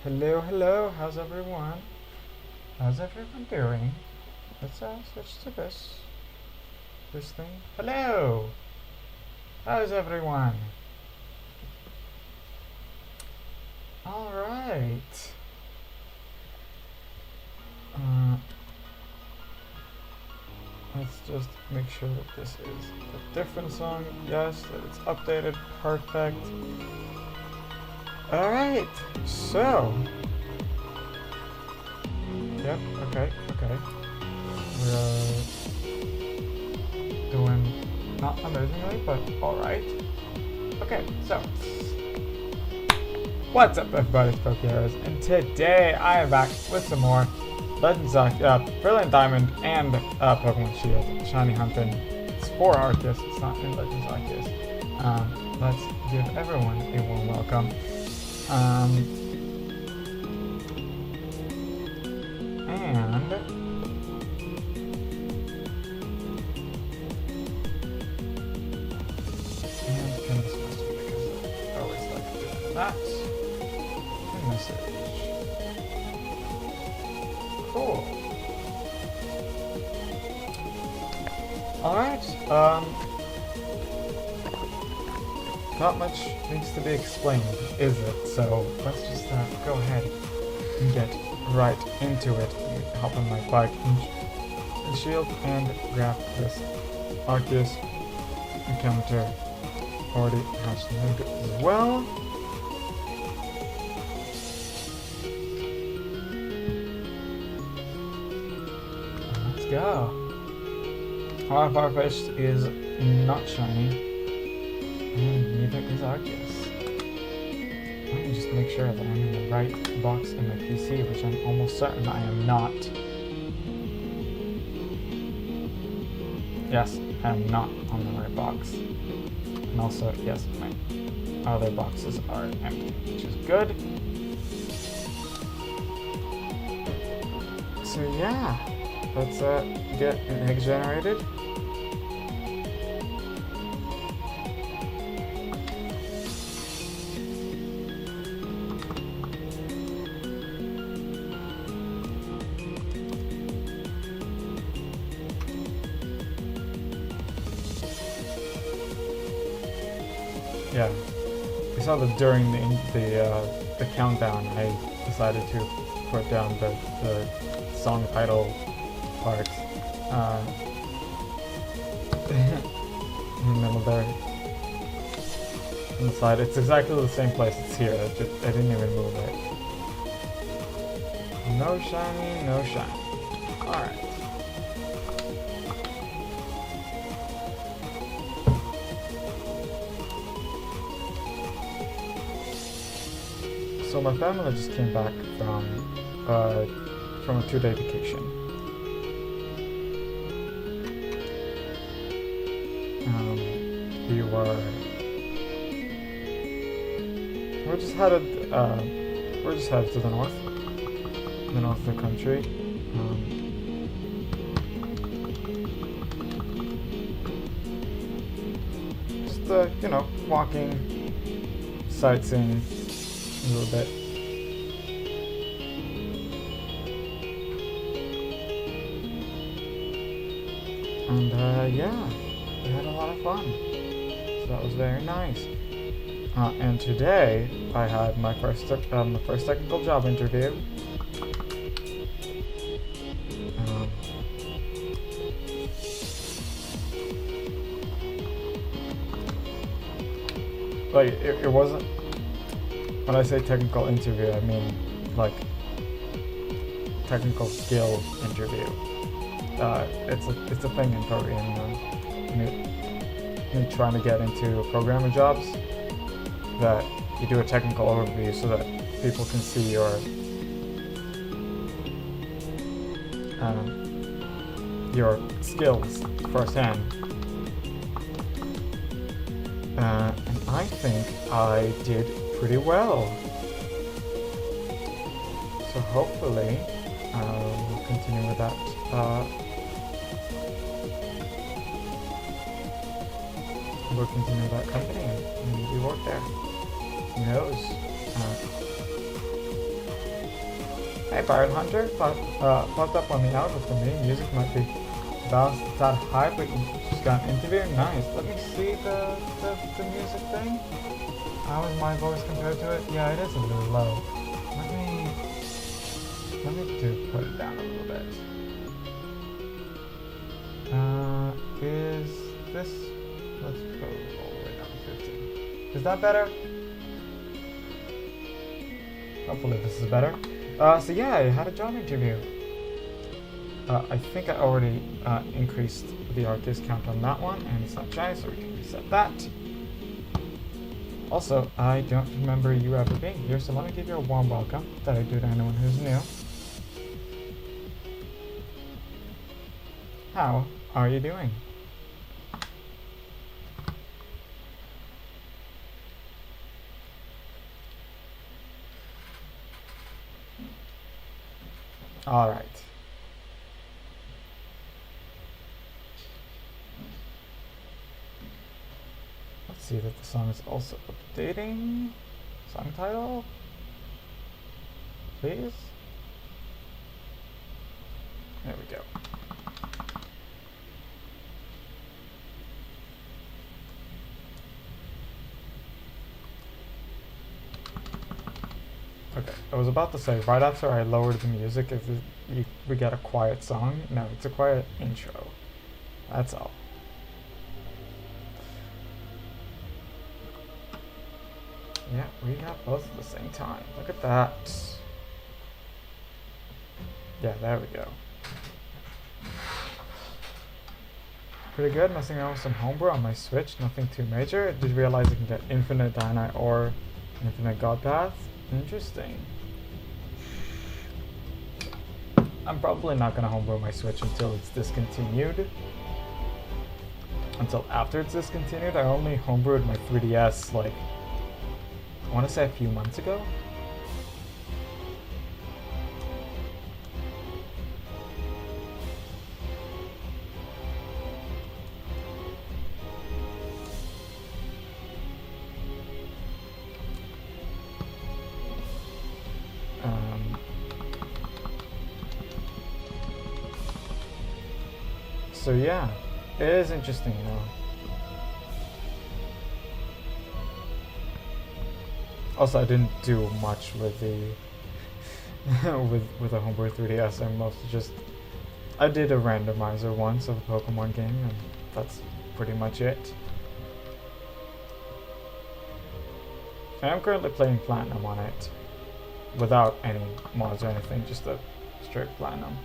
Hello, hello, how's everyone? How's everyone doing? Let's switch to this thing. Hello! How's everyone? Alright. Let's just make sure that this is a different song. Yes, that it's updated. Perfect. Alright, so. Yep, okay. We're doing not amazingly, but alright. Okay, so. What's up, everybody? It's Pokémon, and today I am back with some more Legends Arceus, Brilliant Diamond, and Pokemon Shield Shiny Hunting. It's for Arceus, it's not in Legends Arceus. Let's give everyone a warm welcome. And can this must be because I always like doing that. Message. Cool. Alright, not much needs to be explained, is it? So let's just go ahead and get right into it. Hop on my bike and shield and grab this Arceus encounter. Already has named it as well. Let's go. Our Farfetch'd is not shiny, and neither is Arceus. Let me just make sure that I'm in the right box in my PC, which I'm almost certain I am not. Yes, I am not on the right box. And also, yes, my other boxes are empty, which is good. So yeah, let's get an egg generated. Yeah, we saw that during the countdown, I decided to put down the song title part in the middle there. On the side, it's exactly the same place. It's here. I didn't even move it. No shiny, no shiny. All right. So my family just came back from a 2-day vacation. We're just headed to the north of the country. Just walking, sightseeing. A little bit. And yeah, we had a lot of fun. So that was very nice. And today I had my first technical job interview. It wasn't. When I say technical interview, I mean like technical skill interview. It's a thing in programming. Me trying to get into programming jobs, that you do a technical overview so that people can see your skills firsthand. And I think I did pretty well. So hopefully we'll continue with that. We'll continue with that company and maybe work there. Who knows? Hey, Pirate Hunter, popped up on the outro for me. Music might be balanced a tad high, but you just got an interview. Nice. Let me see the music thing. How is my voice compared to it? Yeah, it is a little low. Let me put it down a little bit. Is this? Let's go all the way down to 15. Is that better? Hopefully this is better. So yeah, I had a job interview. I think I already increased the artist count on that one, and it's not shy, so we can reset that. Also, I don't remember you ever being here, so let me give you a warm welcome that I do to anyone who's new. How are you doing? All right. Let's see that the song is also updating. Song title, please. There we go. Okay, I was about to say, right after I lowered the music, we get a quiet song. No, it's a quiet intro. That's all. Yeah, we got both at the same time. Look at that. Yeah, there we go. Pretty good, messing around with some homebrew on my Switch, nothing too major. Did you realize you can get infinite Dynite or infinite God Path? Interesting. I'm probably not going to homebrew my Switch until it's discontinued. Until after it's discontinued. I only homebrewed my 3DS like, I want to say a few months ago. So yeah, it is interesting, you know. Also, I didn't do much with the with the homebrew 3DS. I mostly just I did a randomizer once of a Pokemon game, and that's pretty much it. And I'm currently playing Platinum on it, without any mods or anything, just a straight Platinum.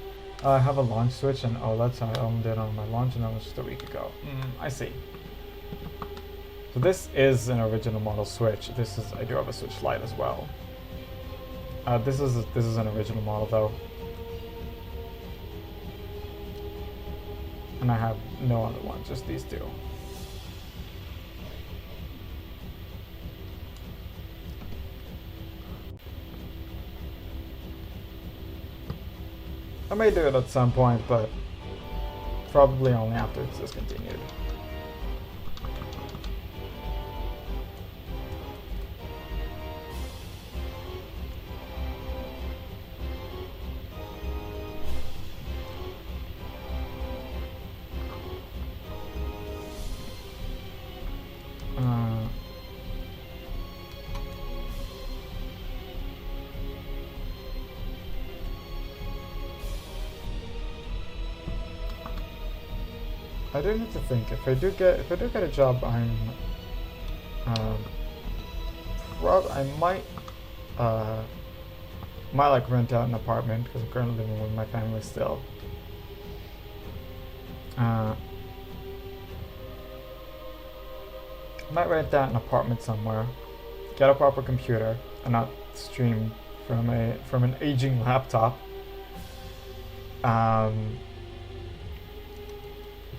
I have a launch switch and OLED, so I owned it on my launch, and that was just a week ago. I see. So this is an original model Switch. I do have a Switch Lite as well. This is an original model though, and I have no other ones, just these two. I may do it at some point, but probably only after it's discontinued. I do need to think. If I do get a job, I might like rent out an apartment because I'm currently living with my family still. Might rent out an apartment somewhere, get a proper computer, and not stream from an aging laptop.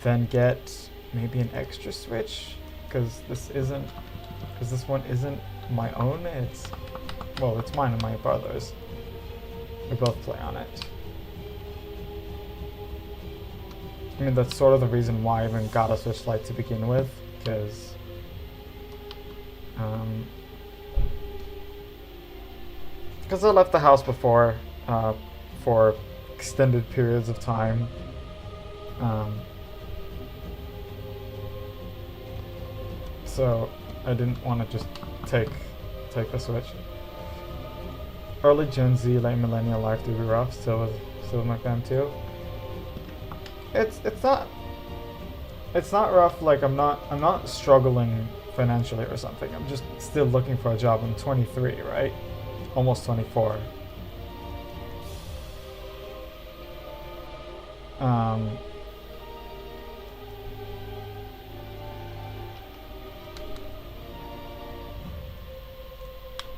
Then get maybe an extra Switch, because this one isn't my own. It's mine and my brother's. We both play on it. I mean, that's sort of the reason why I even got a Switch Lite to begin with, because I left the house before for extended periods of time. So I didn't want to just take the Switch. Early Gen Z, late millennial life do be rough. Still with my fam too. It's not rough. Like I'm not struggling financially or something. I'm just still looking for a job. I'm 23, right? Almost 24.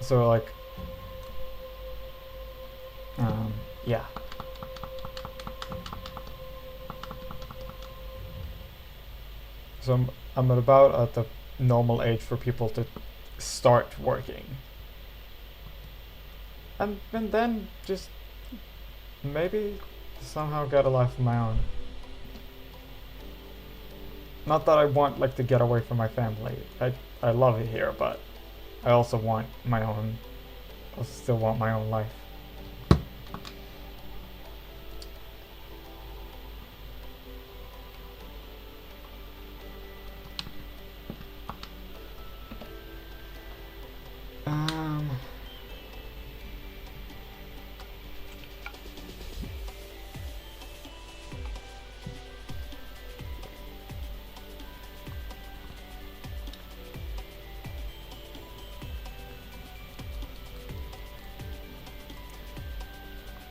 So like, yeah. So I'm about at the normal age for people to start working. And then just maybe somehow get a life of my own. Not that I want like to get away from my family. I love it here, but I also want my own. I still want my own life.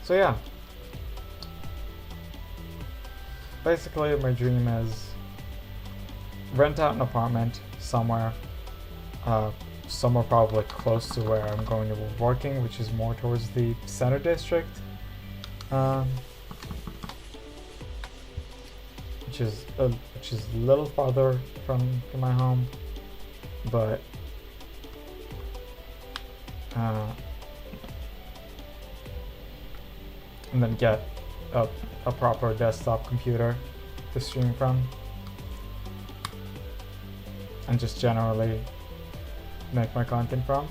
So yeah, basically my dream is rent out an apartment somewhere, somewhere probably close to where I'm going to be working, which is more towards the center district, which is a little farther from my home, but and then get a proper desktop computer to stream from, and just generally make my content from.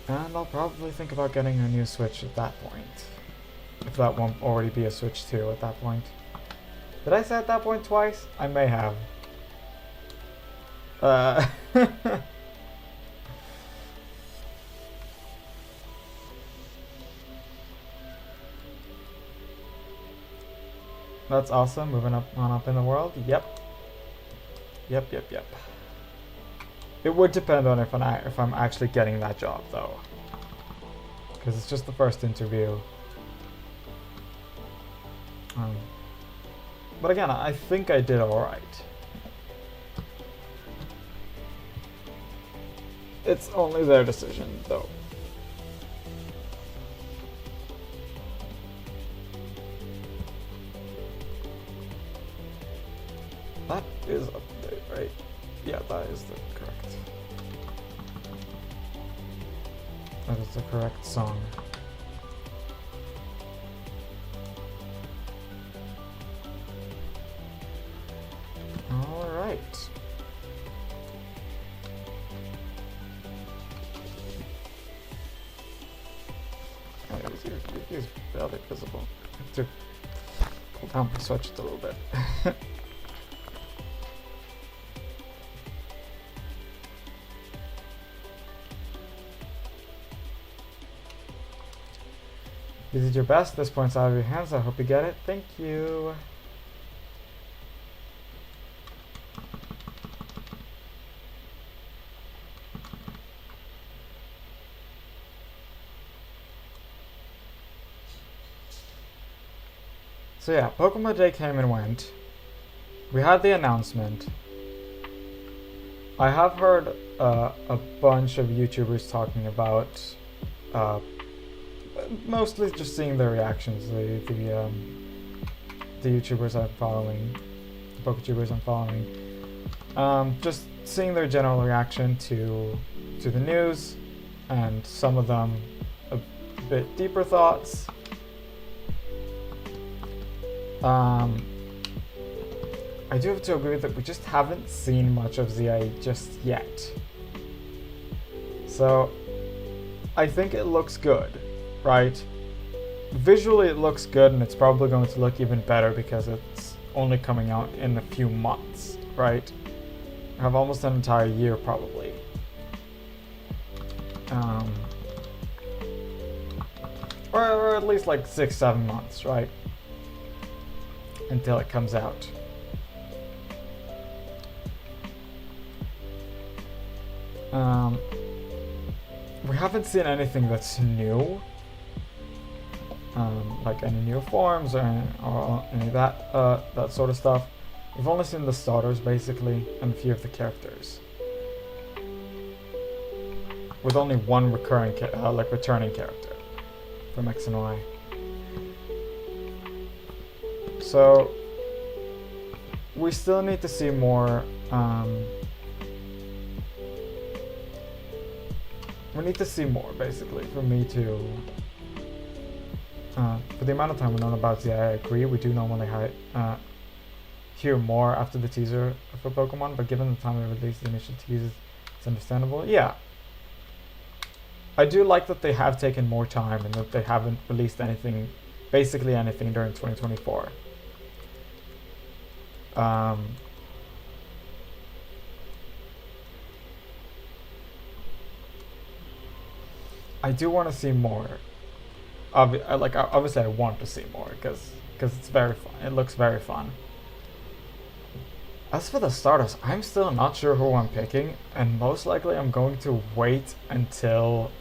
And I'll probably think about getting a new Switch at that point, if that won't already be a Switch 2 at that point. Did I say at that point twice? I may have. That's awesome. Moving up in the world. Yep. It would depend on if I'm actually getting that job though, because it's just the first interview. But again, I think I did all right. It's only their decision though. That is update, right? Yeah, that is the correct. That is the correct song. All right. He's barely visible. I have to pull down my switch a little bit. You did your best. This point's out of your hands. I hope you get it. Thank you. So yeah, Pokemon Day came and went. We had the announcement. I have heard a bunch of YouTubers talking about mostly just seeing their reactions. The YouTubers I'm following, the PokeTubers I'm following, just seeing their general reaction to the news, and some of them a bit deeper thoughts. I do have to agree that we just haven't seen much of ZI just yet. So I think it looks good, right? Visually it looks good, and it's probably going to look even better because it's only coming out in a few months, right? I have almost an entire year probably. Or at least like 6-7 months, right? Until it comes out. We haven't seen anything that's new. Like any new forms or any of that that sort of stuff. We've only seen the starters basically and a few of the characters, with only one returning character from X and Y. So we still need to see more. We need to see more basically for me to. For the amount of time we know about ZI, I agree. We do normally hear more after the teaser for Pokemon, but given the time they released the initial teasers, it's understandable. Yeah. I do like that they have taken more time and that they haven't released anything, basically anything during 2024. I do want to see more. Obviously I want to see more because it's very fun. It looks very fun. As for the starters, I'm still not sure who I'm picking, and most likely I'm going to wait until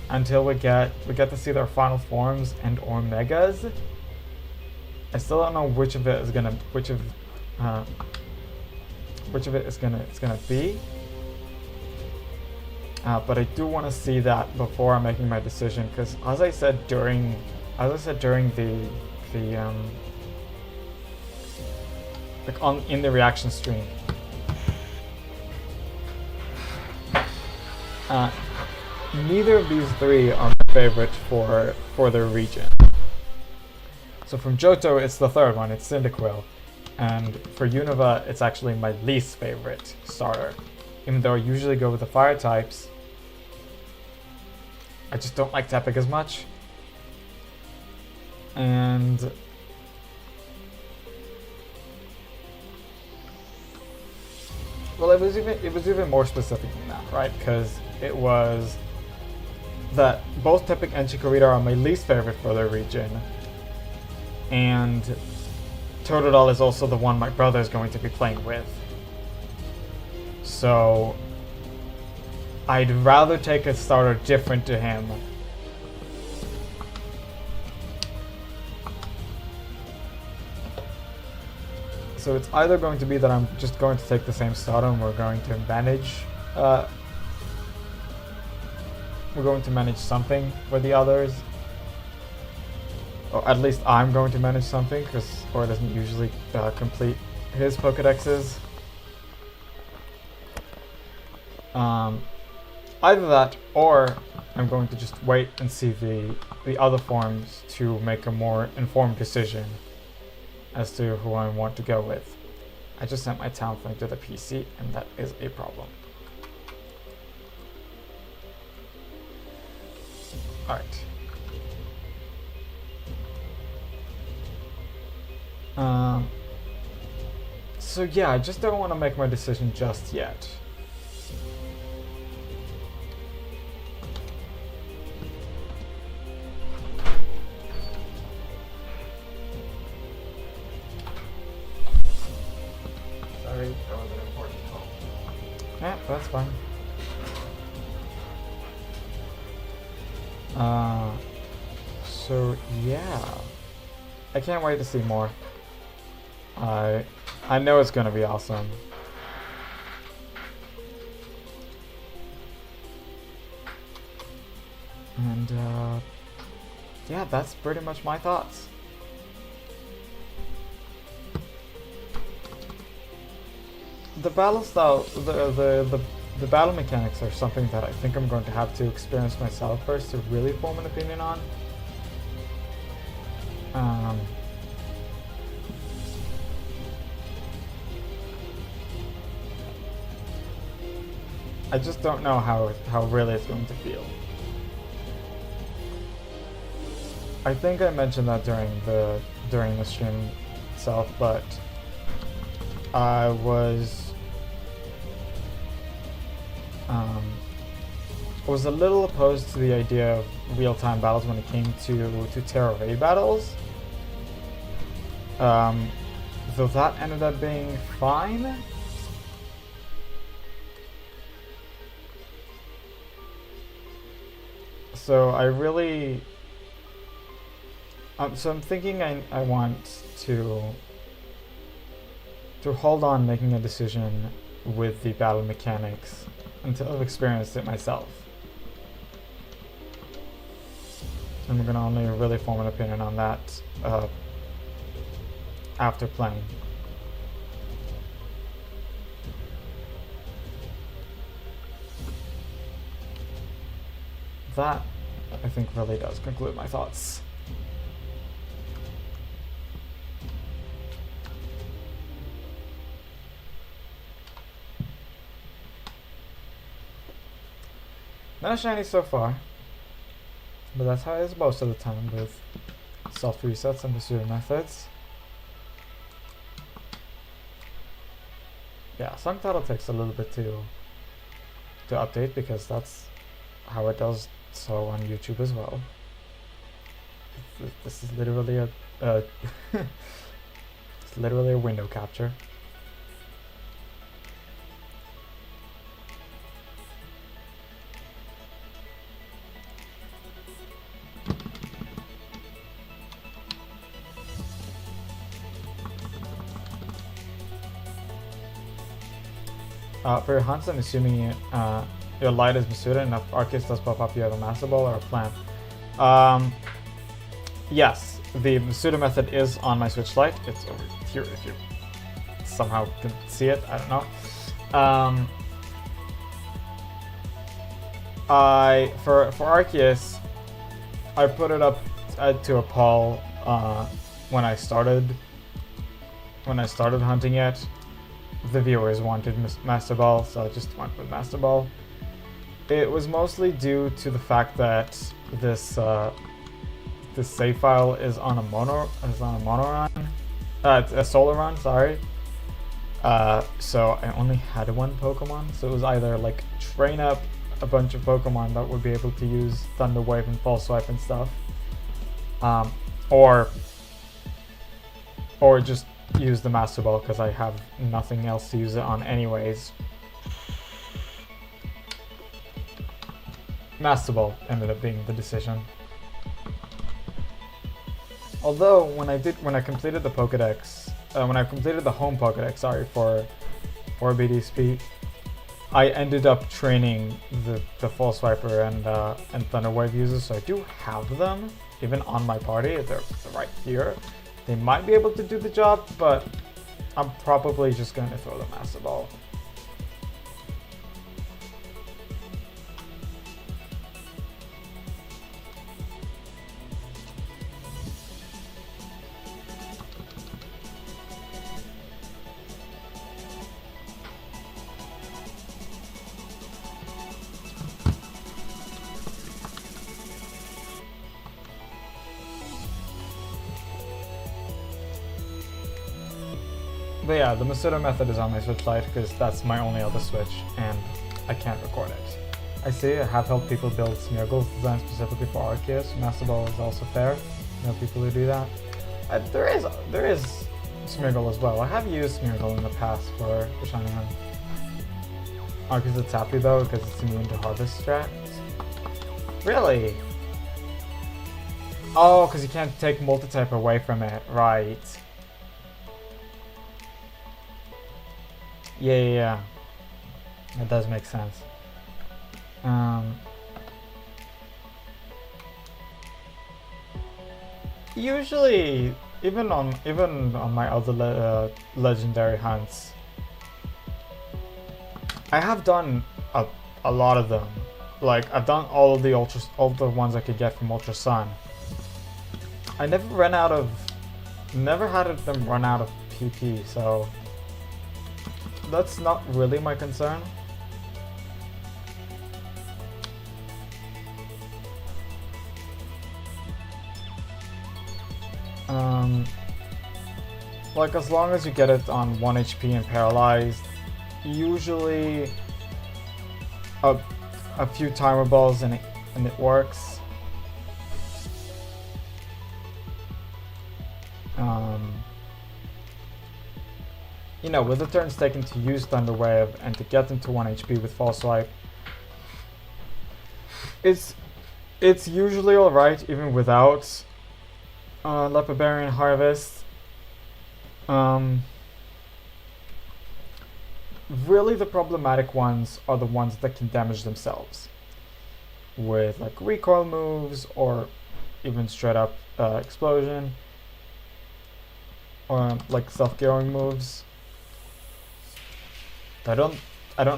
we get to see their final forms and or megas. I still don't know which of it is gonna be. But I do want to see that before I'm making my decision, because as I said during the in the reaction stream, neither of these three are my favorite for their region. So from Johto, it's the third one, it's Cyndaquil, and for Unova, it's actually my least favorite starter. Even though I usually go with the fire types, I just don't like Tepig as much. And well, it was even more specific than that, right? Because it was that both Tepig and Chikorita are my least favorite for their region, and Totodile is also the one my brother is going to be playing with. So I'd rather take a starter different to him. So it's either going to be that I'm just going to take the same starter and we're going to manage something for the others. Or at least I'm going to manage something, because Or doesn't usually complete his Pokedexes. Either that, or I'm going to just wait and see the other forms to make a more informed decision as to who I want to go with. I just sent my Talonflame to the PC, and that is a problem. Alright. So yeah, I just don't want to make my decision just yet. Sorry, that was an important call. Yeah, that's fine. So yeah, I can't wait to see more. I know it's gonna be awesome. And yeah, that's pretty much my thoughts. The battle style, the battle mechanics are something that I think I'm going to have to experience myself first to really form an opinion on. I just don't know how really it's going to feel. I think I mentioned that during the stream itself, but I was a little opposed to the idea of real-time battles when it came to Terra raid battles. Though that ended up being fine. So I really... so I'm thinking I want to hold on making a decision with the battle mechanics until I've experienced it myself. And we're gonna only really form an opinion on that after playing. That, I think, really does conclude my thoughts. Not shiny so far, but that's how it is most of the time with soft resets and pursuit methods. Yeah, Song Title takes a little bit to update because that's how it does so on YouTube as well. This is literally a it's literally a window capture. For your hunts, I'm assuming your light is Masuda and if Arceus does pop up, you have a Master Ball or a plan. Yes, the Masuda method is on my Switch Lite. It's over here if you somehow can see it. I don't know. For Arceus, I put it up to a poll when I started hunting it. The viewers wanted Master Ball, so I just went with Master Ball. It was mostly due to the fact that this save file is on a mono run, a solar run. Sorry. So I only had one Pokemon, so it was either like train up a bunch of Pokemon that would be able to use Thunder Wave and False Swipe and stuff, or just use the Master Ball because I have nothing else to use it on anyways. Master Ball ended up being the decision. Although when I completed the Pokédex, when I completed the home Pokédex, sorry, for BDSP, I ended up training the Full Swiper and Thunder Wave users, so I do have them even on my party. They're right here. They might be able to do the job, but I'm probably just going to throw the Master Ball. But yeah, the Masuda method is on my Switch Lite because that's my only other Switch and I can't record it. I see I have helped people build Smeargles designed specifically for Arceus. Master Ball is also fair. I know people who do that. There is Smeargle as well. I have used Smeargle in the past for Shiny Hunt. Arceus is happy though because it's immune to Harvest strats. Really? Oh, because you can't take multi-type away from it. Right. Yeah. That does make sense. Usually, even on my other legendary hunts, I have done a lot of them. Like I've done all of the ones I could get from Ultra Sun. I never had them run out of PP, so that's not really my concern. Like as long as you get it on 1 HP and paralyzed, usually a few timer balls and it works. You know, with the turns taken to use Thunder Wave and to get them to 1 HP with False Swipe, it's usually alright even without Lepidarian Harvest. Really the problematic ones are the ones that can damage themselves with like recoil moves or even straight up explosion or like self-gearing moves. I don't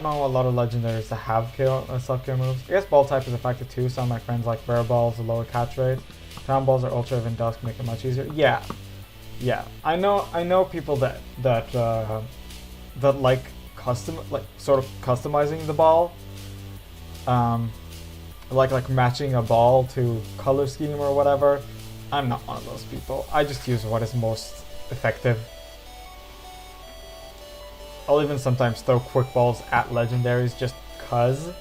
know a lot of legendaries that have self-care moves. I guess ball type is effective too. Some of my friends like rare balls, a lower catch rate. Town balls or ultra even dusk make it much easier. Yeah. I know people that like sort of customizing the ball. Like matching a ball to color scheme or whatever. I'm not one of those people. I just use what is most effective. I'll even sometimes throw quick balls at legendaries just cuz.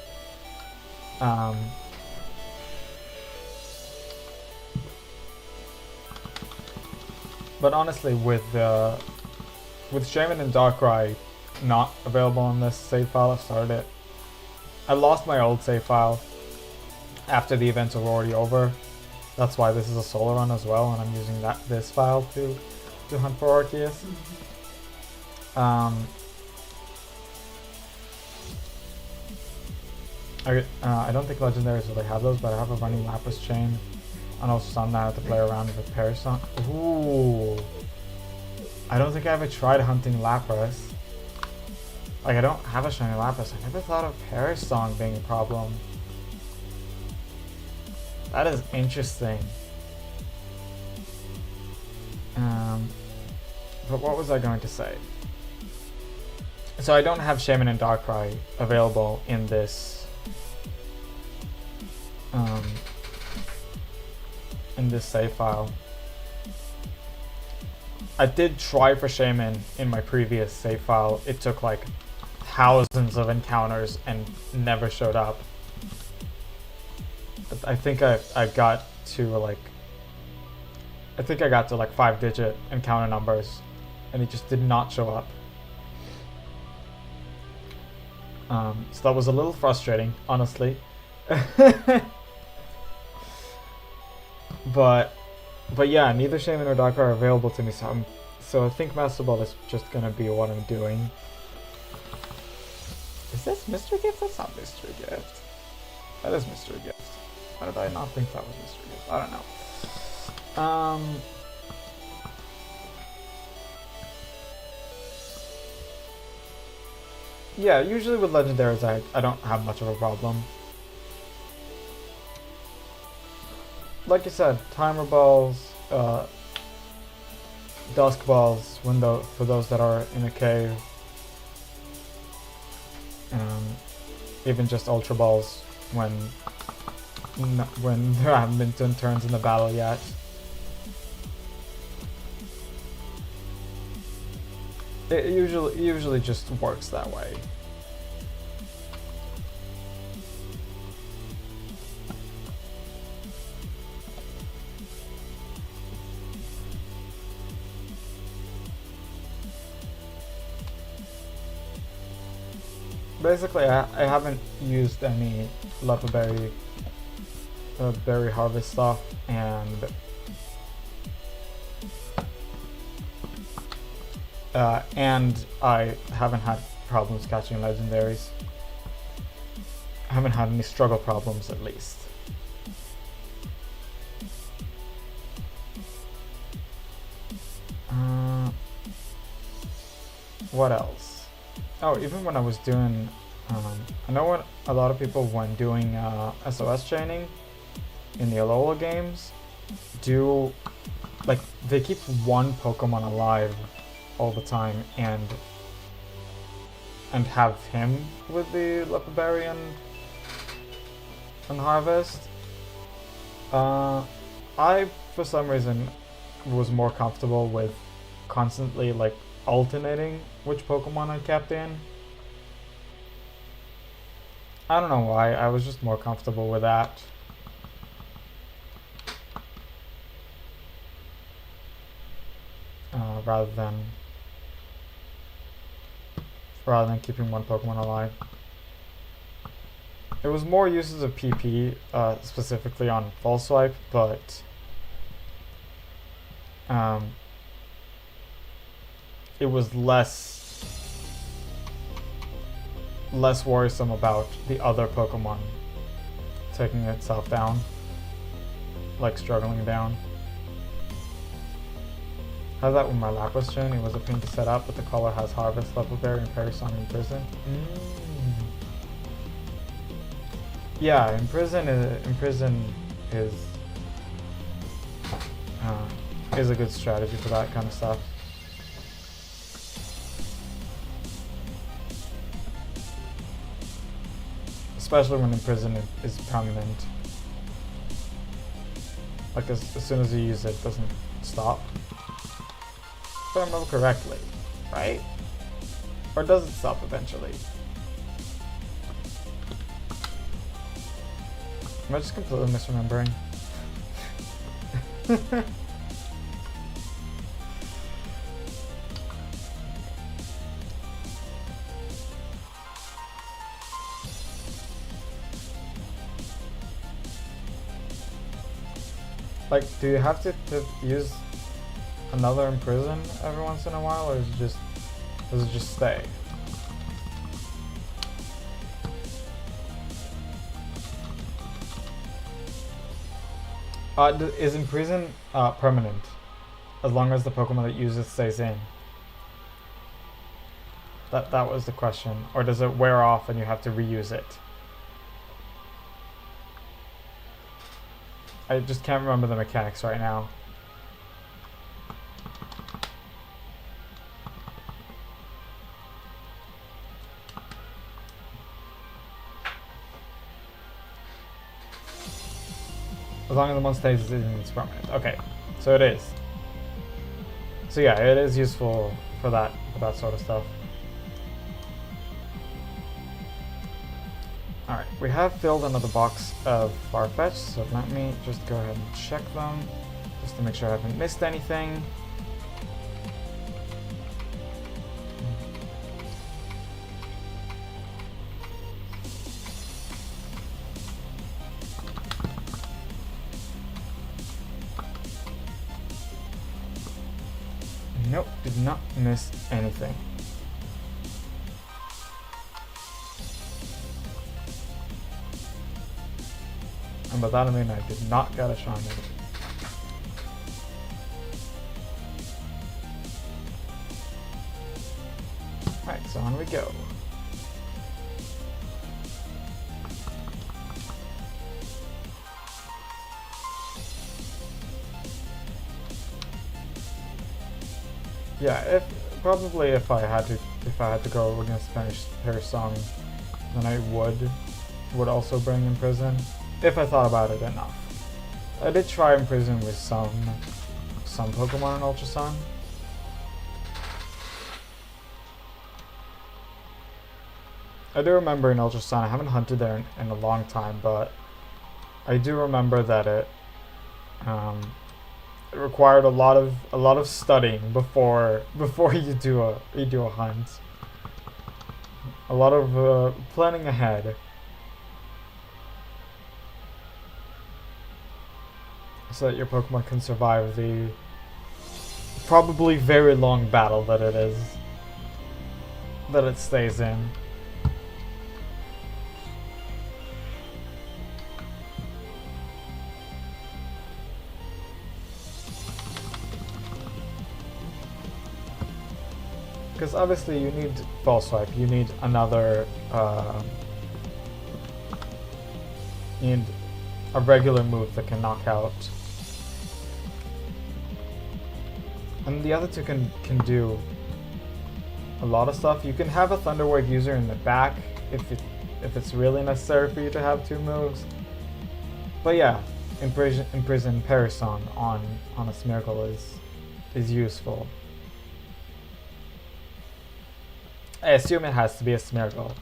But honestly, with Shaman and Darkrai not available on this save file, I've started it. I lost my old save file after the events were already over. That's why this is a solo run as well, and I'm using this file to hunt for Arceus. I don't think legendaries really have those, but I have a running Lapras chain, and also some that I have to play around with Parasong. Ooh, I don't think I ever tried hunting Lapras. Like, I don't have a shiny Lapras. I never thought of Parasong being a problem. That is interesting. But what was I going to say? So I don't have Shaman and Darkrai available in this save file. I did try for Shaman in my previous save file. It took like thousands of encounters and never showed up. But I think I got to like 5-digit encounter numbers, and it just did not show up. So that was a little frustrating, honestly. But yeah, neither Shaman or Darkrai are available to me, so I think Master Ball is just gonna be what I'm doing. Is this Mystery Gift? That's not Mystery Gift. That is Mystery Gift. Why did I not think that was Mystery Gift? I don't know. Yeah, usually with legendaries I don't have much of a problem. Like you said, timer balls, dusk balls, for those that are in a cave. Even just ultra balls when there haven't been 10 turns in the battle yet. It usually just works that way. Basically, I haven't used any Lepidberry berry harvest stuff, and I haven't had problems catching legendaries. I haven't had any struggle problems, at least. What else? Oh, even when I was doing, I know what a lot of people when doing SOS chaining in the Alola games do, like they keep one Pokemon alive all the time and have him with the Lepidberry and Harvest. I, for some reason, was more comfortable with constantly like alternating which Pokemon I kept in. I don't know why, I was just more comfortable with that. Rather than keeping one Pokemon alive. It was more uses of PP, specifically on Full Swipe, but it was less worrisome about the other Pokemon taking itself down, like struggling down. How's that with my Lapras Chain? It was a pain to set up, but the color has Harvest, Level Berry, and Parry Song in Prison. Yeah, in prison is a good strategy for that kind of stuff. Especially when in prison is permanent. Like as soon as you use it, it doesn't stop. If I remember correctly, right? Or does it stop eventually? Am I just completely misremembering? Like, do you have to use another Imprison every once in a while, or does it just stay? Is Imprison permanent, as long as the Pokemon that uses stays in? That was the question. Or does it wear off and you have to reuse it? I just can't remember the mechanics right now. As long as the one stays in, it's permanent. Okay, so it is. So yeah, it is useful for that sort of stuff. Alright, we have filled another box of Farfetch, so let me just go ahead and check them, just to make sure I haven't missed anything. Nope, did not miss anything. And by that I mean I did not get a shiny. Alright, so on we go. Yeah, if I had to go against Parry Song, then I would also bring Imprison, if I thought about it enough. I did try Imprison with some Pokemon in Ultra Sun. I do remember in Ultra Sun, I haven't hunted there in a long time, but I do remember that it required a lot of studying before you do a hunt. A lot of planning ahead. So that your Pokemon can survive the probably very long battle that it stays in. Because obviously you need Ball Swipe, you need another, you need a regular move that can knock out. And the other two can do a lot of stuff. You can have a Thunder Wave user in the back if it's really necessary for you to have two moves. But yeah, imprison Parasong on a Smeargle is useful. I assume it has to be a Smeargle.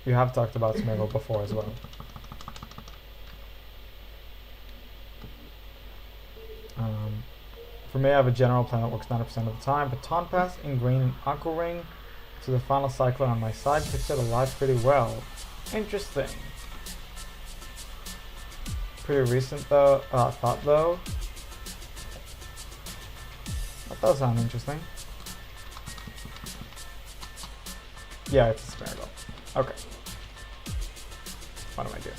You have talked about Smeargle before as well. For me, I have a general plan that works 90% of the time. Baton Pass, Ingrain, and Aqua Ring to the final cycler on my side keeps it alive pretty well. Interesting. Pretty recent though, thought though. That does sound interesting. Yeah, it's a Smeargle. Okay. What am I doing?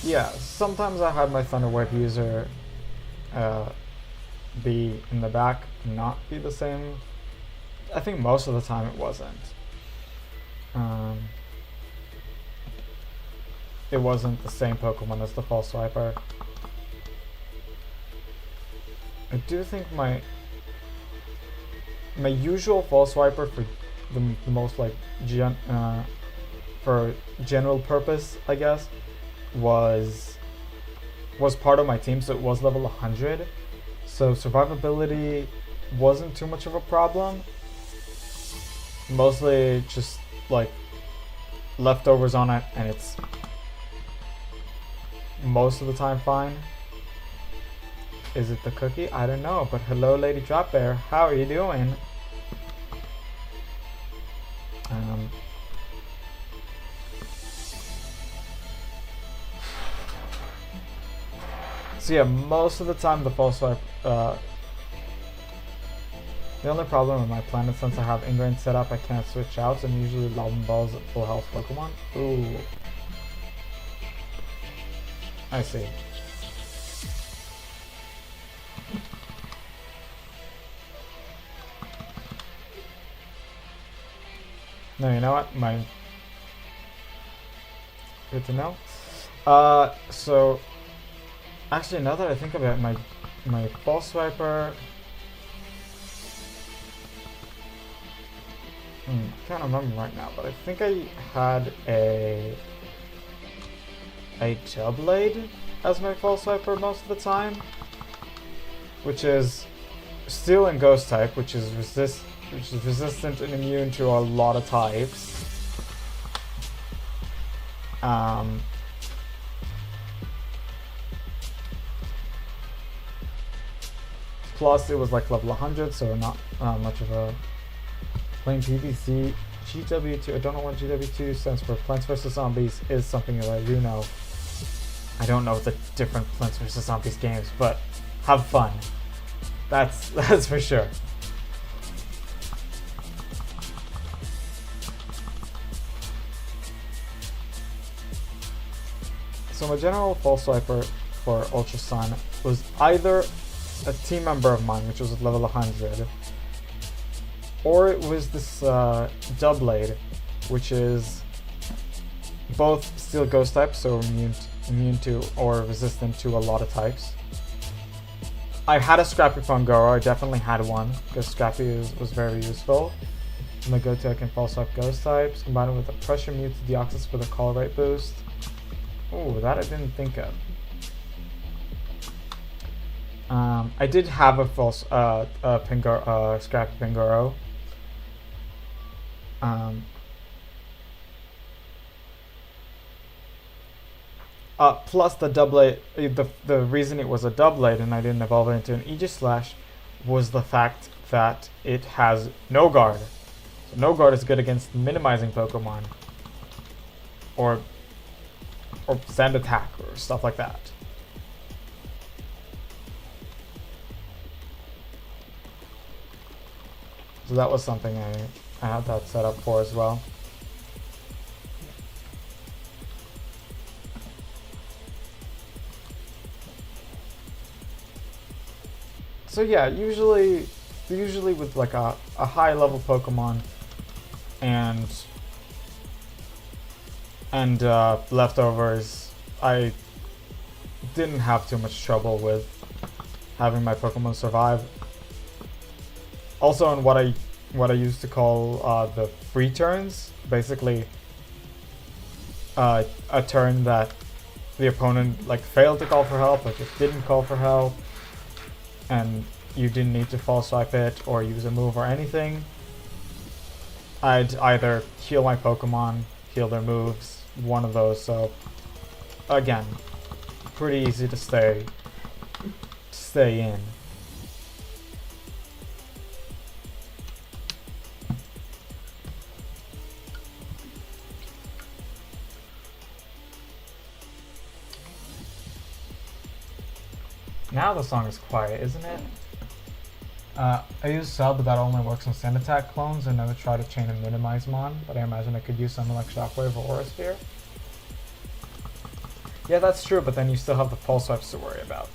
Yeah, sometimes I had my Thunderwave user be in the back and not be the same. I think most of the time it wasn't. It wasn't the same Pokemon as the False Swiper. I do think my usual False Swiper for the most like for general purpose, I guess, was part of my team, so it was level 100. So survivability wasn't too much of a problem. Mostly just like leftovers on it, and it's most of the time fine. Is it the cookie? I don't know, but hello Lady Drop Bear, how are you doing? So yeah, most of the time the False Swipe, the only problem with my planet, since I have Ingrain set up, I can't switch out, so I'm usually lobbing balls at full health Pokemon. Ooh. I see. No, you know what? Good to know. So actually, now that I think about it, my False Swiper, can't remember right now, but I think I had a Doublade as my False Swiper most of the time, which is Steel and Ghost type, which is resistant and immune to a lot of types. Plus, it was like level 100, so not much of a plain PvC. GW2, I don't know what GW2 stands for. Plants vs. Zombies is something that I do know. I don't know the different Plants vs. Zombies games, but have fun. That's for sure. So my general False Swiper for Ultra Sun was either a team member of mine, which was at level 100, or it was this Doublade, which is both Steel Ghost type, so immune to or resistant to a lot of types. I had a Scrappy Fungoro, I definitely had one, because Scrappy was very useful. My go-to, I can False Swipe Ghost types, combine it with a Pressure Mute to Deoxys for the call rate boost. Ooh, that I didn't think of. I did have a false Scrappy Pingoro. Plus the Doublade, the reason it was a Doublade and I didn't evolve it into an Aegislash was the fact that it has no guard. So no guard is good against minimizing Pokemon, or sand attack or stuff like that. So that was something I had that set up for as well. So yeah, usually with like a high level Pokemon, and leftovers, I didn't have too much trouble with having my Pokemon survive. Also, in what I used to call the free turns, basically a turn that the opponent like failed to call for help, like it didn't call for help, and you didn't need to false swipe it or use a move or anything. I'd either heal my Pokemon, heal their moves, one of those. So again, pretty easy to stay in. Now the song is quiet, isn't it? I use sub, but that only works on Sand Attack clones. I never try to chain and minimize mon, but I imagine I could use something like Shockwave or Aura Sphere. Yeah, that's true, but then you still have the pulse swipes to worry about.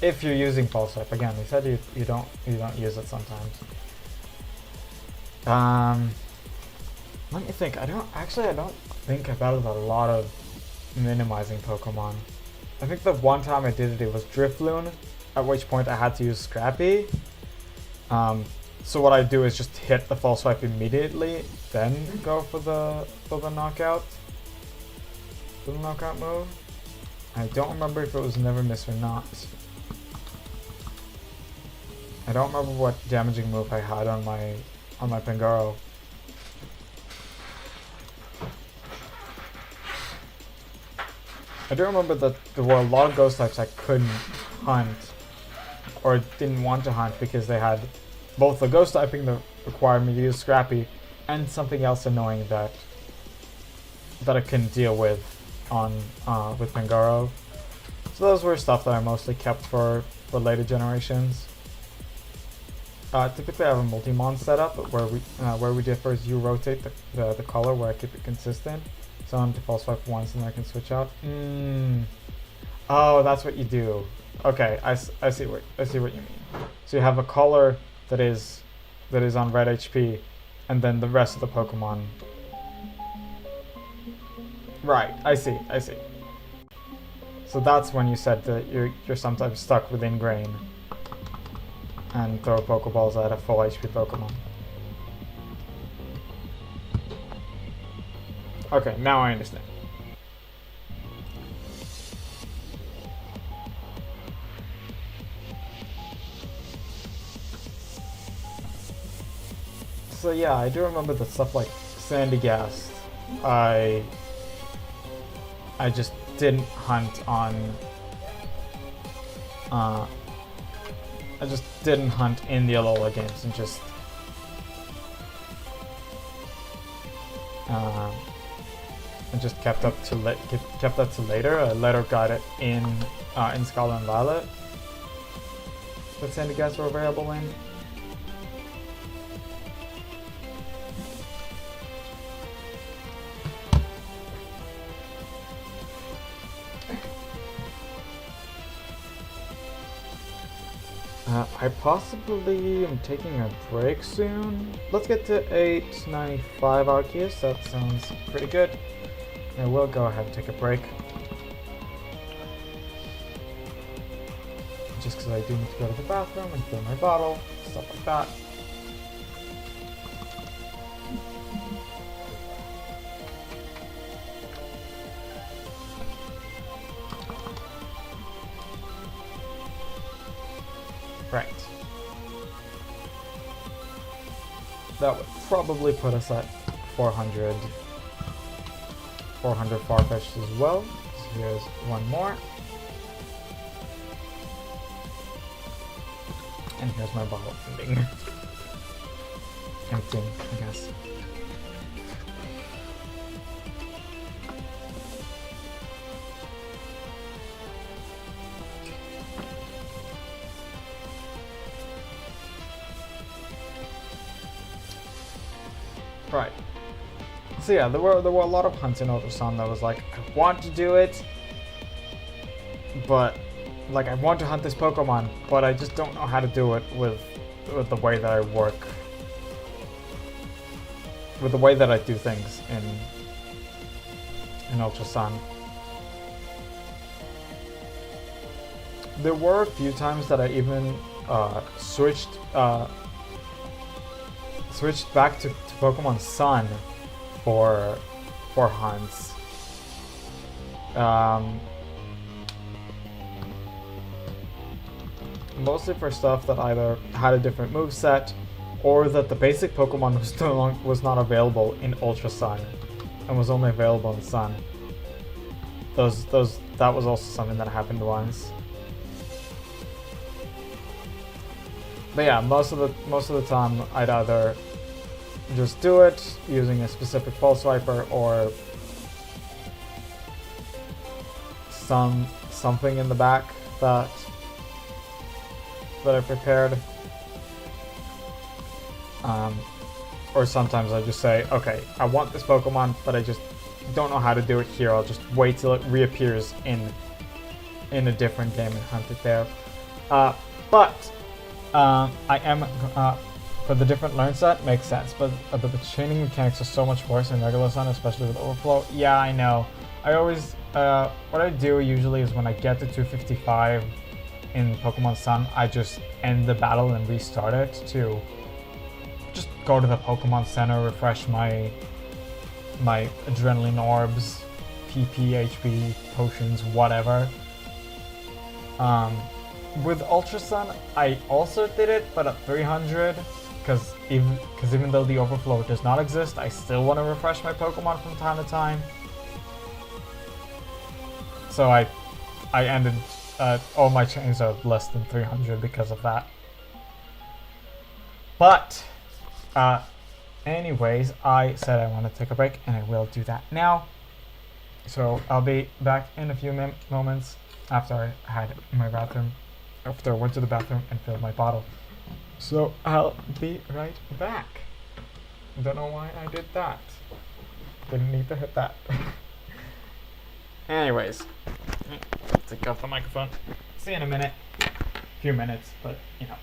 If you're using pulse swipe, again, they said you don't use it sometimes. Let me think. I don't think I battled a lot of minimizing Pokemon. I think the one time I did it was Drifloon, at which point I had to use Scrappy. So what I do is just hit the false swipe immediately, then go for the knockout. For the knockout move. I don't remember if it was Never Miss or not. I don't remember what damaging move I had on my Pangoro. I do remember that there were a lot of ghost types I couldn't hunt or didn't want to hunt because they had both the ghost typing that required me to use Scrappy and something else annoying that I couldn't deal with on with Pangoro. So those were stuff that I mostly kept for later generations. Typically I have a multi-mon setup where we differ is you rotate the color where I keep it consistent. So I'm to false swipe once and then I can switch out. Oh, that's what you do. Okay, I see what you mean. So you have a color that is on red HP, and then the rest of the Pokemon. Right, I see. So that's when you said that you're sometimes stuck within grain and throw Pokeballs at a full HP Pokemon. Okay, now I understand. So yeah, I do remember the stuff like Sandygast. I just didn't hunt on. I just didn't hunt in the Alola games and just. And just kept up to later. I later got it in Scarlet and Violet. That Sandygast were available in. I possibly am taking a break soon. Let's get to 895 Arceus. That sounds pretty good. I will go ahead and take a break. Just because I do need to go to the bathroom and fill my bottle, stuff like that. Right. That would probably put us at 400 Farfetch'd as well. So here's one more. And here's my bottle ending. Emptying, I guess. Right. So yeah, there were a lot of hunts in Ultrasun that was like, I want to do it, but like I want to hunt this Pokemon, but I just don't know how to do it with the way that I work, with the way that I do things in Ultra Sun. There were a few times that I even switched back to Pokemon Sun for hunts. Mostly for stuff that either had a different moveset or that the basic Pokemon was not available in Ultra Sun and was only available in Sun. That was also something that happened once. But yeah, most of the time I'd either just do it using a specific Pulse Viper or something in the back that I prepared. Or sometimes I just say, okay, I want this Pokemon, but I just don't know how to do it here. I'll just wait till it reappears in a different game and hunt it there. But I am for the different learn set makes sense, but the chaining mechanics are so much worse in regular Sun, especially with Overflow. Yeah, I know. I always what I do usually is when I get to 255 in Pokemon Sun, I just end the battle and restart it to just go to the Pokemon Center, refresh my adrenaline orbs, PP, HP, potions, whatever. With Ultra Sun, I also did it, but at 300, because even though the Overflow does not exist, I still want to refresh my Pokemon from time to time. So I ended, all my chains are less than 300 because of that. But, anyways, I said I want to take a break, and I will do that now. So I'll be back in a few moments after I had my bathroom, after I went to the bathroom and filled my bottle. So I'll be right back. Don't know why I did that. Didn't need to hit that. Anyways, take off the microphone. See you in a minute. Few minutes, but you know.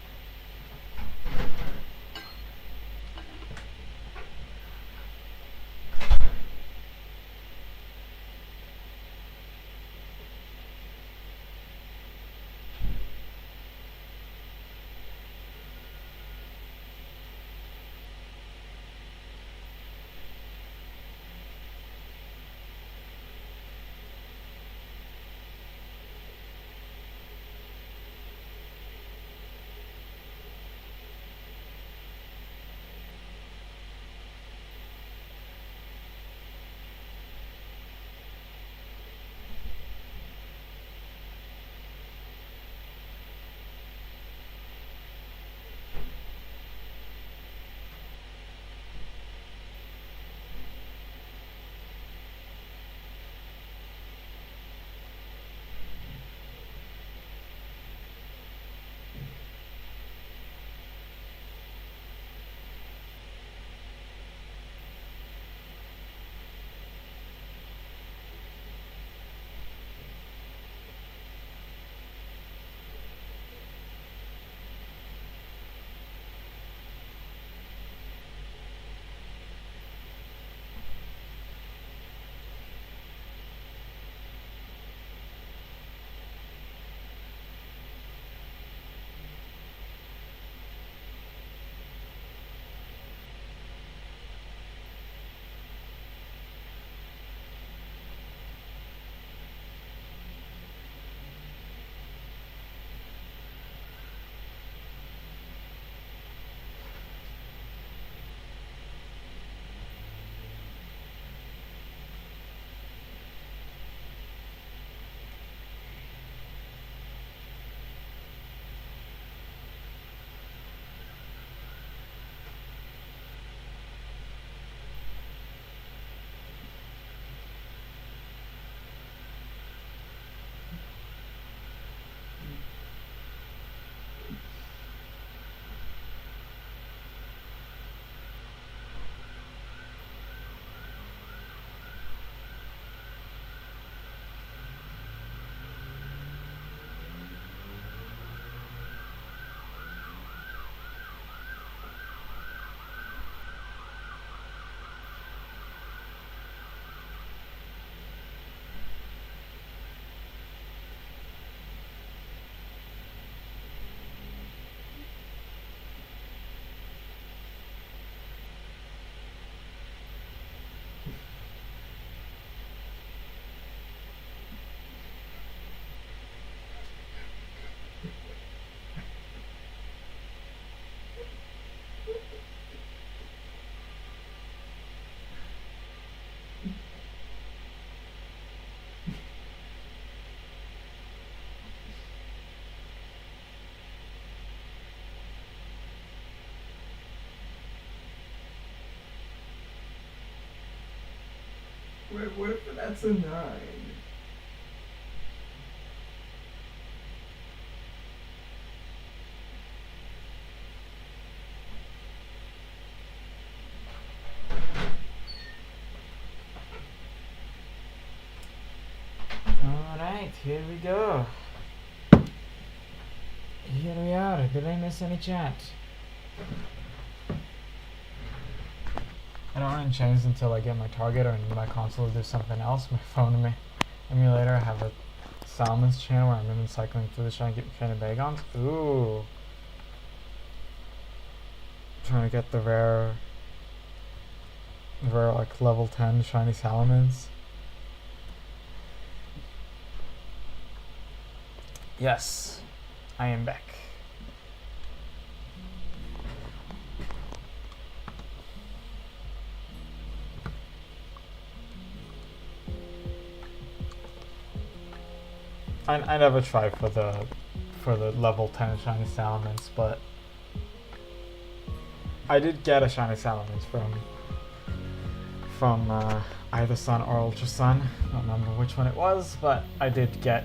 What if that's a 9? Alright, here we go. Here we are. Did I miss any chat? I don't run chains until I get my target or need my console to do something else. My phone emulator, I have a Salmon's channel where I'm even cycling through the trying to get kind of bagons. Ooh. Trying to get the rare like level 10 shiny Salamence. Yes, I am back. I never tried for the level 10 shiny Salamence, but I did get a shiny Salamence from either Sun or Ultra Sun. I don't remember which one it was, but I did get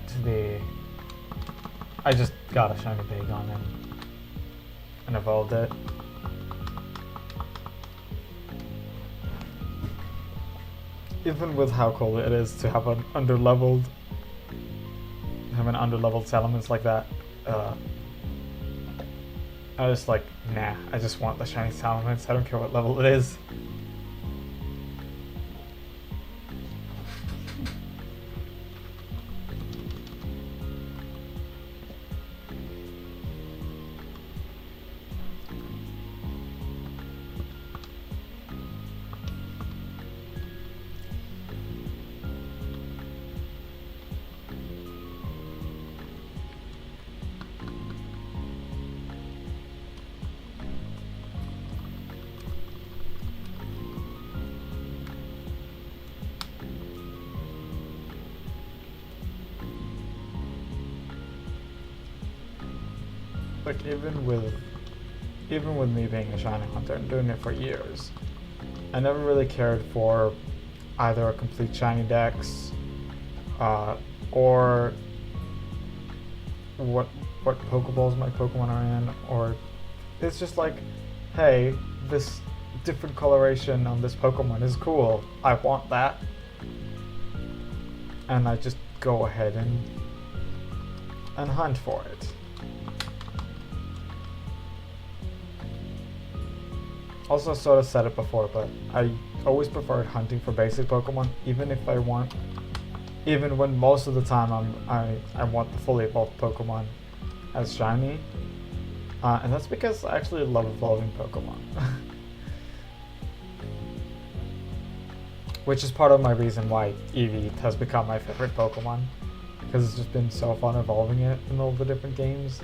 I just got a shiny Bagon and evolved it. Even with how cool it is to have an underleveled Salamence like that, I was like, nah, I just want the shiny Salamence. I don't care what level it is. Like even with me being a shiny hunter and doing it for years, I never really cared for either a complete shiny dex or what Pokeballs my Pokemon are in, or it's just like, hey, this different coloration on this Pokemon is cool. I want that, and I just go ahead and hunt for it. Also sort of said it before, but I always preferred hunting for basic Pokemon, even when most of the time I want the fully evolved Pokemon as shiny, and that's because I actually love evolving Pokemon, which is part of my reason why Eevee has become my favorite Pokemon, because it's just been so fun evolving it in all the different games.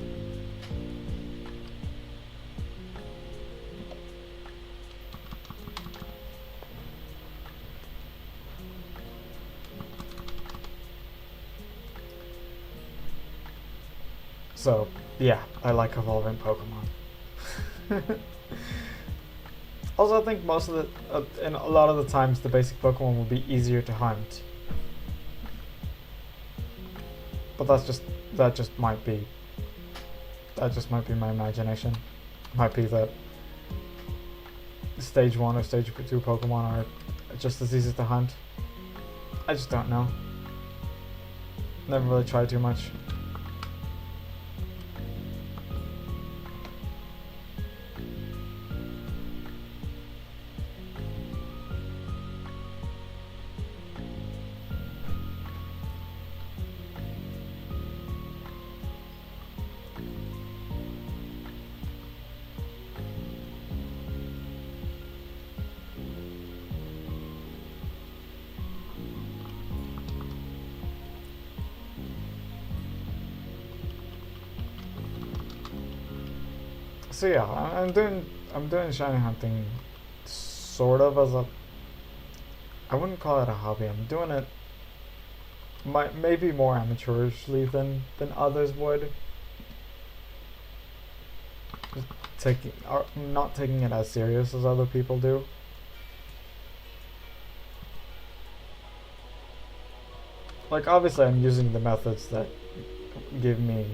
So, yeah, I like evolving Pokemon. Also, I think most of and a lot of the times, the basic Pokemon will be easier to hunt. But that just might be my imagination. Might be that stage 1 or stage 2 Pokemon are just as easy to hunt. I just don't know. Never really tried too much. So yeah, I'm doing shiny hunting sort of as I wouldn't call it a hobby. I'm doing it maybe more amateurishly than others would. Just not taking it as serious as other people do. Like, obviously I'm using the methods that give me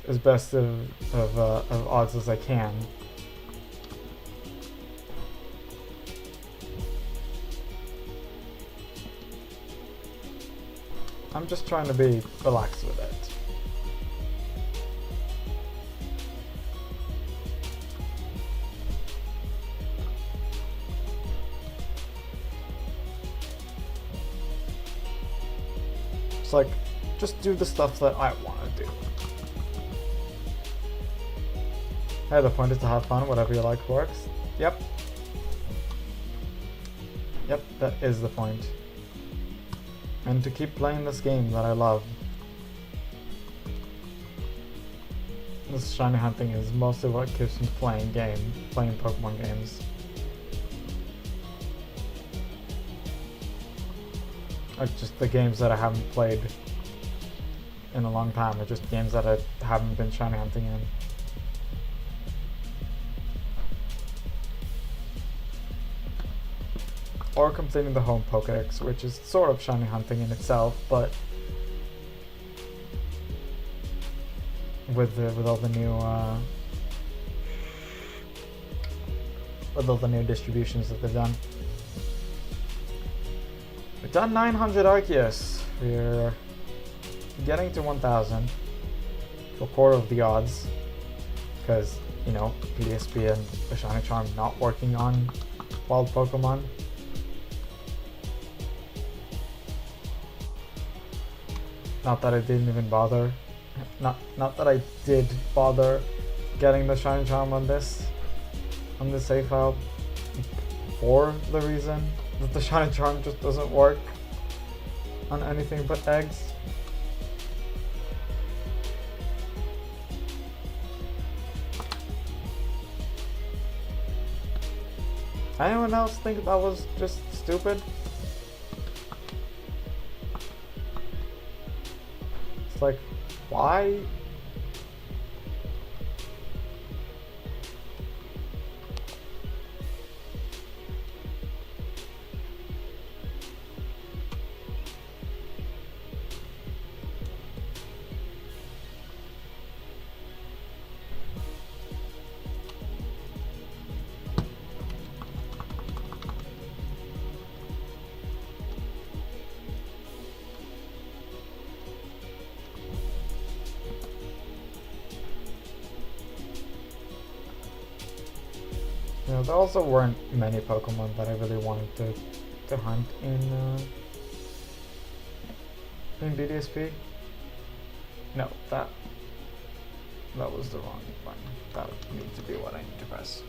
as best of odds as I can. I'm just trying to be relaxed with it. It's like, just do the stuff that I want to do. Hey, the point is to have fun, whatever you like works. Yep. Yep, that is the point. And to keep playing this game that I love. This shiny hunting is mostly what keeps me playing Pokemon games. Like just the games that I haven't played in a long time, or just games that I haven't been shiny hunting in. Or completing the home Pokédex, which is sort of shiny hunting in itself, but with all the new distributions that they've done. We've done 900 Arceus. We're getting to 1,000. A quarter of the odds, because you know PSP and the shiny charm not working on wild Pokemon. Not that I didn't even bother. Not that I did bother getting the shiny charm on this save file for the reason that the shiny charm just doesn't work on anything but eggs. Anyone else think that was just stupid? It's like, why? You know, there also weren't many Pokemon that I really wanted to hunt in BDSP. No, that was the wrong one. That needs to be what I need to press.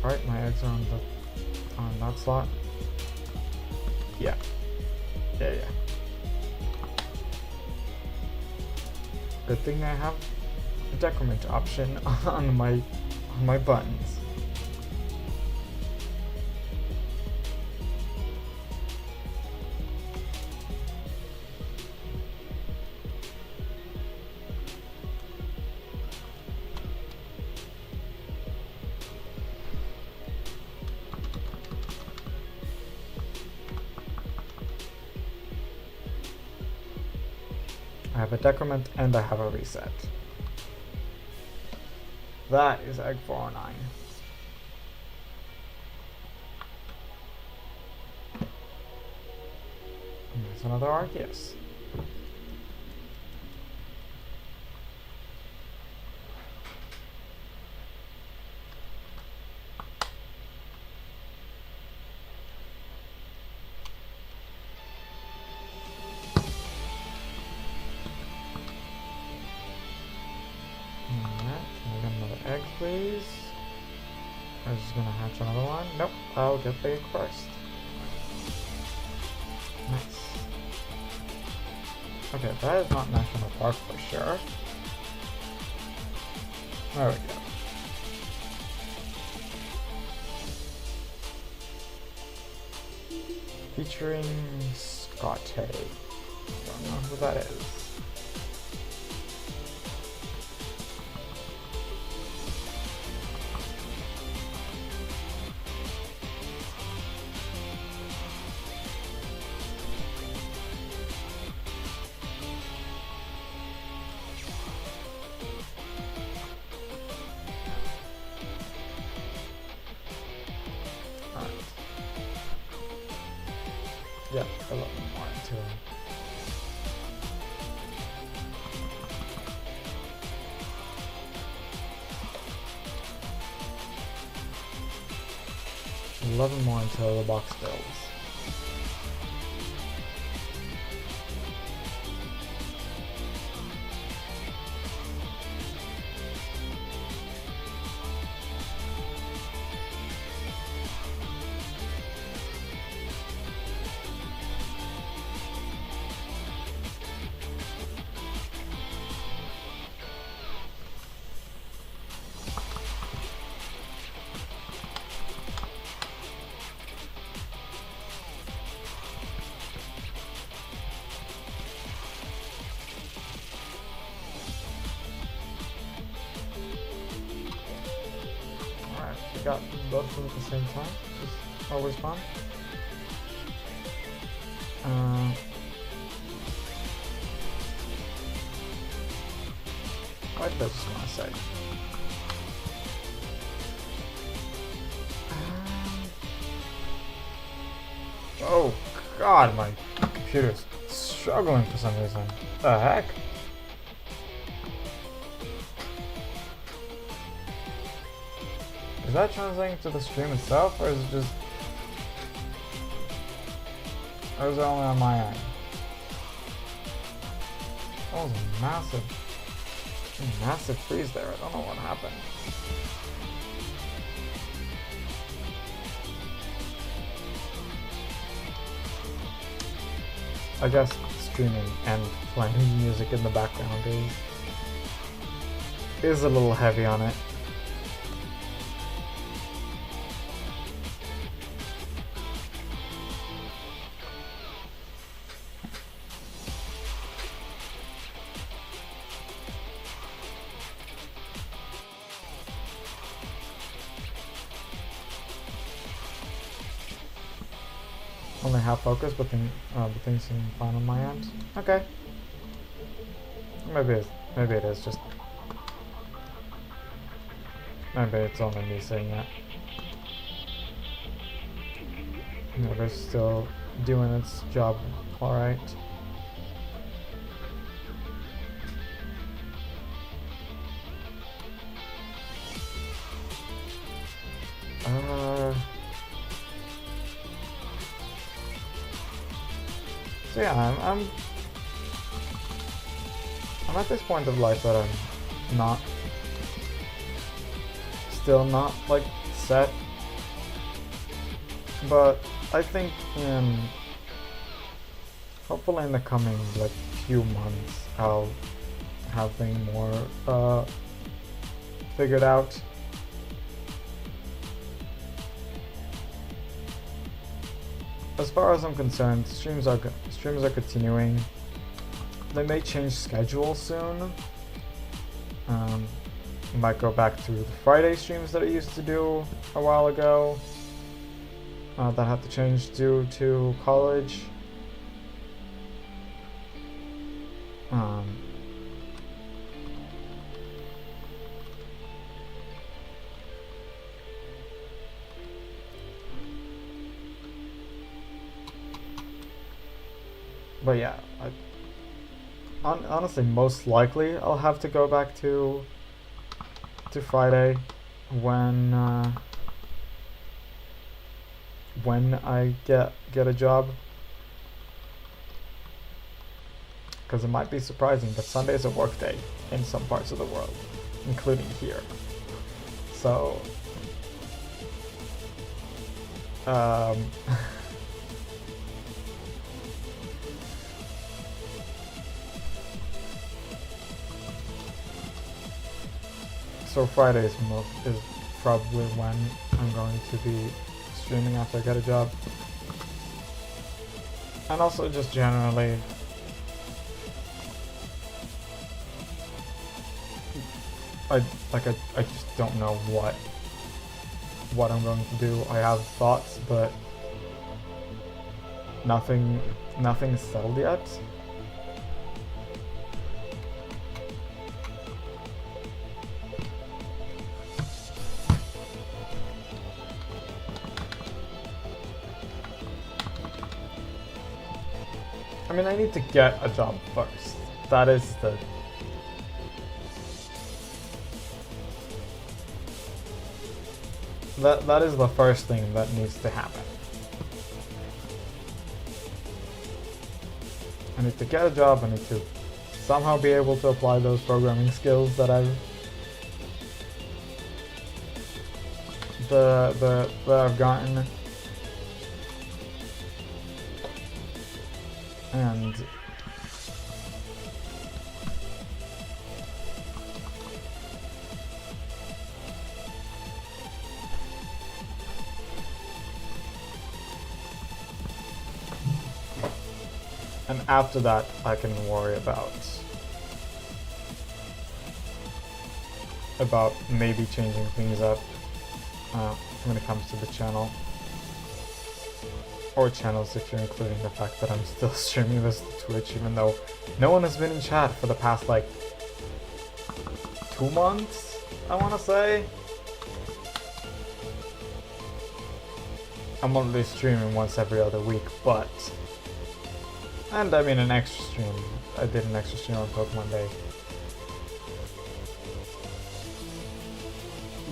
Alright, my eggs are on that slot. Yeah. Good thing I have a decrement option on my buttons. I have a decrement and I have a reset. That is egg 409. And there's another Arceus. Egg, please. I'm just gonna hatch another one. Nope, I'll get the egg first. Nice. Okay, that is not National Park for sure. There we go. Featuring Scotty. Don't know who that is. Yeah, a little more into it. $11 more until the box fills. Got both of them at the same time, which is always fun. What did I just want to say? Oh god, my computer's struggling for some reason. The heck? Is that translating to the stream itself, or is it just... or is it only on my end? That was a massive freeze there. I don't know what happened. I guess streaming and playing music in the background is a little heavy on it. Only half focused, but things seem fine on my end. Okay. Maybe it is just... maybe it's only me saying that. Maybe it's still doing its job alright. So yeah, I'm at this point of life that I'm not, still not like set, but I think hopefully in the coming like few months I'll have things more figured out. As far as I'm concerned, streams are continuing. They may change schedule soon. Might go back to the Friday streams that I used to do a while ago. That had to change due to college. But yeah, honestly, most likely I'll have to go back to Friday when I get a job, because it might be surprising, but Sunday is a work day in some parts of the world, including here. So so Friday is probably when I'm going to be streaming after I get a job. And also just generally, I just don't know what I'm going to do. I have thoughts, but nothing's settled yet. mean, I need to get a job first. That is the... That is the first thing that needs to happen. I need to get a job, I need to somehow be able to apply those programming skills that I've that I've gotten. And after that, I can worry about maybe changing things up when it comes to the channel. Or channels if you're including the fact that I'm still streaming this to Twitch, even though no one has been in chat for the past like 2 months, I want to say. I'm only streaming once every other week, but... And I mean an extra stream. I did an extra stream on Pokemon Day.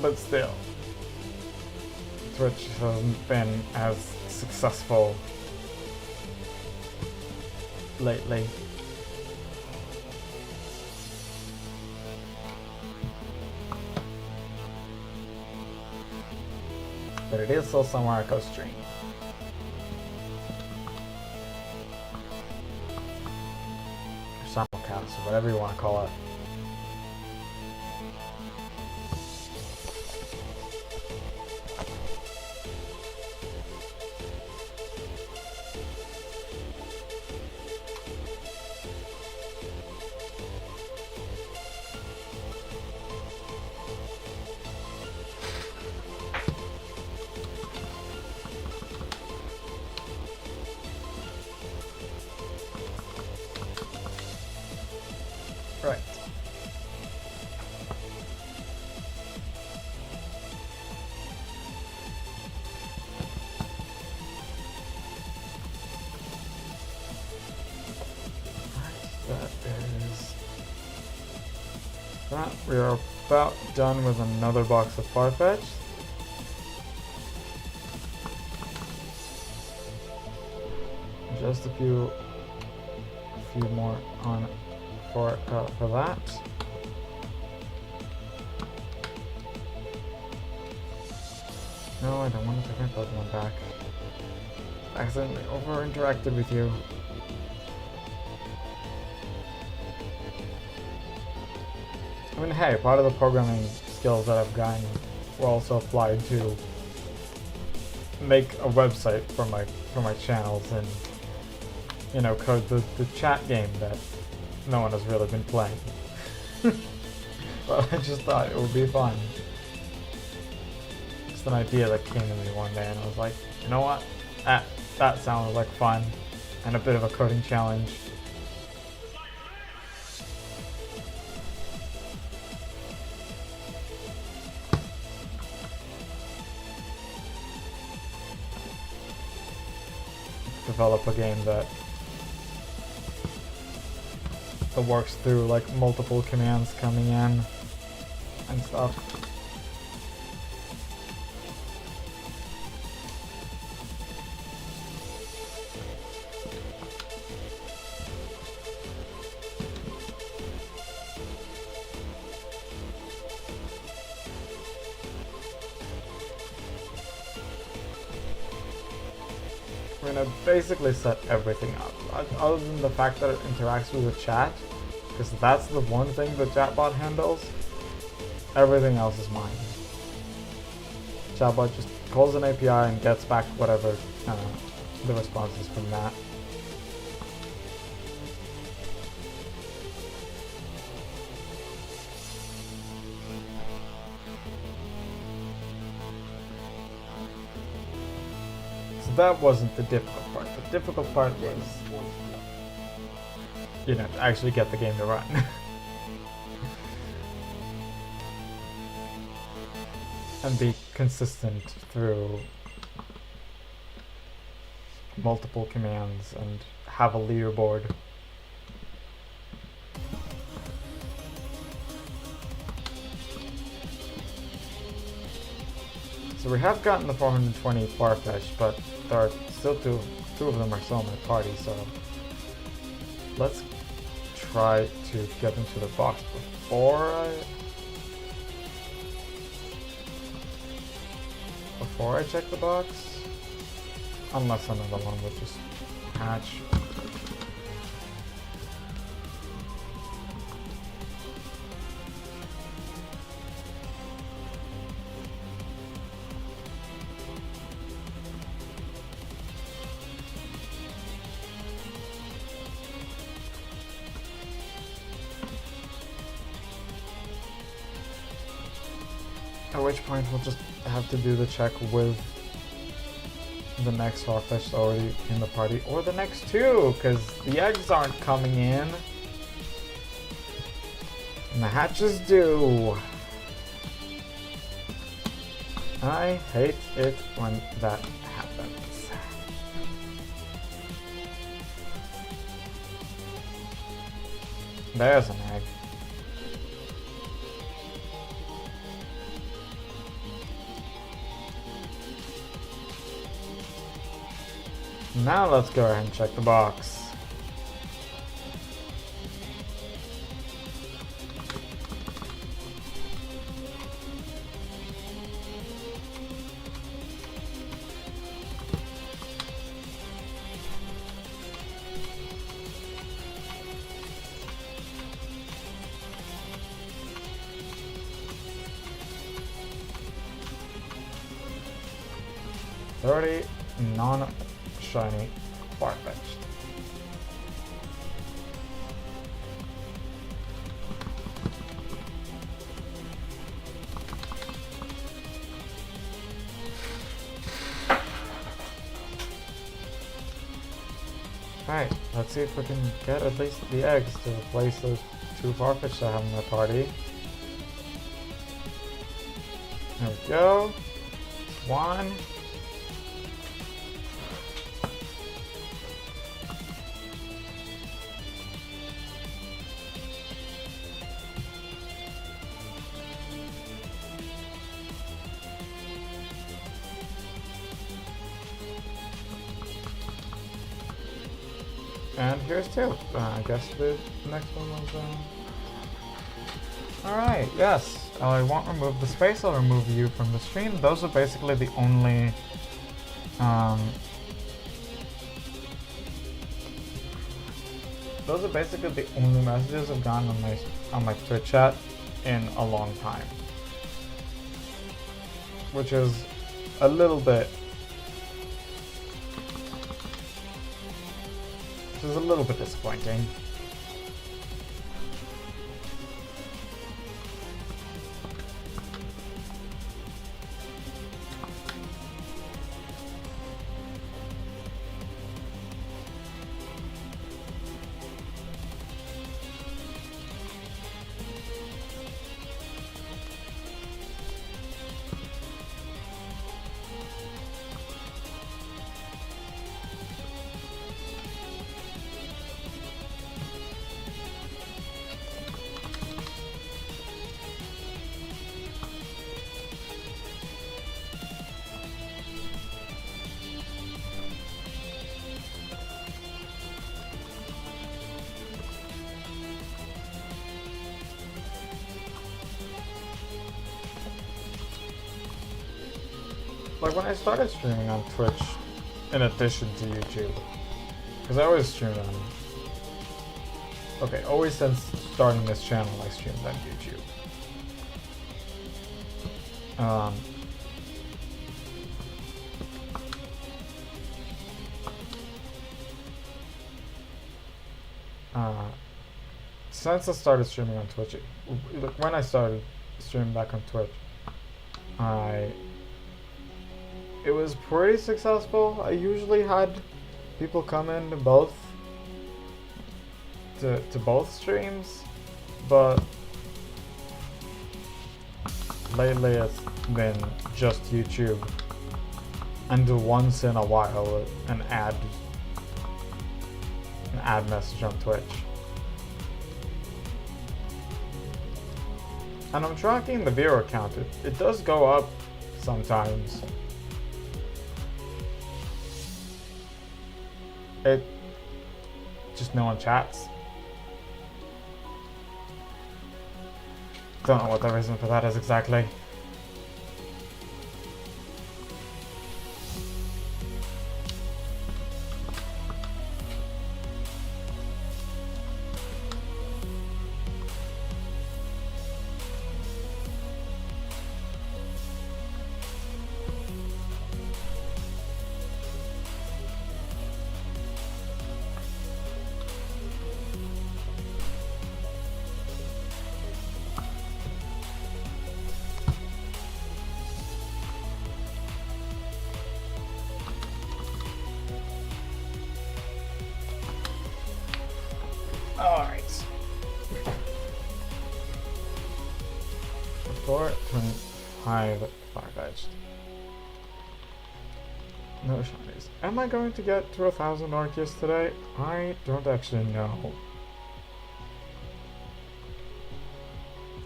But still, Twitch hasn't been as successful lately. But it is still somewhere I go stream. Or simulcast, or whatever you want to call it. Right. That we are about done with another box of Farfetch. Just a few more on for that. No, I don't want to take my Pokemon back. Accidentally over-interacted with you. I mean, hey, part of the programming skills that I've gotten were also applied to make a website for my channels and, you know, code the chat game that no one has really been playing. But I just thought it would be fun. Just an idea that came to me one day and I was like, you know what? That sounded like fun and a bit of a coding challenge. Develop a game that works through like multiple commands coming in and stuff. I mean, I basically set everything up, other than the fact that it interacts with the chat, because that's the one thing the chatbot handles. Everything else is mine. Chatbot just calls an API and gets back whatever the response is from that. That wasn't the difficult part. The difficult part was, you know, to actually get the game to run. And be consistent through multiple commands and have a leaderboard. So we have gotten the 420 Farfetch, but there are still two of them are still in my party, so let's try to get into the box before I check the box. Unless another one would just hatch. At which point we'll just have to do the check with the next Farfetch already in the party, or the next two, because the eggs aren't coming in. And the hatches do. I hate it when that happens. There's an egg. Now let's go ahead and check the box. $30 non-shiny Farfetch'd. Alright, let's see if we can get at least the eggs to replace those two Farfetch'd I have in my party. There we go. One. And here's two. I guess the next one was, Alright, yes. I won't remove the space, I'll remove you from the stream. Those are basically the only, messages I've gotten on my Twitch chat in a long time. Which is a little bit disappointing. Like when I started streaming on Twitch, in addition to YouTube, because I always streamed on, always since starting this channel I streamed on YouTube. Since I started streaming on Twitch, when I started streaming back on Twitch, it was pretty successful. I usually had people come in to both streams, but lately it's been just YouTube, and once in a while an ad add message on Twitch. And I'm tracking the viewer count. It does go up sometimes. It just no one chats. Don't know what the reason for that is exactly. Alright. 425 far-fetched. No shinies. Am I going to get to 1,000 Arceus today? I don't actually know.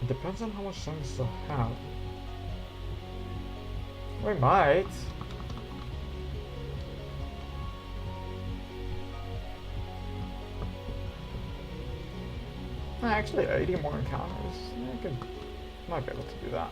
It depends on how much time we still have. We might. Actually, 80 more encounters. Might be able to do that.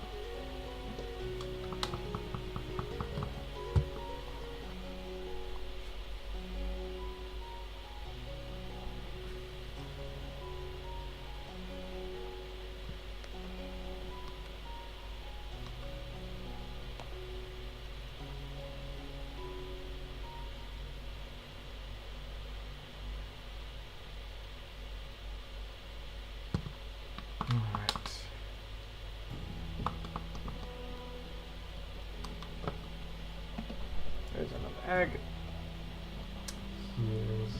There's another egg. Here's...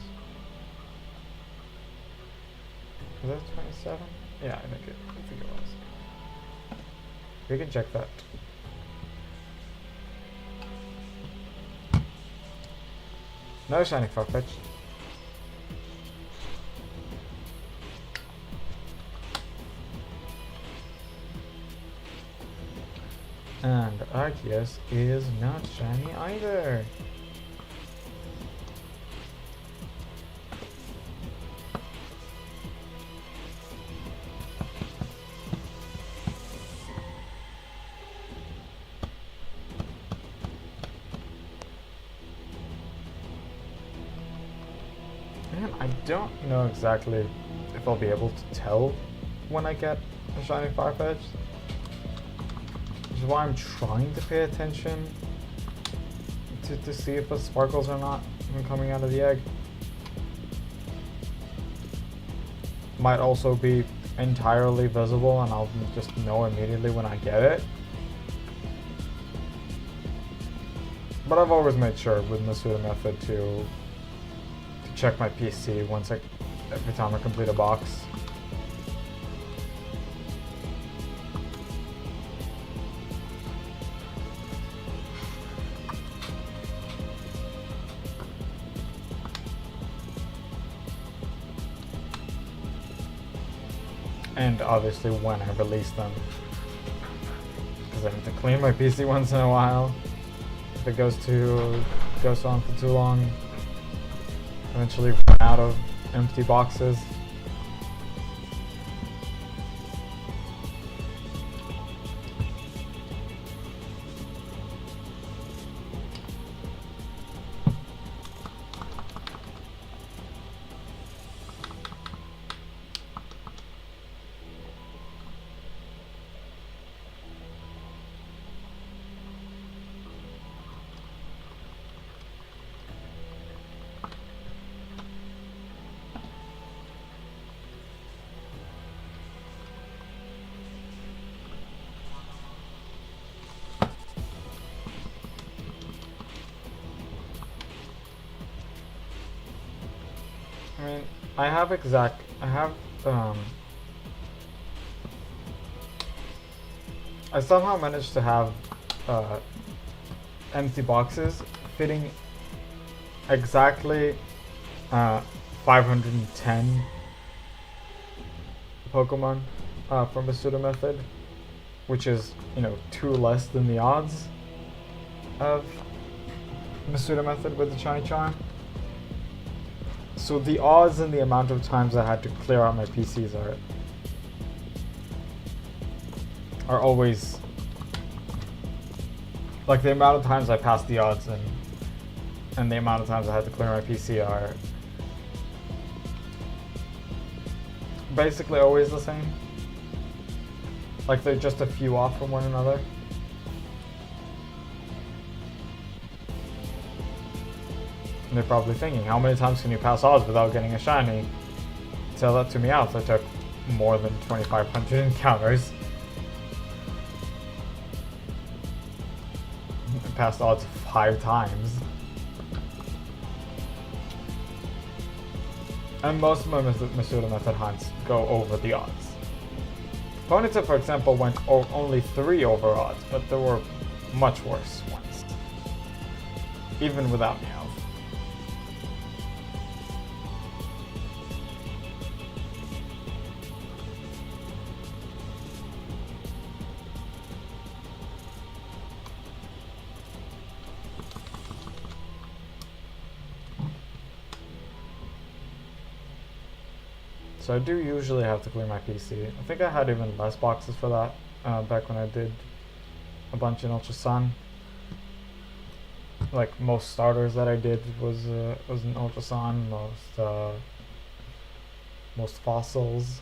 Was that 27? Yeah, I think it was. We can check that. No shiny Farfetch. And Arceus is not shiny either. And I don't know exactly if I'll be able to tell when I get a shiny Farfetch. Which is why I'm trying to pay attention to see if it sparkles or not when coming out of the egg. Might also be entirely visible and I'll just know immediately when I get it. But I've always made sure with Masuda method to check my PC every time I complete a box. And obviously when I release them, because I need to clean my PC once in a while. If it goes on for too long, eventually run out of empty boxes. I mean, I somehow managed to have empty boxes fitting exactly 510 Pokemon from the pseudo method, which is, you know, 2 less than the odds of the pseudo method with the shiny charm. So the odds and the amount of times I had to clear out my PCs are always, like, the amount of times I passed the odds and the amount of times I had to clear my PC are basically always the same. Like, they're just a few off from one another. And they're probably thinking, how many times can you pass odds without getting a shiny? Tell that to me out. I took more than 2,500 encounters. I passed odds 5 times. And most of my pseudo method hunts go over the odds. Ponyta, for example, went only 3 over odds, but there were much worse ones. Even without Meowth. So I do usually have to clear my PC. I think I had even less boxes for that back when I did a bunch in Ultra Sun. Like, most starters that I did was in Ultra Sun. Most fossils.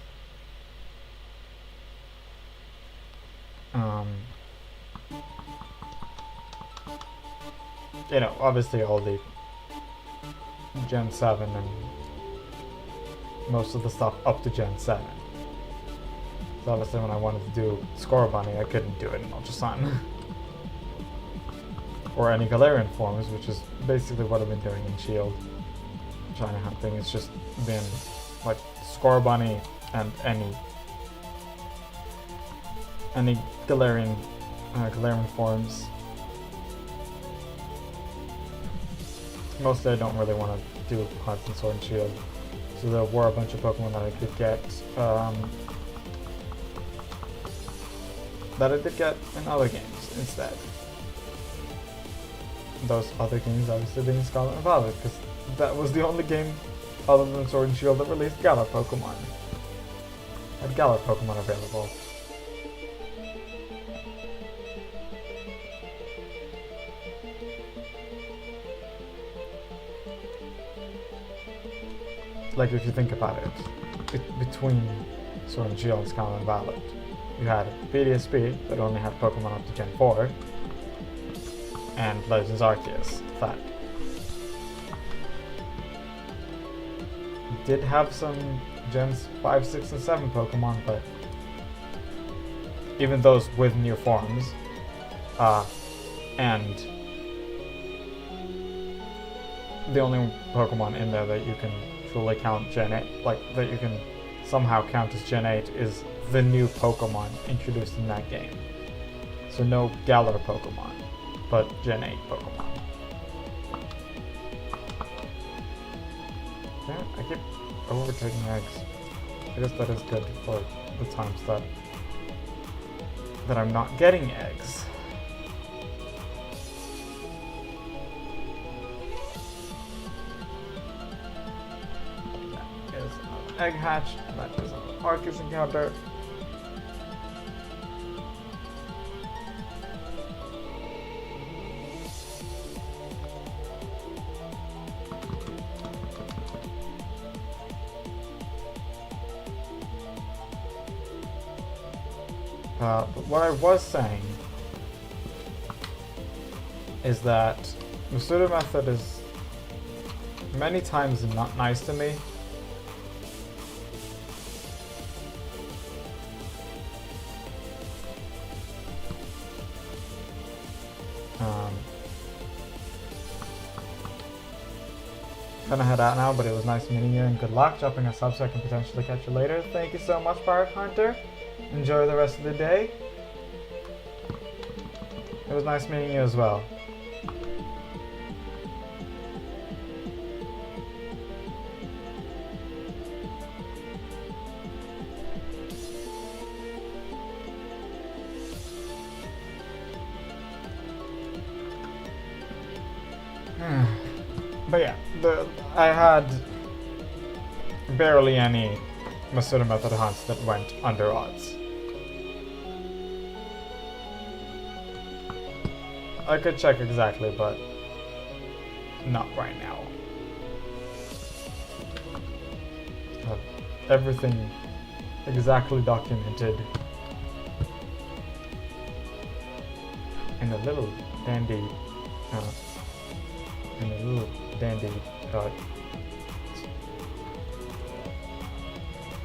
You know, obviously all the Gen 7 and most of the stuff up to Gen 7. So obviously when I wanted to do Score Bunny, I couldn't do it in Ultra Sun. Or any Galarian forms, which is basically what I've been doing in Shield. Shiny hunting. It's just been like Score Bunny and any Galarian forms. Mostly I don't really want to do hunts in Sword and Shield. So there were a bunch of Pokemon that I could get, that I did get in other games instead. Those other games obviously being Scarlet and Violet, because that was the only game other than Sword and Shield that released Galar Pokemon. Had Galar Pokemon available. Like, if you think about it, between Sword and Shield and Scarlet and Violet, you had PDSP that only had Pokemon up to Gen 4, and Legends Arceus that did have some Gens 5, 6, and 7 Pokemon, but even those with new forms, and the only Pokemon in there that you can truly count Gen 8, like that you can somehow count as Gen 8, is the new Pokemon introduced in that game. So no Galar Pokemon, but Gen 8 Pokemon. Yeah, I keep overtaking eggs. I guess that is good for the times that I'm not getting eggs. That is an egg hatch, and that is an Arceus encounter. But what I was saying is that the pseudo method is many times not nice to me. Gonna head out now, but it was nice meeting you and good luck. Dropping a sub so I can potentially catch you later. Thank you so much, Pirate Hunter. Enjoy the rest of the day. It was nice meeting you as well. But yeah, I had barely any Masuda method hunts that went under odds. I could check exactly, but not right now. Have everything exactly documented in a little dandy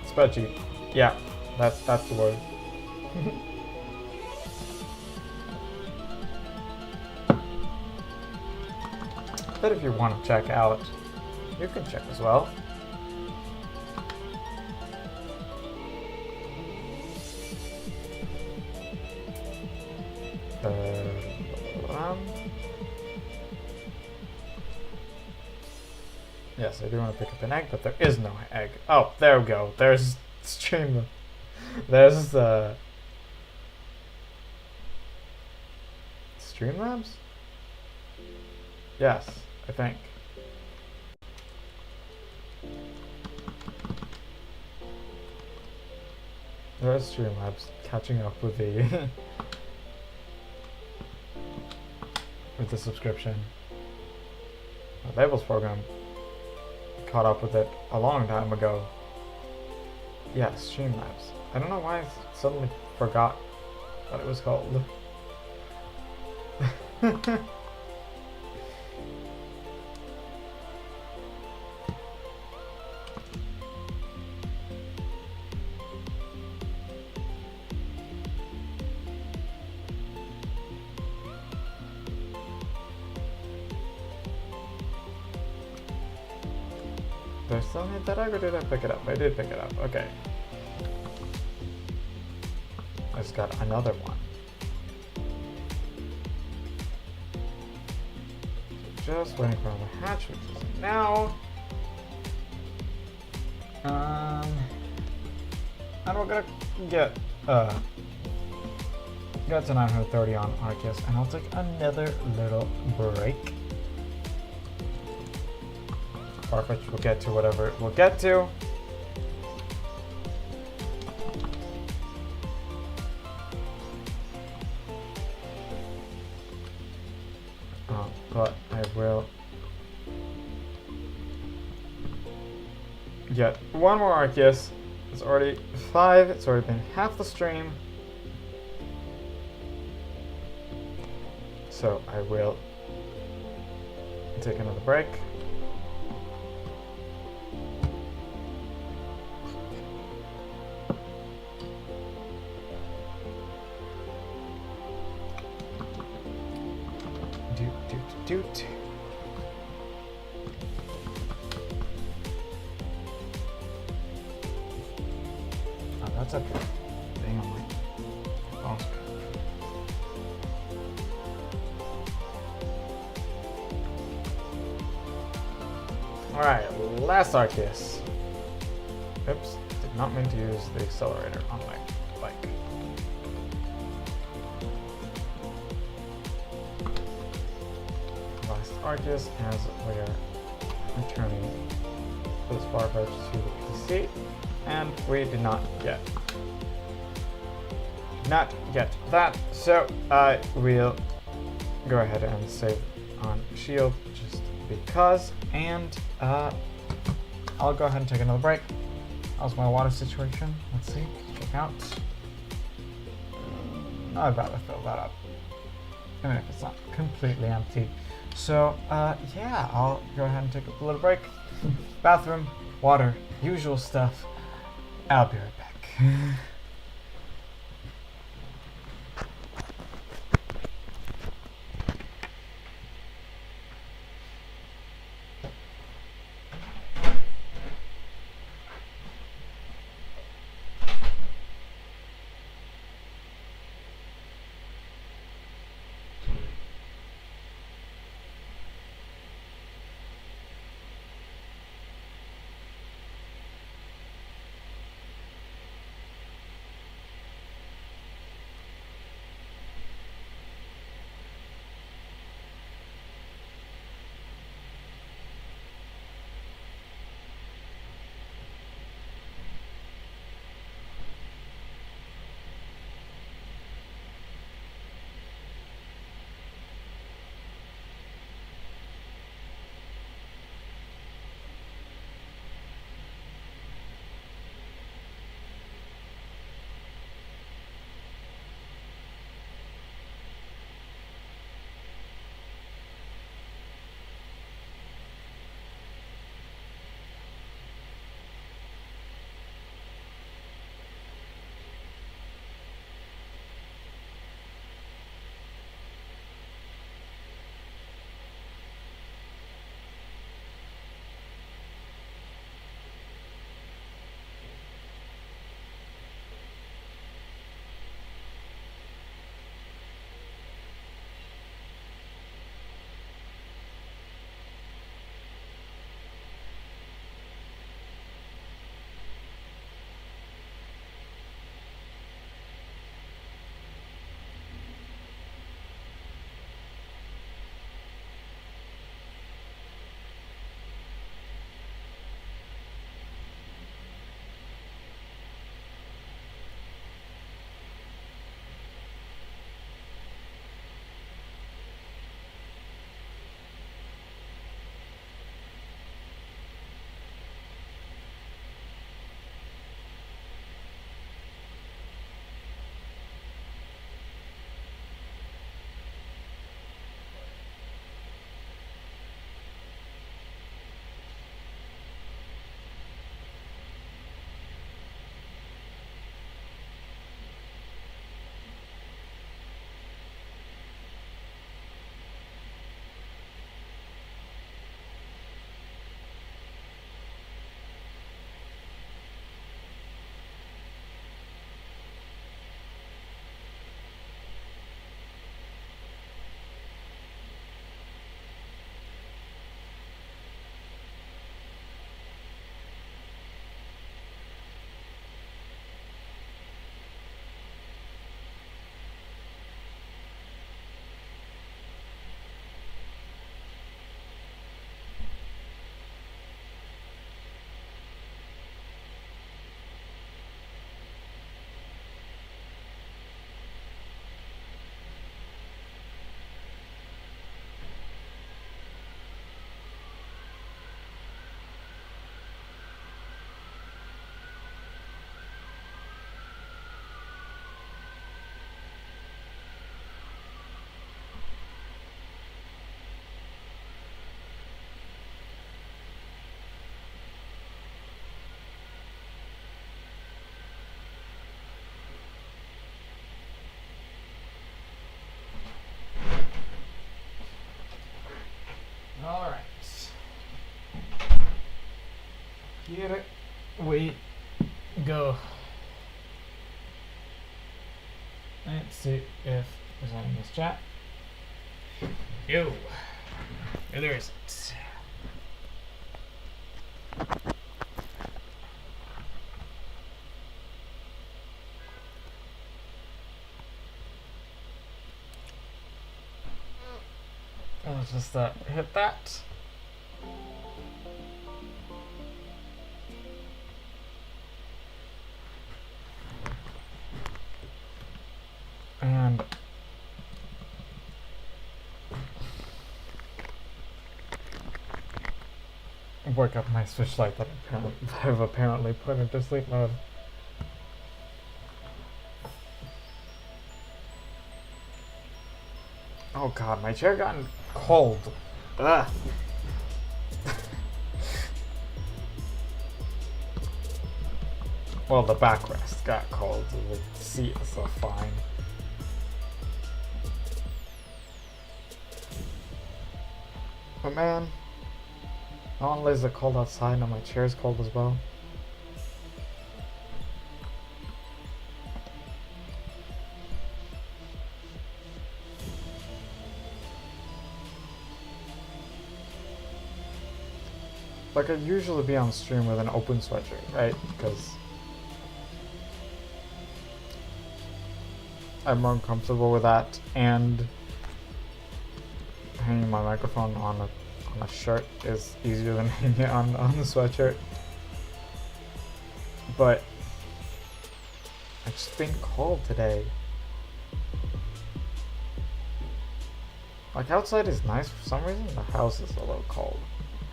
spreadsheet. Yeah, that's the word. But if you want to check out, you can check as well. Yes, I do want to pick up an egg, but there is no egg. Oh, there we go. There's Stream. There's Streamlabs? Yes, I think. There's Streamlabs catching up with the with the subscription. The labels program caught up with it a long time ago. Yeah, Streamlabs. I don't know why I suddenly forgot what it was called. Do I still need that egg or did I pick it up? I did pick it up. Okay. I just got another one. So just waiting for the hatch, which is now. And we're gonna get to 930 on Arceus, and I'll take another little break. Farfetch will get to whatever it will get to. But I will get one more Arceus. It's already 5. It's already been half the stream. So I will take another break. Doot. Oh, that's a thing on my phone. Alright, last Arceus. Oops, did not mean to use the accelerator on my bike. Arceus as we are returning this Farfetch to the PC, and we did not get that, so I will go ahead and save on Shield just because, and I'll go ahead and take another break. How's my water situation? Let's see, check out. I'd rather fill that up, even if it's not completely empty. So, yeah, I'll go ahead and take a little break. Bathroom, water, usual stuff. I'll be right back. Here we go. Let's see if there's any in this chat. Yo, there isn't. I'll just hit that. And wake up my Switch Lite that I've apparently put into sleep mode. Oh god, my chair got cold. Ugh. Well, the backrest got cold. The seat is so fine. But man, not only is it cold outside, now my chair's cold as well. Like, I'd usually be on stream with an open sweatshirt, right? Because I'm more comfortable with that, and hanging my microphone on a shirt is easier than hanging it on the sweatshirt. But it's just been cold today. Like, outside is nice for some reason. The house is a little cold.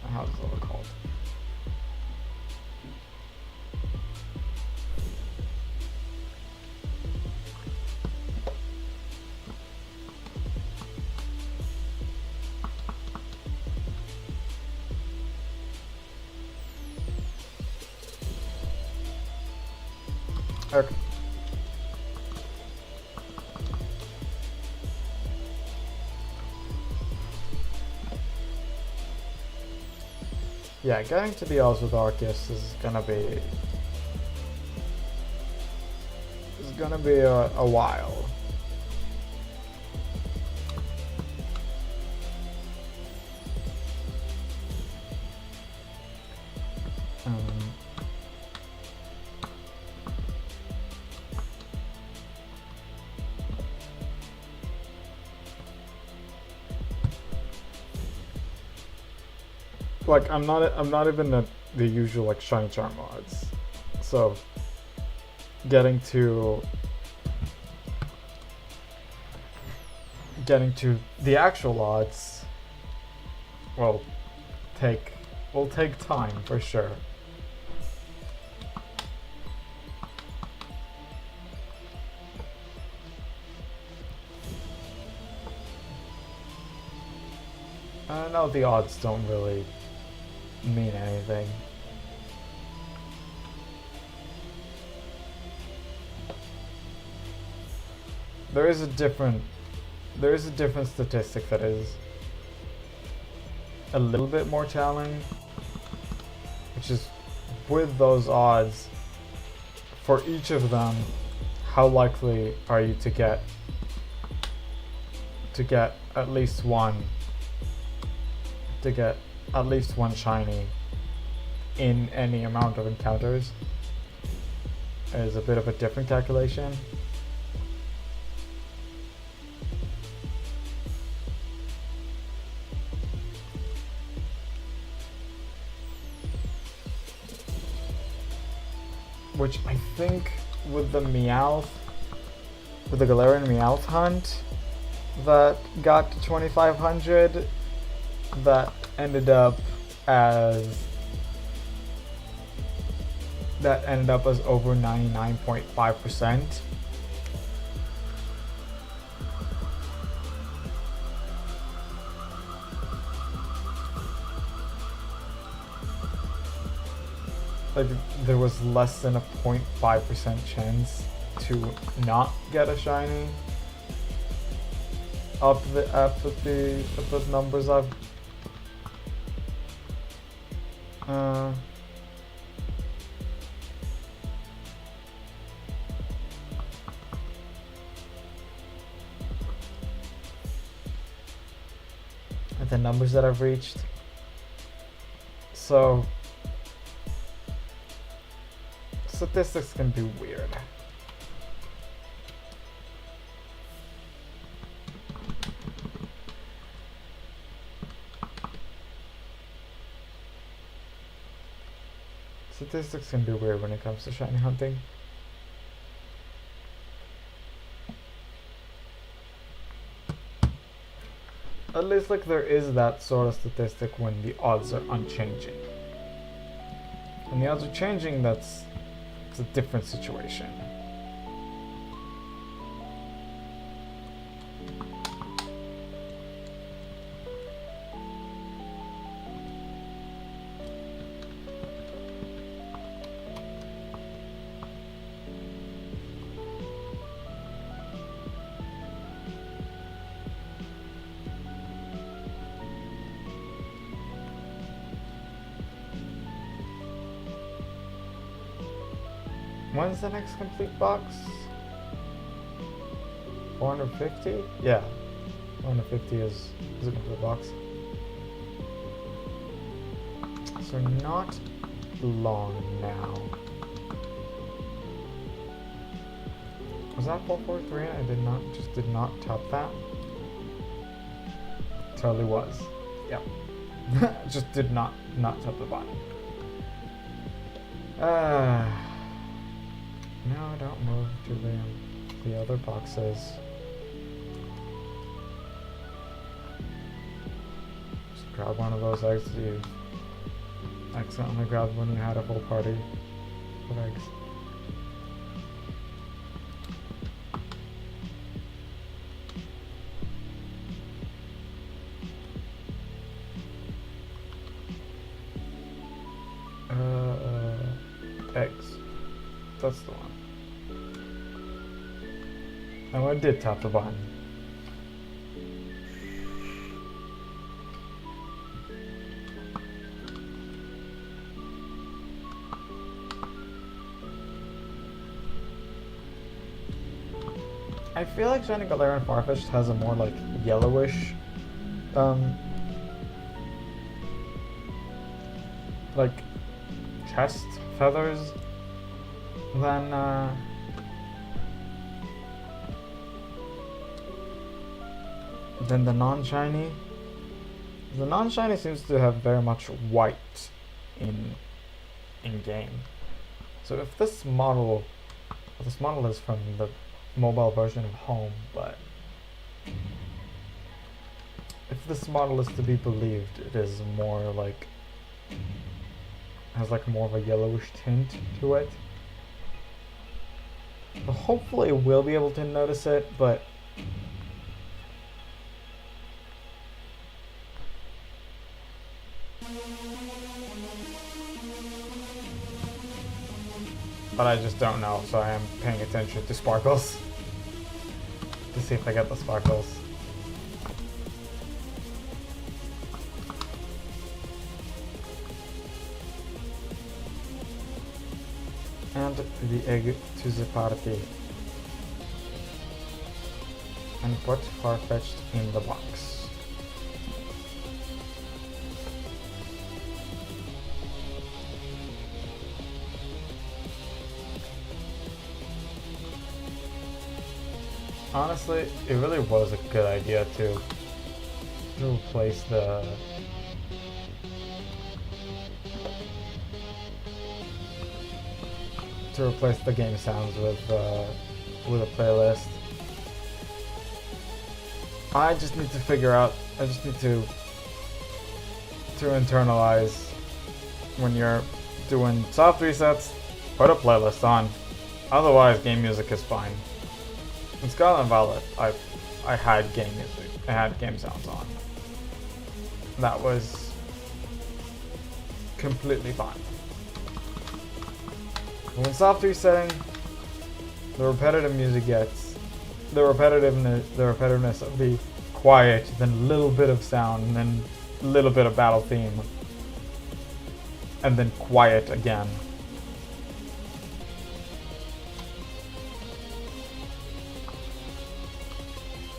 My house is a little cold. Okay. Yeah, getting to the odds with Arceus is gonna be a while. Like, I'm not even the usual like shiny charm odds, so getting to the actual odds will take time for sure. I know the odds don't really mean anything. There is a different statistic that is a little bit more telling, which is with those odds, for each of them, how likely are you to get at least one shiny in any amount of encounters is a bit of a different calculation. Which I think with the Galarian Meowth hunt that got to 2500, that ended up as over 99.5%. Like, there was less than a 0.5% chance to not get a shiny up the numbers I've the numbers that I've reached. So statistics can be weird. Statistics can be weird when it comes to shiny hunting. At least like there is that sort of statistic when the odds are unchanging. When the odds are changing, it's a different situation. When's the next complete box? 450? Yeah. 450 is a complete box. So not long now. Was that 443? I did not tap that. Totally was. Yep. Just did not tap the button. No, don't move to the other boxes. Just grab one of those eggs that you accidentally grabbed when you had a full party of eggs. Eggs. That's the one. Oh, I did tap the button. I feel like Shiny Galarian Farfetch'd has a more like yellowish, like chest feathers than the non-shiny. The non-shiny seems to have very much white in game. So if this model is from the mobile version of Home, but if this model is to be believed, it is more like has like more of a yellowish tint to it. But hopefully we'll be able to notice it, but I just don't know, so I am paying attention to sparkles to see if I get the sparkles. And the egg to the party. And put Farfetch'd in the box. Honestly, it really was a good idea to replace the game sounds with a playlist. I just need to figure out. I just need to internalize when you're doing soft resets. Put a playlist on. Otherwise, game music is fine. In Scarlet and Violet, I had game music. I had game sounds on. That was completely fine. When soft resetting, the repetitive music gets the repetitiveness of the quiet, then a little bit of sound, and then a little bit of battle theme, and then quiet again.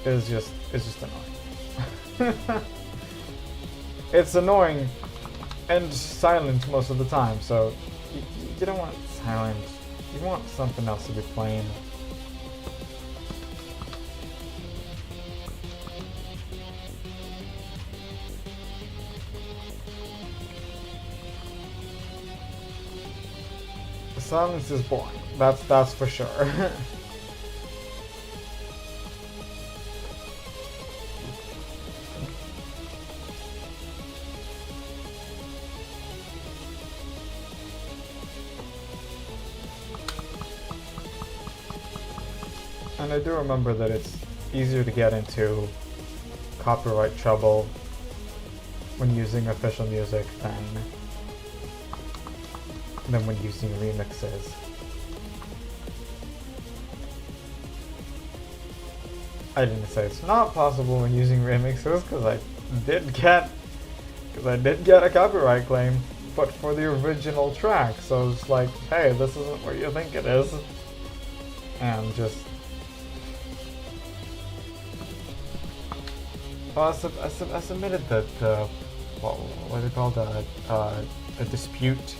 It's just annoying. it's annoying and silent most of the time, so you don't want silent. You want something else to be playing. The silence is boring. That's for sure. And I do remember that it's easier to get into copyright trouble when using official music than when using remixes. I didn't say it's not possible when using remixes, because I did get a copyright claim, but for the original track. So it's like, hey, this isn't what you think it is, and just. Well, I submitted what they called a dispute,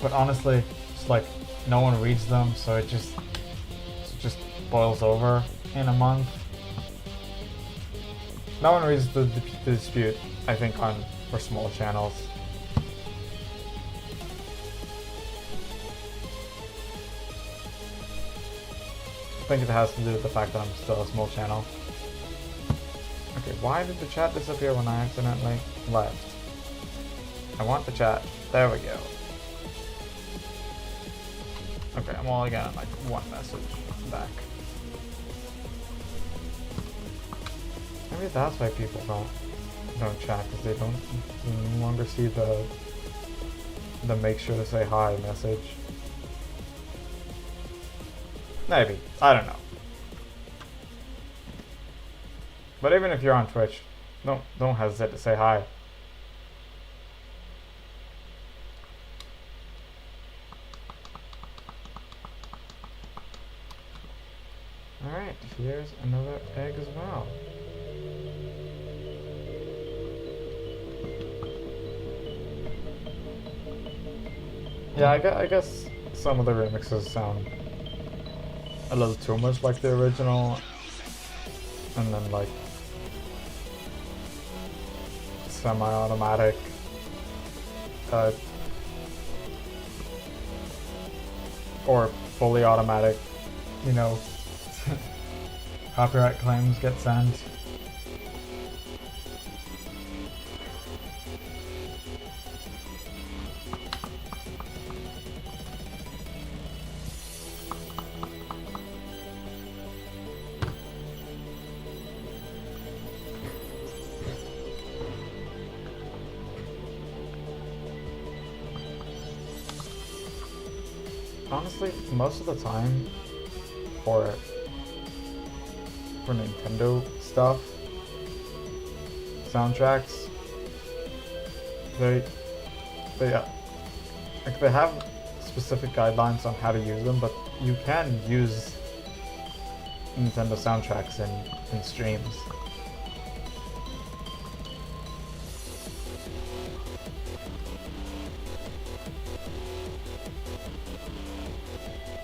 but honestly, it's like no one reads them, so it just boils over in a month. No one reads the dispute, I think, for small channels. I think it has to do with the fact that I'm still a small channel. Okay, why did the chat disappear when I accidentally left? I want the chat. There we go. Okay, I'm only getting like one message back. Maybe that's why people don't chat, because they don't no longer see the make sure to say hi message. Maybe. I don't know. But even if you're on Twitch, don't hesitate to say hi. Alright, here's another egg as well. Yeah, I guess some of the remixes sound a little too much like the original, and then like semi-automatic or fully automatic, you know, copyright claims get sent. Honestly, most of the time for Nintendo stuff, soundtracks, they have specific guidelines on how to use them, but you can use Nintendo soundtracks in streams.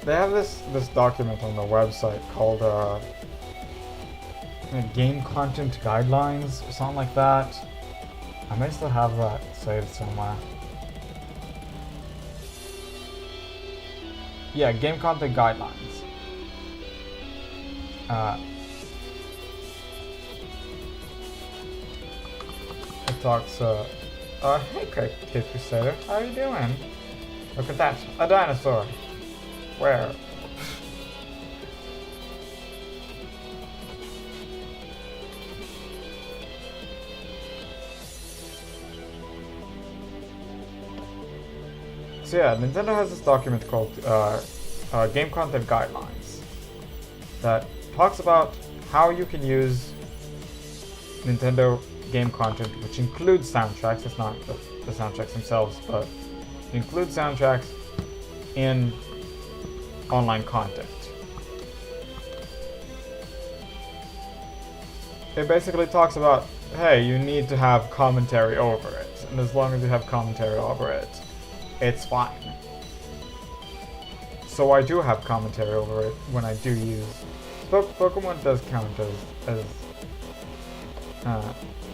They have this document on the website called Game Content Guidelines or something like that. I may still have that saved somewhere. Yeah, Game Content Guidelines. It talks. Hey, Kid Crusader, how are you doing? Look at that, a dinosaur. Where? So yeah, Nintendo has this document called Game Content Guidelines that talks about how you can use Nintendo game content, which includes soundtracks. It's not the soundtracks themselves, but it includes soundtracks in online content. It basically talks about hey, you need to have commentary over it. And as long as you have commentary over it, it's fine. So I do have commentary over it when I do use... Pokemon does count as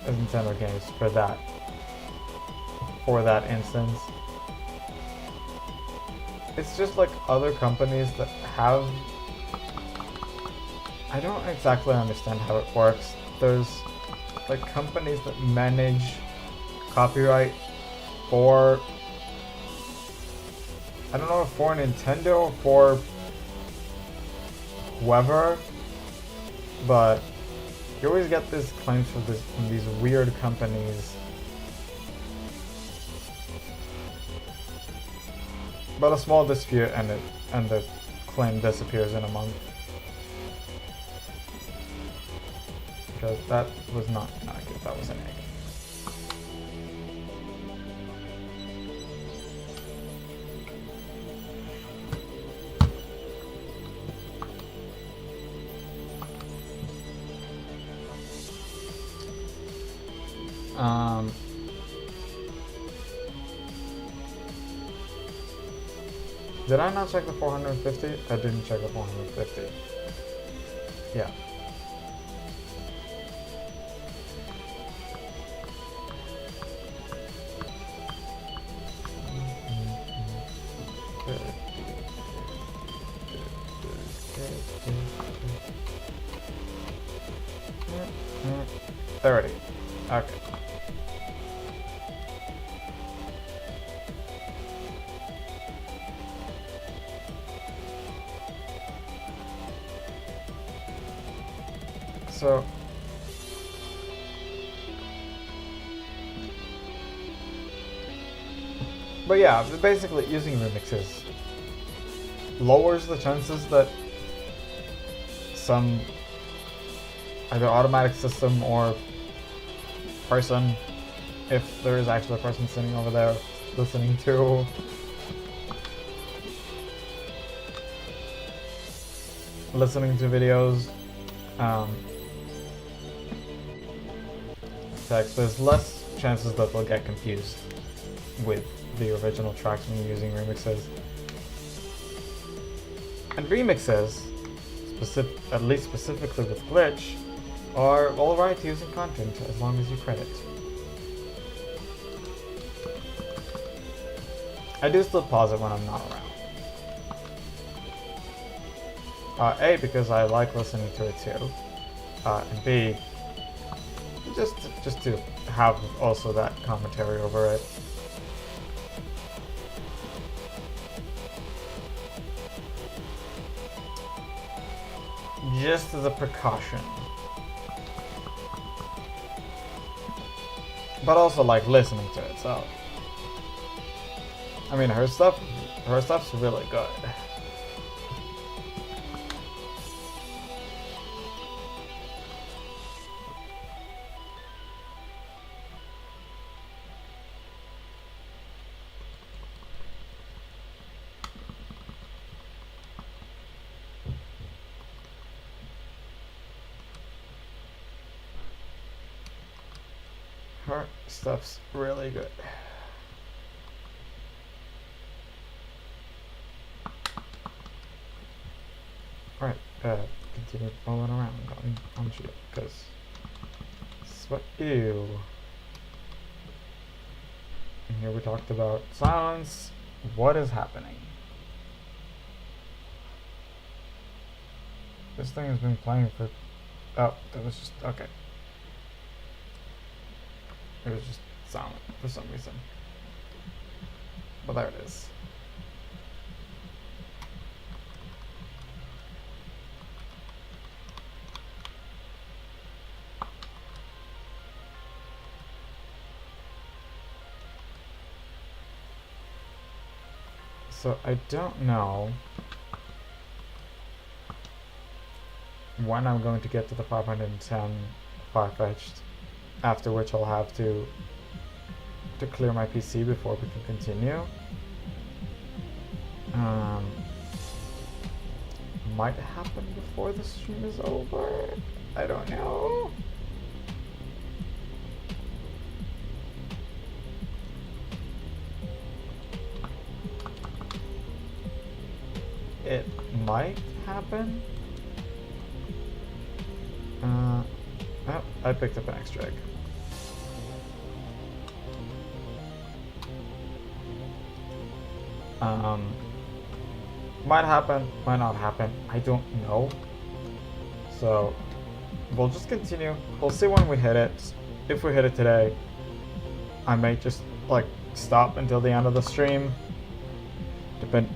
Nintendo games for that instance. It's just like other companies that have... I don't exactly understand how it works. There's like companies that manage copyright for... I don't know if for Nintendo or for whoever, but you always get these claims from these weird companies. But a small dispute and the claim disappears in a month. Because that was not an egg, that was an egg. Did I not check the 450? I didn't check the 450. Yeah. $30. Okay. So but yeah, basically using remixes lowers the chances that some either automatic system or person, if there is actually a person sitting over there listening to videos, text, there's less chances that they'll get confused with the original tracks when you're using remixes. And remixes, at least specifically with glitch, are alright using content as long as you credit. I do still pause it when I'm not around. A, because I like listening to it too, and B, just to have also that commentary over it. Just as a precaution. But also like listening to it, so I mean her stuff's really good. Her stuff's really good. Alright, continue rolling around on shit, because this is what you. And here we talked about silence. What is happening? This thing has been playing for... Oh, that was just... okay. It was just silent for some reason. But there it is. So I don't know when I'm going to get to the 510 far-fetched, after which I'll have to clear my PC before we can continue. Might happen before the stream is over. I don't know. it might happen. Oh, I picked up an extra egg. Might happen, might not happen. I don't know. So we'll just continue. We'll see when we hit it. If we hit it today, I may just like stop until the end of the stream. Depending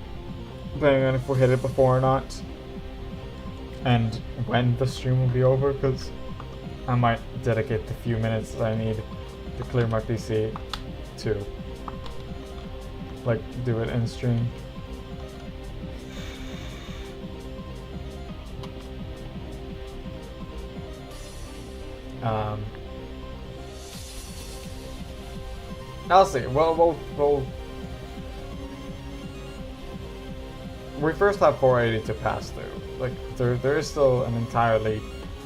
on if we hit it before or not. And when the stream will be over, because I might dedicate the few minutes that I need to clear my PC to like do it in stream. I'll see. We first have 480 to pass through. Like there is still an entirely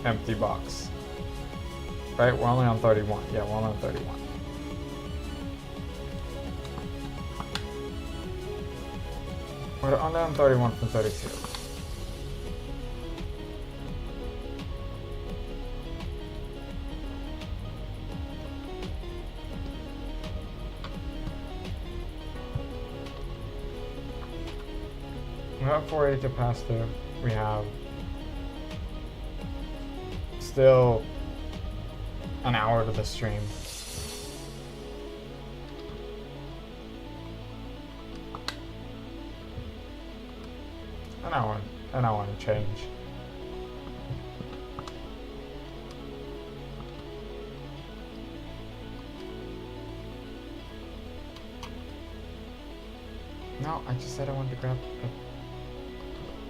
empty box. Right? We're only on 31. Yeah, we're only on 31. We're only on 31 from 32. We have 480 to pass through. We have still an hour to the stream. An hour and change. No, I just said I wanted to grab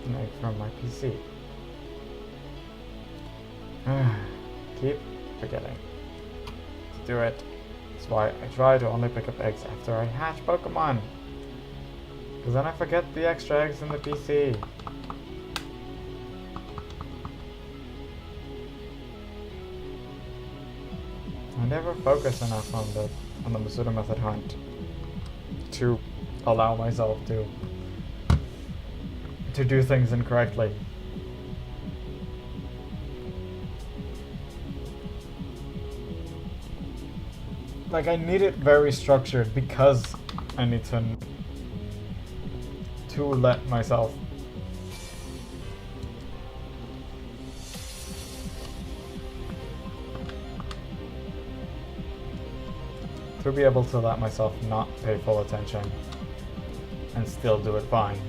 an egg from my PC. Keep forgetting to do it. That's why I try to only pick up eggs after I hatch Pokemon. Because then I forget the extra eggs in the PC. I never focus enough on the Masuda method hunt to allow myself to do things incorrectly. Like, I need it very structured because I need to let myself to be able to let myself not pay full attention and still do it fine.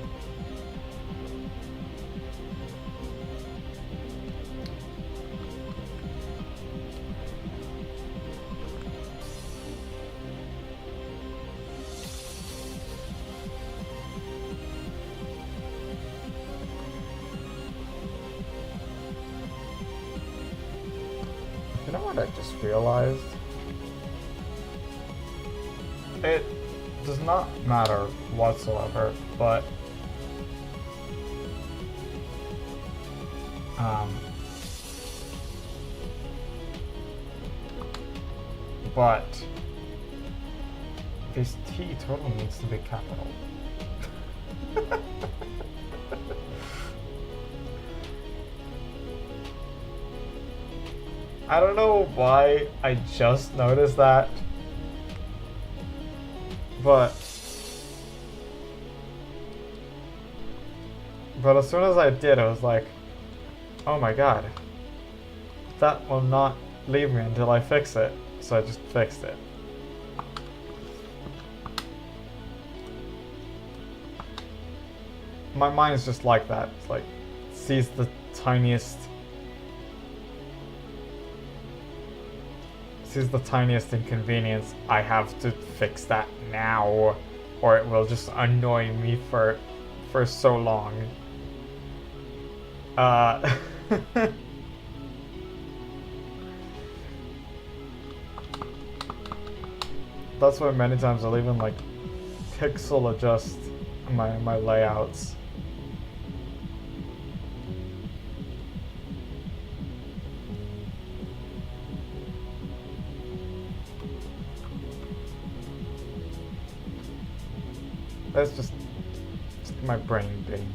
You know what I just realized? It does not matter whatsoever, but this T total needs to be capital. I don't know why I just noticed that, but as soon as I did, I was like, oh my god, that will not leave me until I fix it. So I just fixed it. My mind is just like that. It's like, sees the tiniest inconvenience. I have to fix that now, or it will just annoy me for so long. That's why many times I'll even like pixel adjust my layouts. That's just my brain being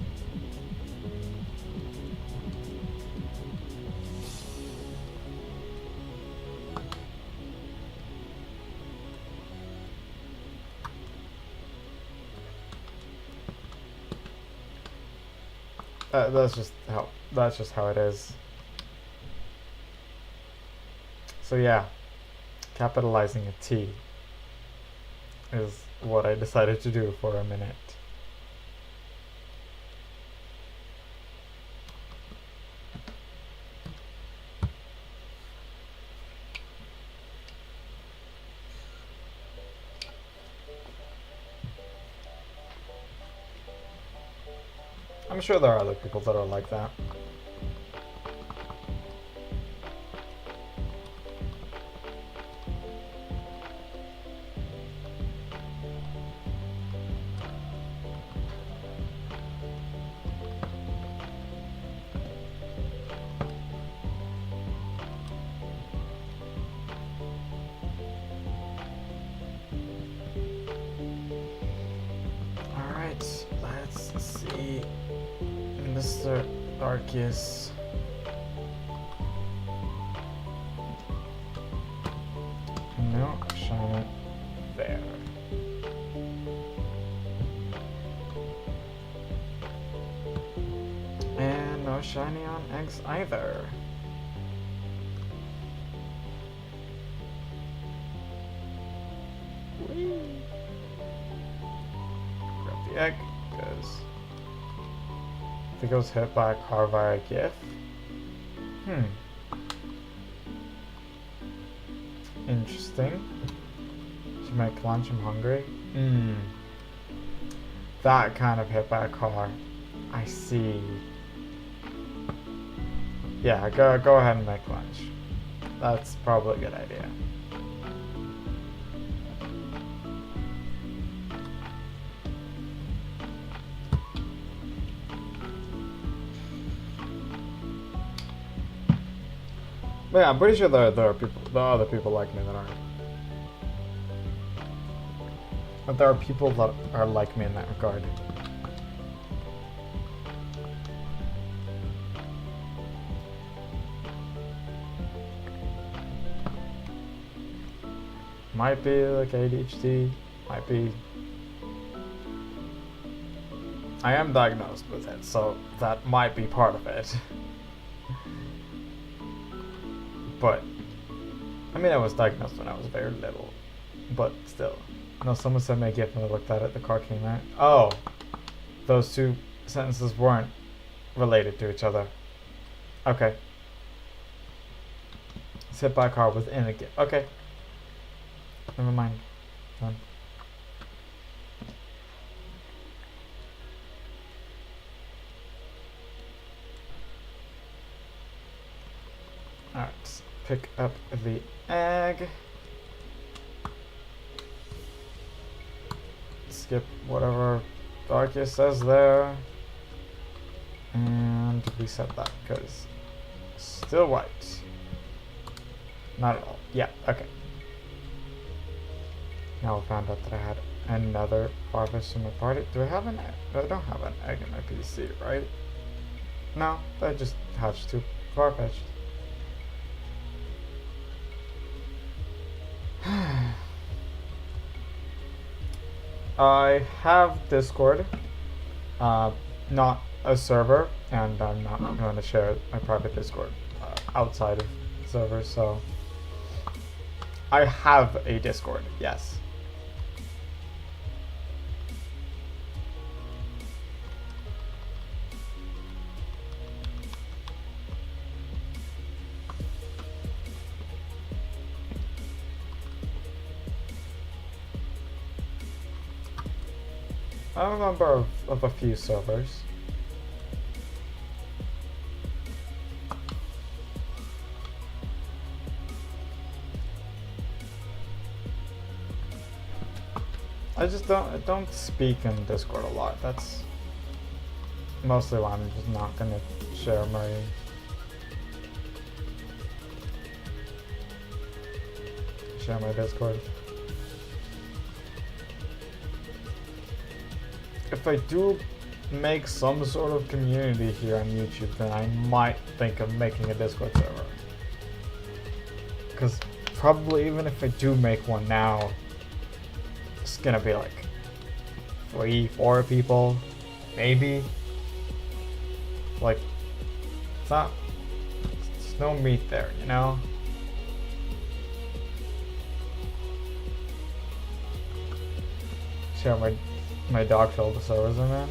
That's just how it is. So yeah, capitalizing a T is what I decided to do for a minute. I'm sure there are other people that are like that. Alright, let's see. Mr. Arceus. No, shine it there. And no shiny on X either. Whee! Grab the egg, because I think it was hit by a car via GIF. Interesting. Should make lunch, I'm hungry. That kind of hit by a car. I see. Yeah, go ahead and make lunch. That's probably a good idea. But yeah, I'm pretty sure there are other people like me that aren't. But there are people that are like me in that regard. Might be like ADHD, might be. I am diagnosed with it, so that might be part of it. But, I mean, I was diagnosed when I was very little, but still. No, someone sent me a gift when I looked at it, the car came out. Oh, those two sentences weren't related to each other. Okay. It's hit by a car within a gift. Okay. Never mind. Done. Alright. Pick up the egg. Skip whatever Arceus says there. And reset that because still white. Not at all. Yeah, okay. Now I found out that I had another Farfetch'd in my party. Do I have an egg? I don't have an egg in my PC, right? No, I just hatched two Farfetch'd. I have Discord, not a server, and I'm not going to share my private Discord outside of servers, so I have a Discord, yes. I'm a member of a few servers. I just don't speak in Discord a lot. That's mostly why I'm just not gonna share my Discord. If I do make some sort of community here on YouTube, then I might think of making a Discord server. Because probably even if I do make one now, it's gonna be like 3-4 people, maybe. like, it's not, there's no meat there, you know? Share my dog filled the servers in, man.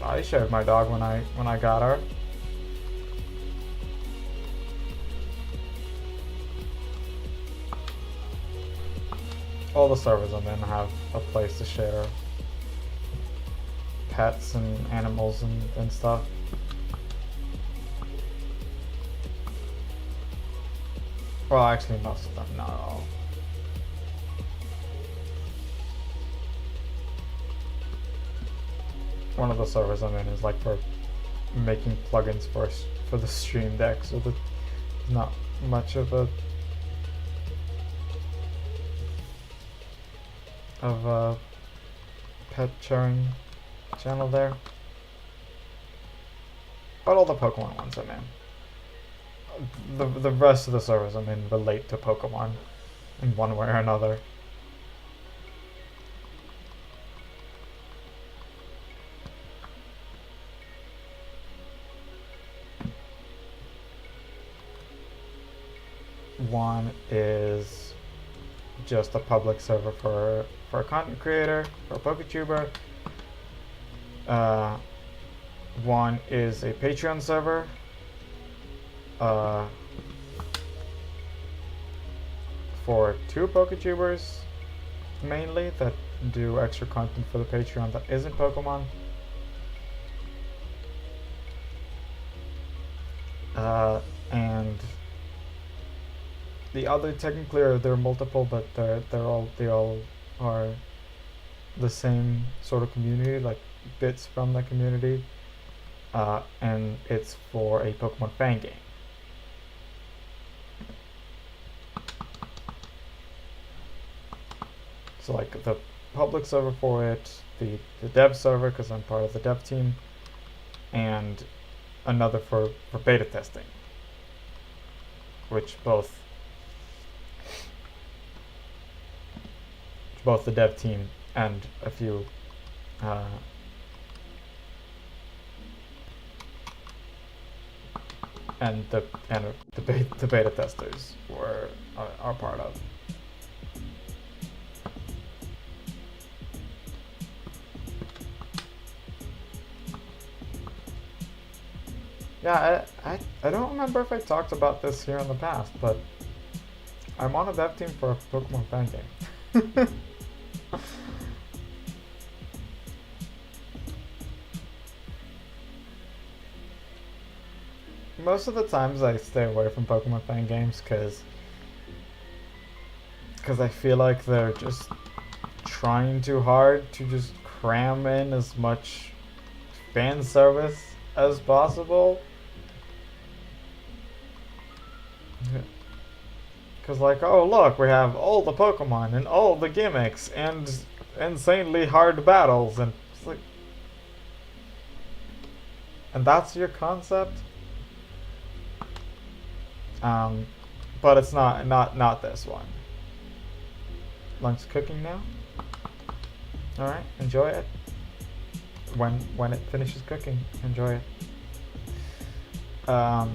I shared my dog when I got her. All the servers I'm in have a place to share pets and animals and stuff. Well, actually, most of them, not all. One of the servers I'm in is like for making plugins for the Stream Deck, so there's not much of a pet sharing channel there. But all the Pokemon ones I'm in. The rest of the servers I'm in relate to Pokemon in one way or another. One is just a public server for a content creator, for a PokeTuber. One is a Patreon server. For two PokeTubers, mainly, that do extra content for the Patreon that isn't Pokemon. And the other, technically, there are multiple, but they all are the same sort of community, like bits from the community, and it's for a Pokemon fan game. So like the public server for it, the dev server, because I'm part of the dev team, and another for beta testing, which both the dev team and a few and the beta testers are part of. Yeah, I don't remember if I talked about this here in the past, but I'm on a dev team for a Pokemon fan game. Most of the times I stay away from Pokemon fan games because I feel like they're just trying too hard to just cram in as much fan service as possible. Because like, oh look, we have all the Pokemon and all the gimmicks and insanely hard battles, and it's like, and that's your concept? But it's not this one. Lunch cooking now. All right, enjoy it. When it finishes cooking, enjoy it. But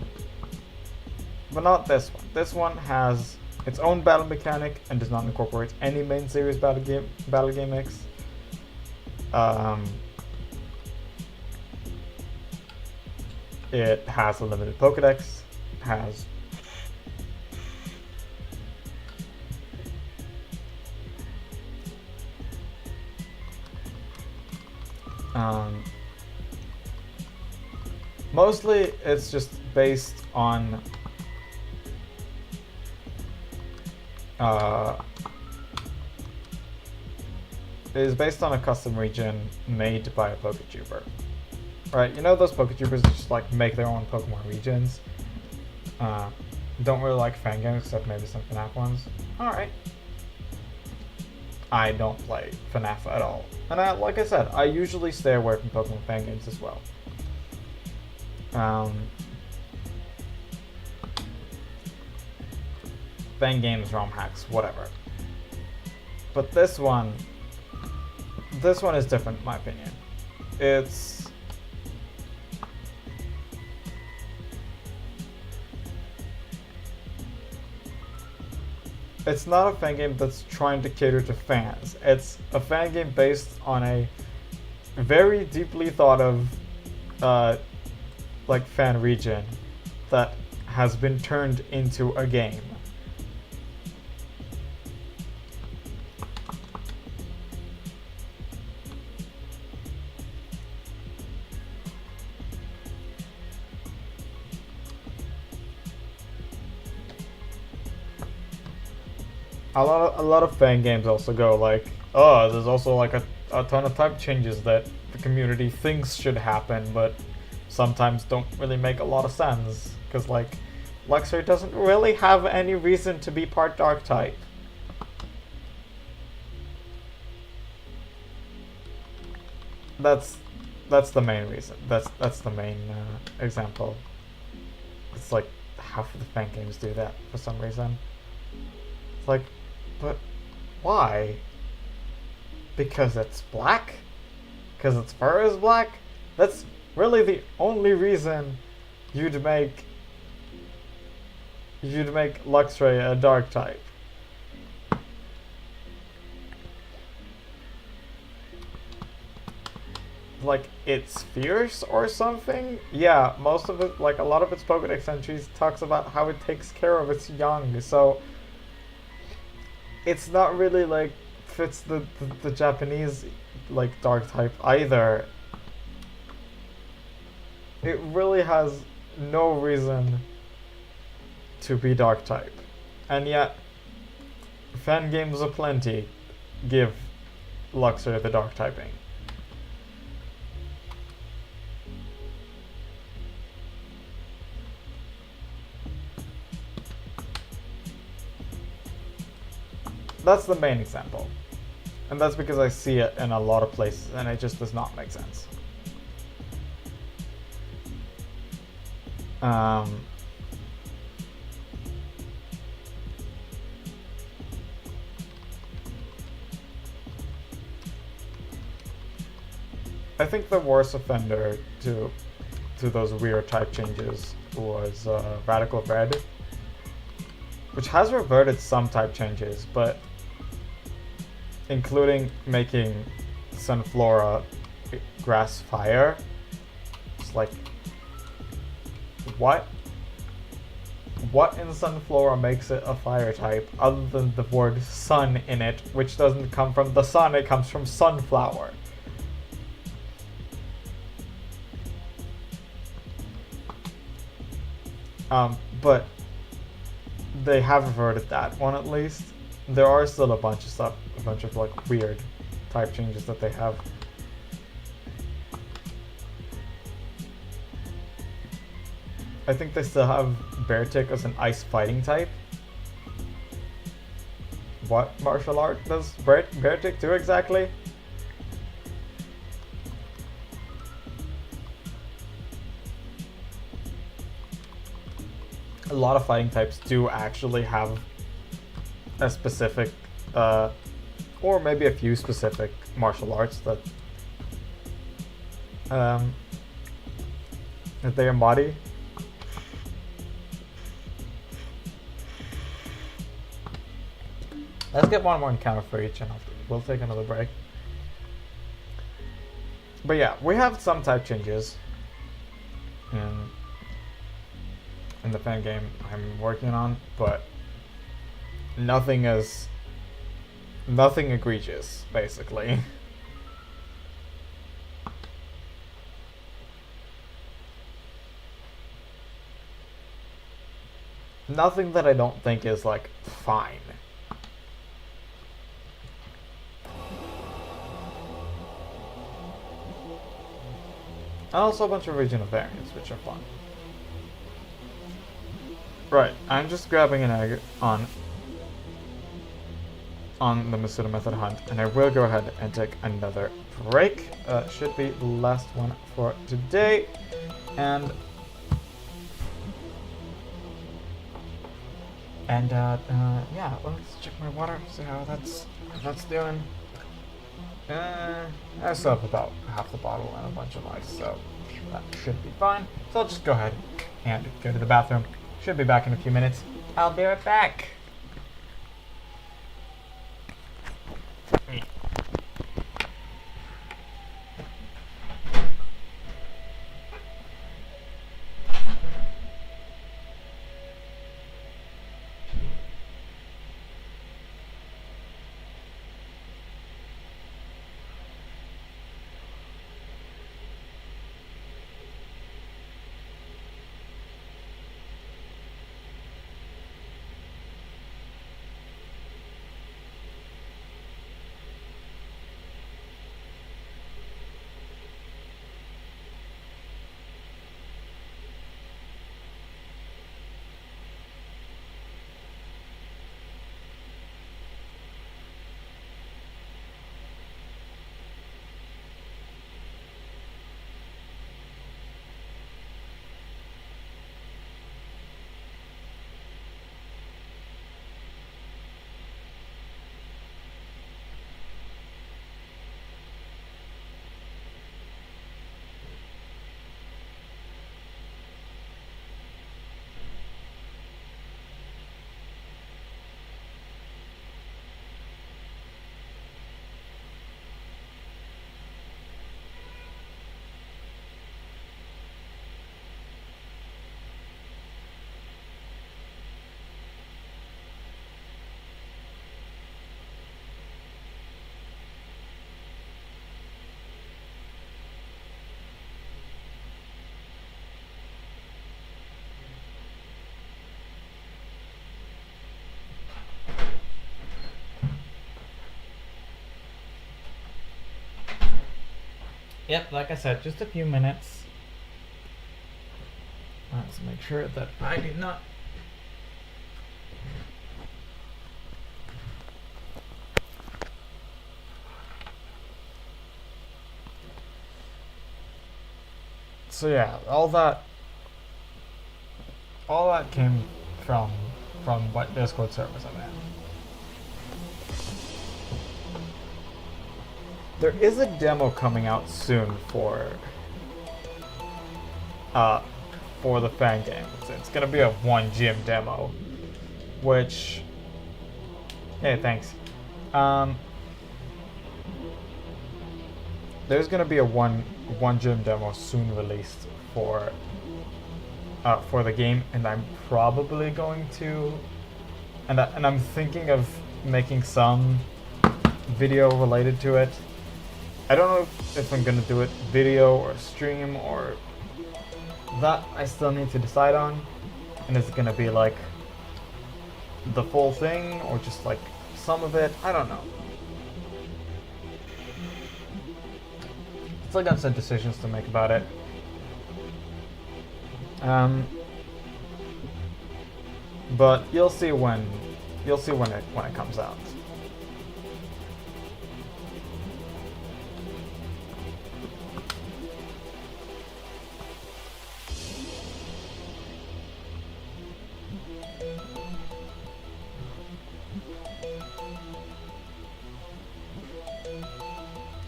not this one. This one has its own battle mechanic and does not incorporate any main series battle gimmicks. It has a limited Pokedex. Has mostly it's just based on it is based on a custom region made by a PokeTuber. Right, you know those PokeTubers that just like make their own Pokemon regions? Don't really like fan games except maybe some FNAF ones. Alright. I don't play FNAF at all. And like I said, I usually stay away from Pokemon fan games as well. Fan games, ROM hacks, whatever. But this one is different in my opinion. It it's not a fan game that's trying to cater to fans. It's a fan game based on a very deeply thought of like fan region that has been turned into a game. A lot of fan games also go like, oh, there's also like a ton of type changes that the community thinks should happen, but sometimes don't really make a lot of sense. Because like, Luxray doesn't really have any reason to be part dark type. That's the main reason. That's the main example. It's like half of the fan games do that for some reason. It's like, but why? Because it's black? Because its fur is black? That's really the only reason you'd make Luxray a dark type. Like, it's fierce or something? Yeah, most of it, like a lot of its Pokédex entries talks about how it takes care of its young, so it's not really like fits the Japanese like dark type either. It really has no reason to be dark type, and yet fan games aplenty give Luxray the dark typing. That's the main example. And that's because I see it in a lot of places and it just does not make sense. I think the worst offender to those weird type changes was Radical Red, which has reverted some type changes, but including making Sunflora grass fire. It's like, what in Sunflora makes it a fire type other than the word sun in it, which doesn't come from the sun, it comes from sunflower. But they have reverted that one at least. There are still a bunch of stuff, a bunch of like weird type changes that they have. I think they still have Beartick as an ice fighting type. What martial art does Beartick do exactly? A lot of fighting types do actually have a specific, or maybe a few specific martial arts that they embody. Let's get one more encounter for each and we'll take another break. But yeah, we have some type changes in the fan game I'm working on, but nothing egregious, basically. Nothing that I don't think is like fine. And also a bunch of regional variants, which are fun. Right, I'm just grabbing an egg on the Masuda Method hunt, and I will go ahead and take another break. Should be the last one for today, and yeah, let's check my water, see how that's doing. I still have about half the bottle and a bunch of ice, so that should be fine. So I'll just go ahead and go to the bathroom. Should be back in a few minutes. I'll be right back. Yep, like I said, just a few minutes. Let's make sure that I did not. So yeah, all that came from what Discord servers I'm in. There is a demo coming out soon for the fan game. It's gonna be a one gym demo, which, hey, thanks. There's gonna be a one gym demo soon released for the game, and I'm probably going to, and I'm thinking of making some video related to it. I don't know if I'm gonna do it video or stream, or that I still need to decide on. And it's gonna be like the full thing or just like some of it. I don't know. Still got some decisions to make about it. But you'll see when it comes out.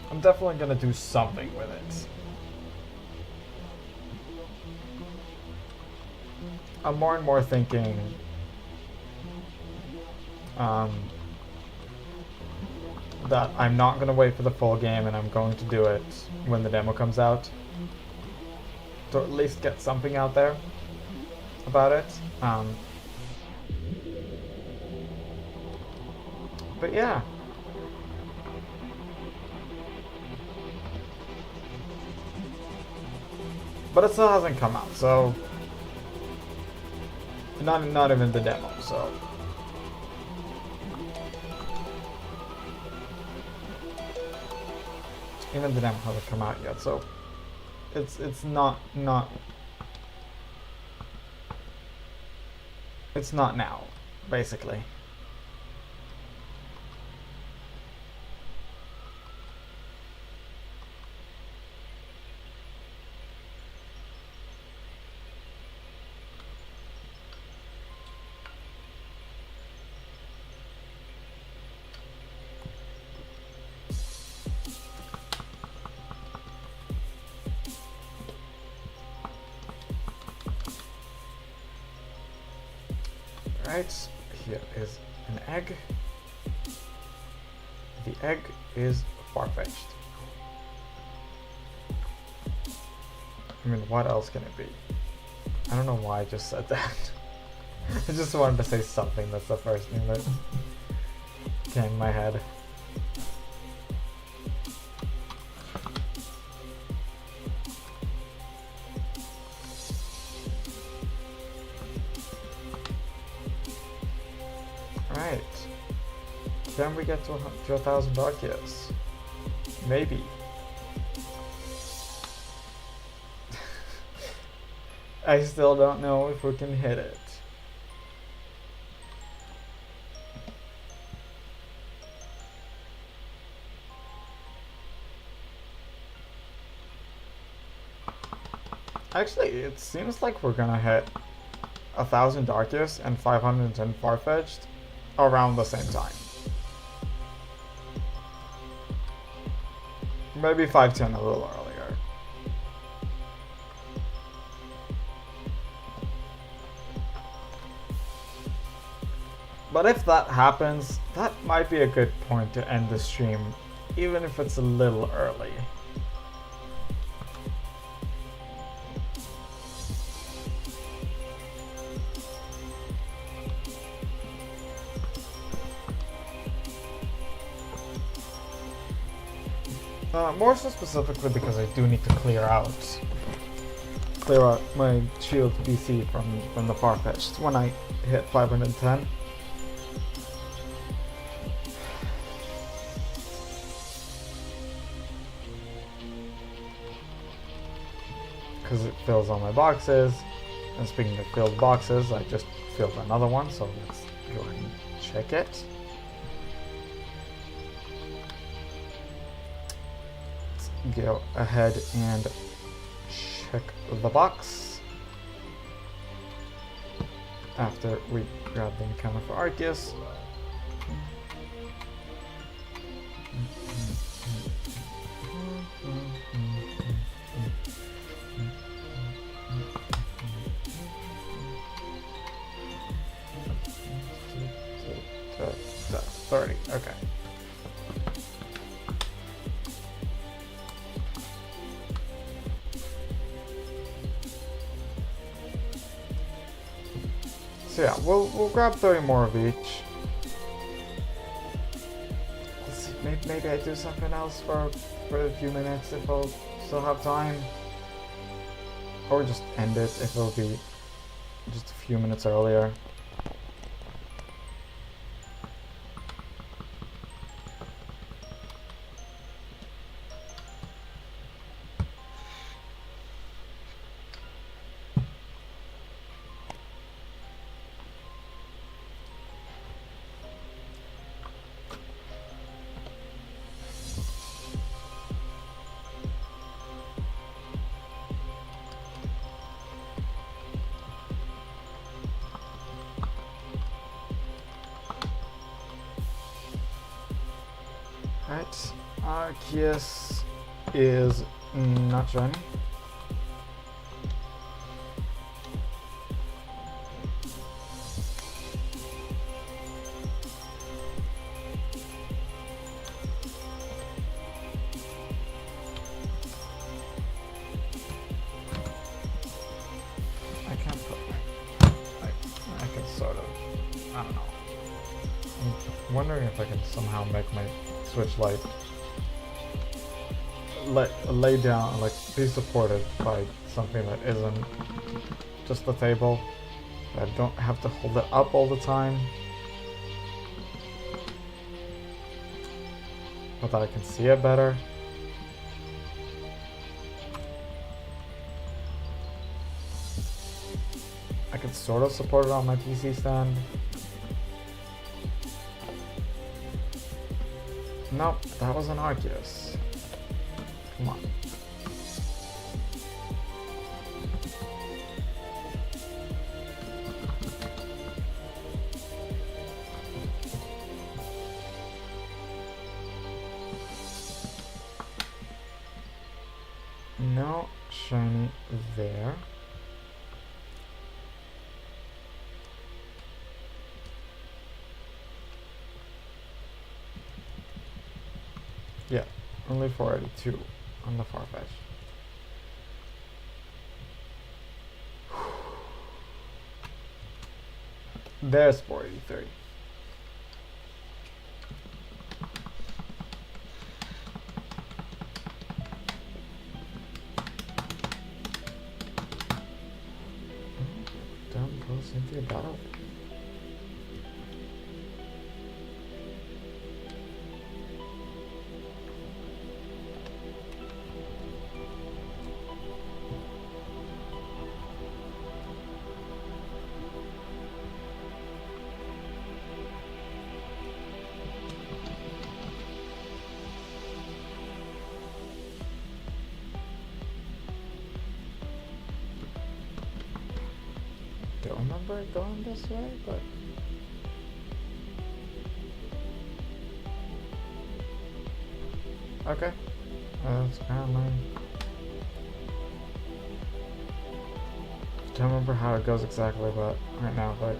I'm definitely gonna do something with it. I'm more and more thinking that I'm not gonna wait for the full game, and I'm going to do it when the demo comes out, to at least get something out there about it. But yeah. But it still hasn't come out, so not even the demo, so even the demo hasn't come out yet, so it's not it's not now, basically. Right, here is an egg. The egg is far-fetched. I mean, what else can it be? I don't know why I just said that. I just wanted to say something. That's the first thing that came in my head. Right. Can we get to 1,000 Arceus? Maybe. I still don't know if we can hit it. Actually, it seems like we're gonna hit 1,000 Arceus and 510 Farfetch'd around the same time. Maybe 510 a little earlier. But if that happens, that might be a good point to end the stream, even if it's a little early. More so specifically because I do need to clear out my shield BC from the Farfetch'd when I hit 510. because it fills all my boxes. And speaking of filled boxes, I just filled another one, so let's go ahead and check it. Let's go ahead and check the box after we grab the encounter for Arceus. That's 30, okay. So yeah, we'll grab 30 more of each. Let's see, maybe I do something else for a few minutes if I'll still have time. Or just end it if it'll be just a few minutes earlier. Right, Arceus is not shiny. I can't put I can sort of, I don't know. I'm wondering if I can somehow make my Switch Lite lay down, like be supported by something that isn't just the table. I don't have to hold it up all the time, but that I can see it better. I can sort of support it on my PC stand. Nope, that was an Arceus. Come on. No shiny there. Yeah, only 482 on the Farfetch. There's 483. Down close into a battle. Don't remember it going this way, but okay. That's apparently. Don't remember how it goes exactly, but right now, but.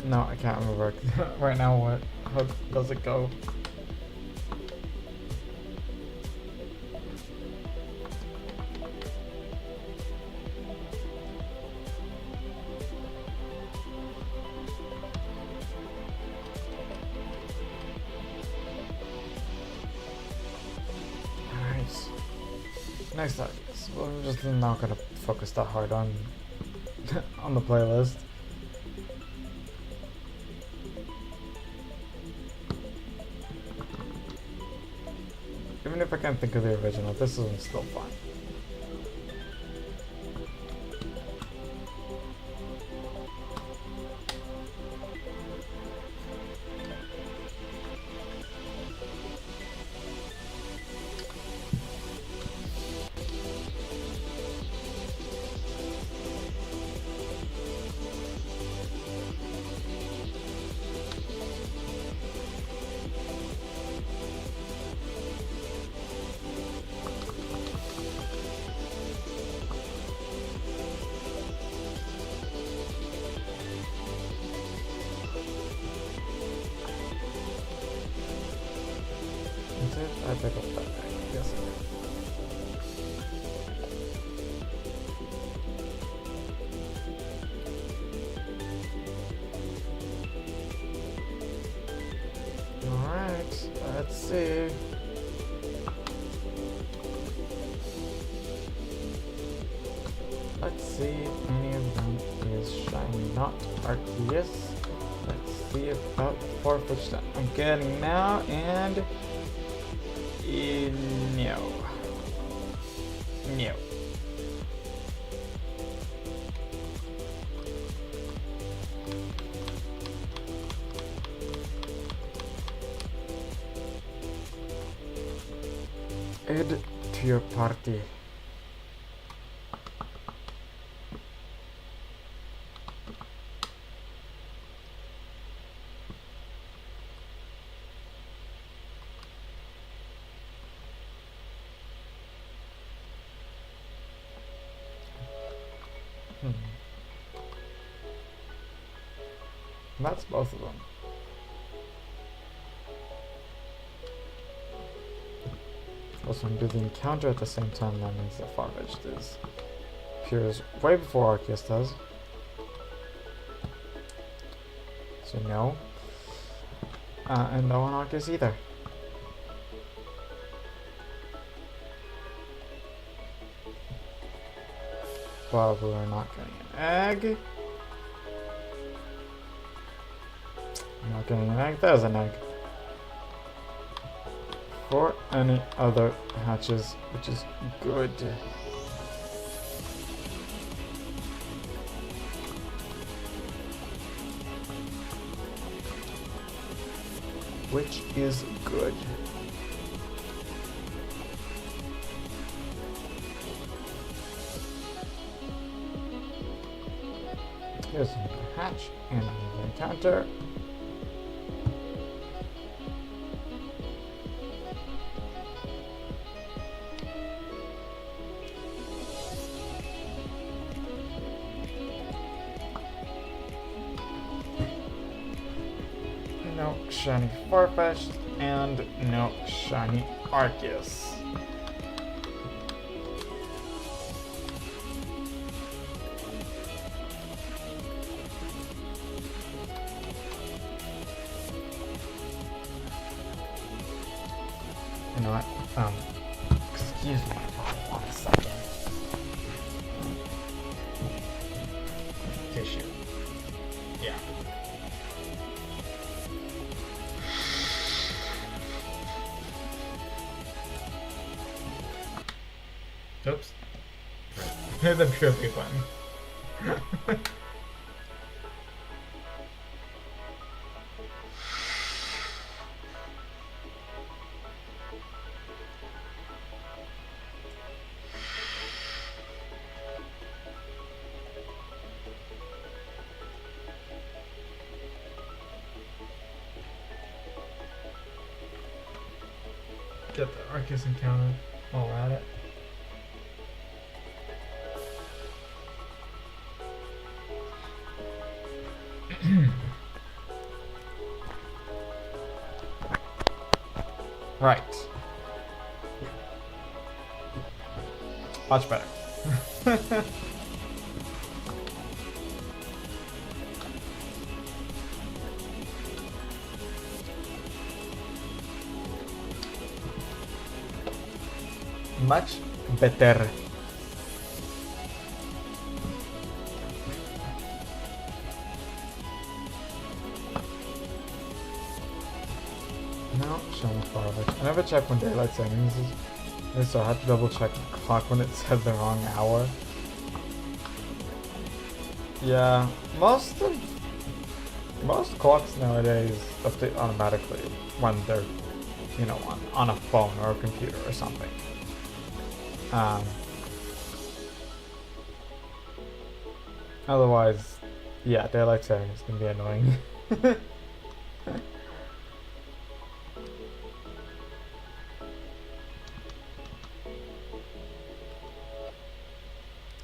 No, I can't remember right now how does it go. Nice. Nice Arceus. So I'm just not gonna focus that hard on on the playlist. Even if I can't think of the original, this one's still fun. I pick up that bag. Yes, I did. Alright, let's see. Let's see if any of them is shiny, not Arceus. Let's see about Farfetch that I'm getting now, and no. No. Add to your party. That's both of them. Also, I'm doing the encounter at the same time. That means that Farfetch appears way before Arceus does. So no. And no on Arceus either. But we're not getting an egg. I'm not getting an egg. There's an egg. For any other hatches, which is good. Which is good. Here's another hatch and another encounter. No shiny Farfetch and no shiny Arceus. You know what? Excuse me for 1 second. Tissue. Yeah. Oops. The purely fun. Get the Arceus encounter while we're at it. Right. Much better. Much better. far of it. I never check when daylight savings is, so I had to double check the clock when it said the wrong hour. Yeah, most clocks nowadays update automatically when they're, you know, on a phone or a computer or something. Otherwise, yeah, daylight savings can be annoying.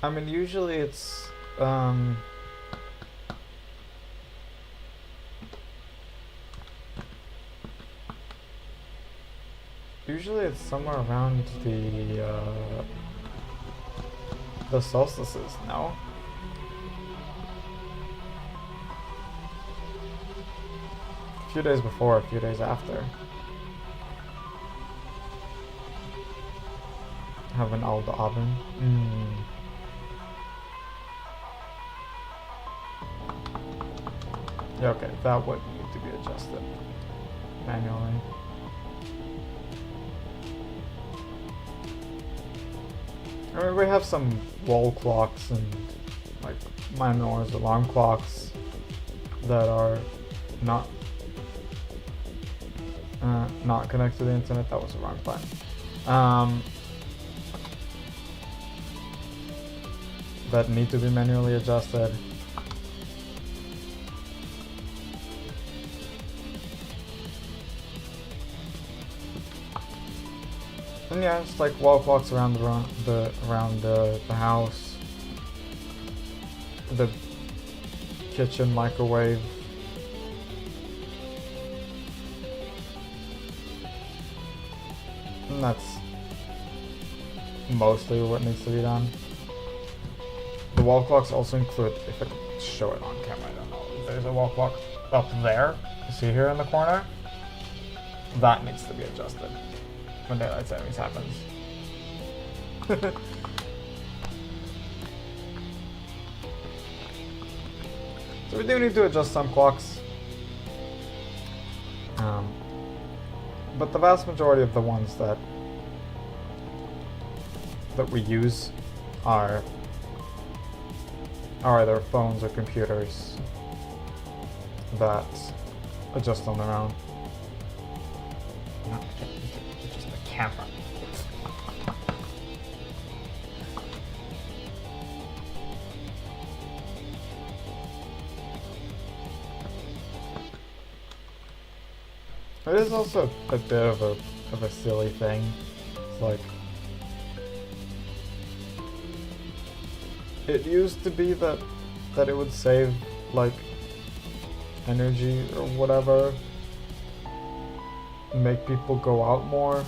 I mean, usually it's usually it's somewhere around the solstices, no? A few days before, a few days after. Have an old oven. Yeah, okay, that would need to be adjusted manually. I mean, we have some wall clocks and like mine or alarm clocks that are not connected to the internet. That was the wrong button. That need to be manually adjusted. And yeah, it's like wall clocks around the house, the kitchen microwave. And that's mostly what needs to be done. The wall clocks also include, if I can show it on camera, I don't know, there's a wall clock up there, you see here in the corner? That needs to be adjusted when daylight savings happens. So we do need to adjust some clocks. But the vast majority of the ones that we use are either phones or computers that adjust on their own. Not just the camera. It is also a bit of a silly thing. It's like, it used to be that it would save like energy or whatever, make people go out more,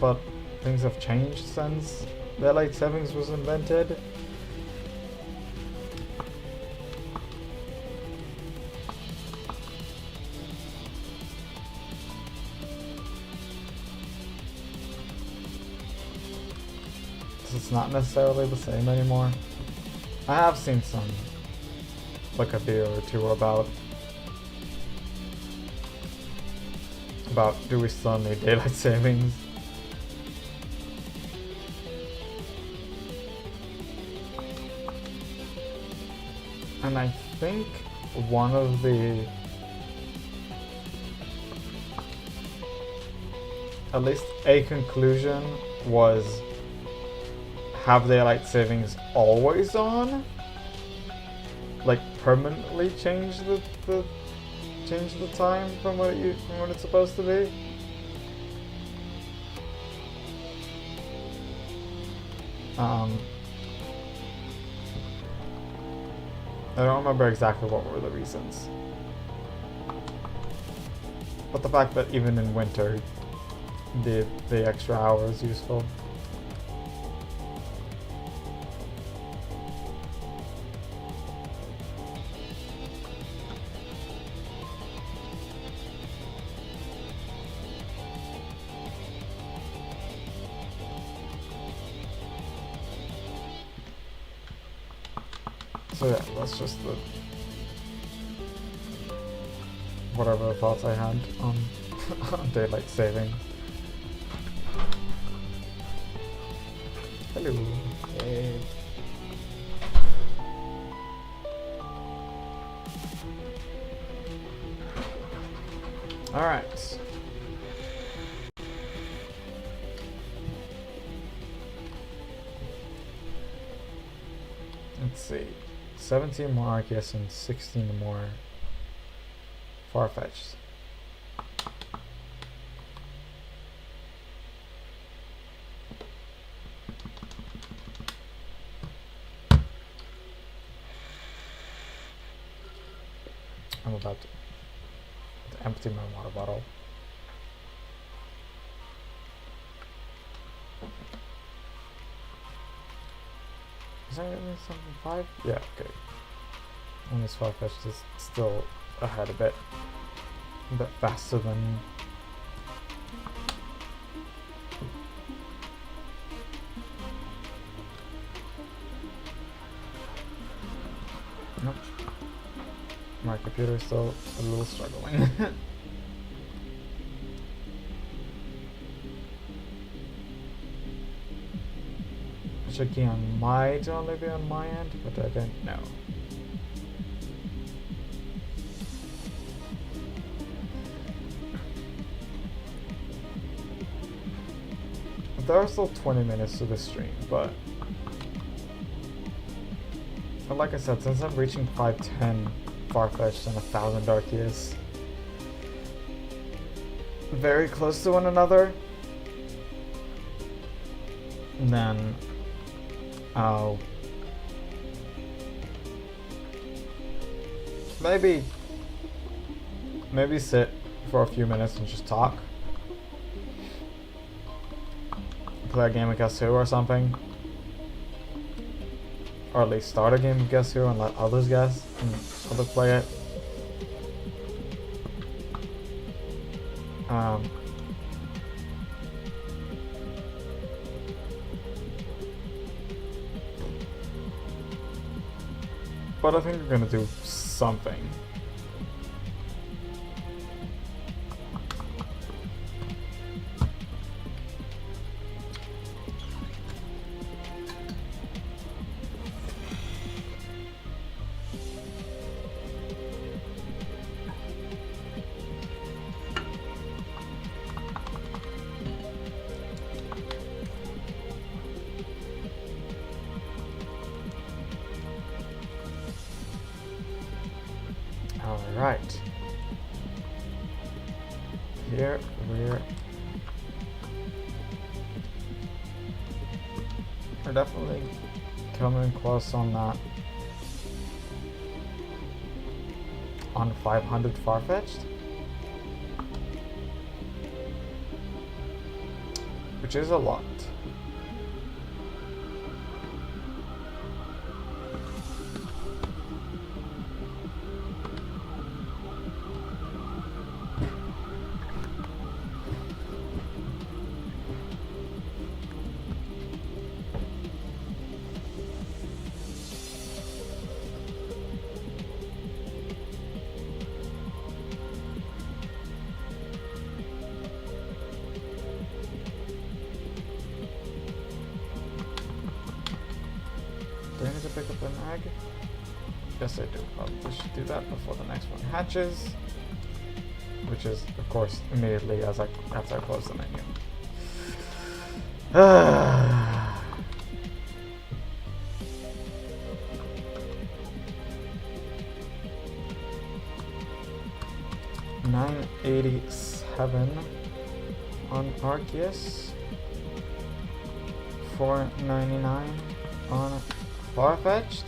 but things have changed since daylight savings was invented. It's not necessarily the same anymore. I have seen some, like a video or two about do we still need daylight savings? And I think one of the, at least a conclusion was, have daylight savings always on? Like permanently change the time from what it's supposed to be? I don't remember exactly what were the reasons. But the fact that even in winter the extra hour is useful. So yeah, that's just whatever thoughts I had on, on daylight saving. Hello. Hey. Alright. Let's see. 17 more Arceus and 16 more Farfetch'd. I'm about to empty my water bottle. Is that giving me something 5? Yeah, okay. And this Farfetch'd is still ahead a bit faster than nope. My computer is still a little struggling. Checking on might only be on my end, but I don't know. There are still 20 minutes to the stream, but like I said, since I'm reaching 510 Farfetch'd and 1,000 Arceus very close to one another, then I'll maybe sit for a few minutes and just talk. Play a game of Guess Who or something. Or at least start a game of Guess Who and let others guess and others play it. But I think we're gonna do something. Alright. Here we're definitely coming close on that. On 500 Farfetch'd. Which is a lot. Do I need to pick up an egg? Yes, I do. Probably should do that before the next one hatches. Which is, of course, immediately after I close the menu. $987 on Arceus. $4.99 on Farfetch'd.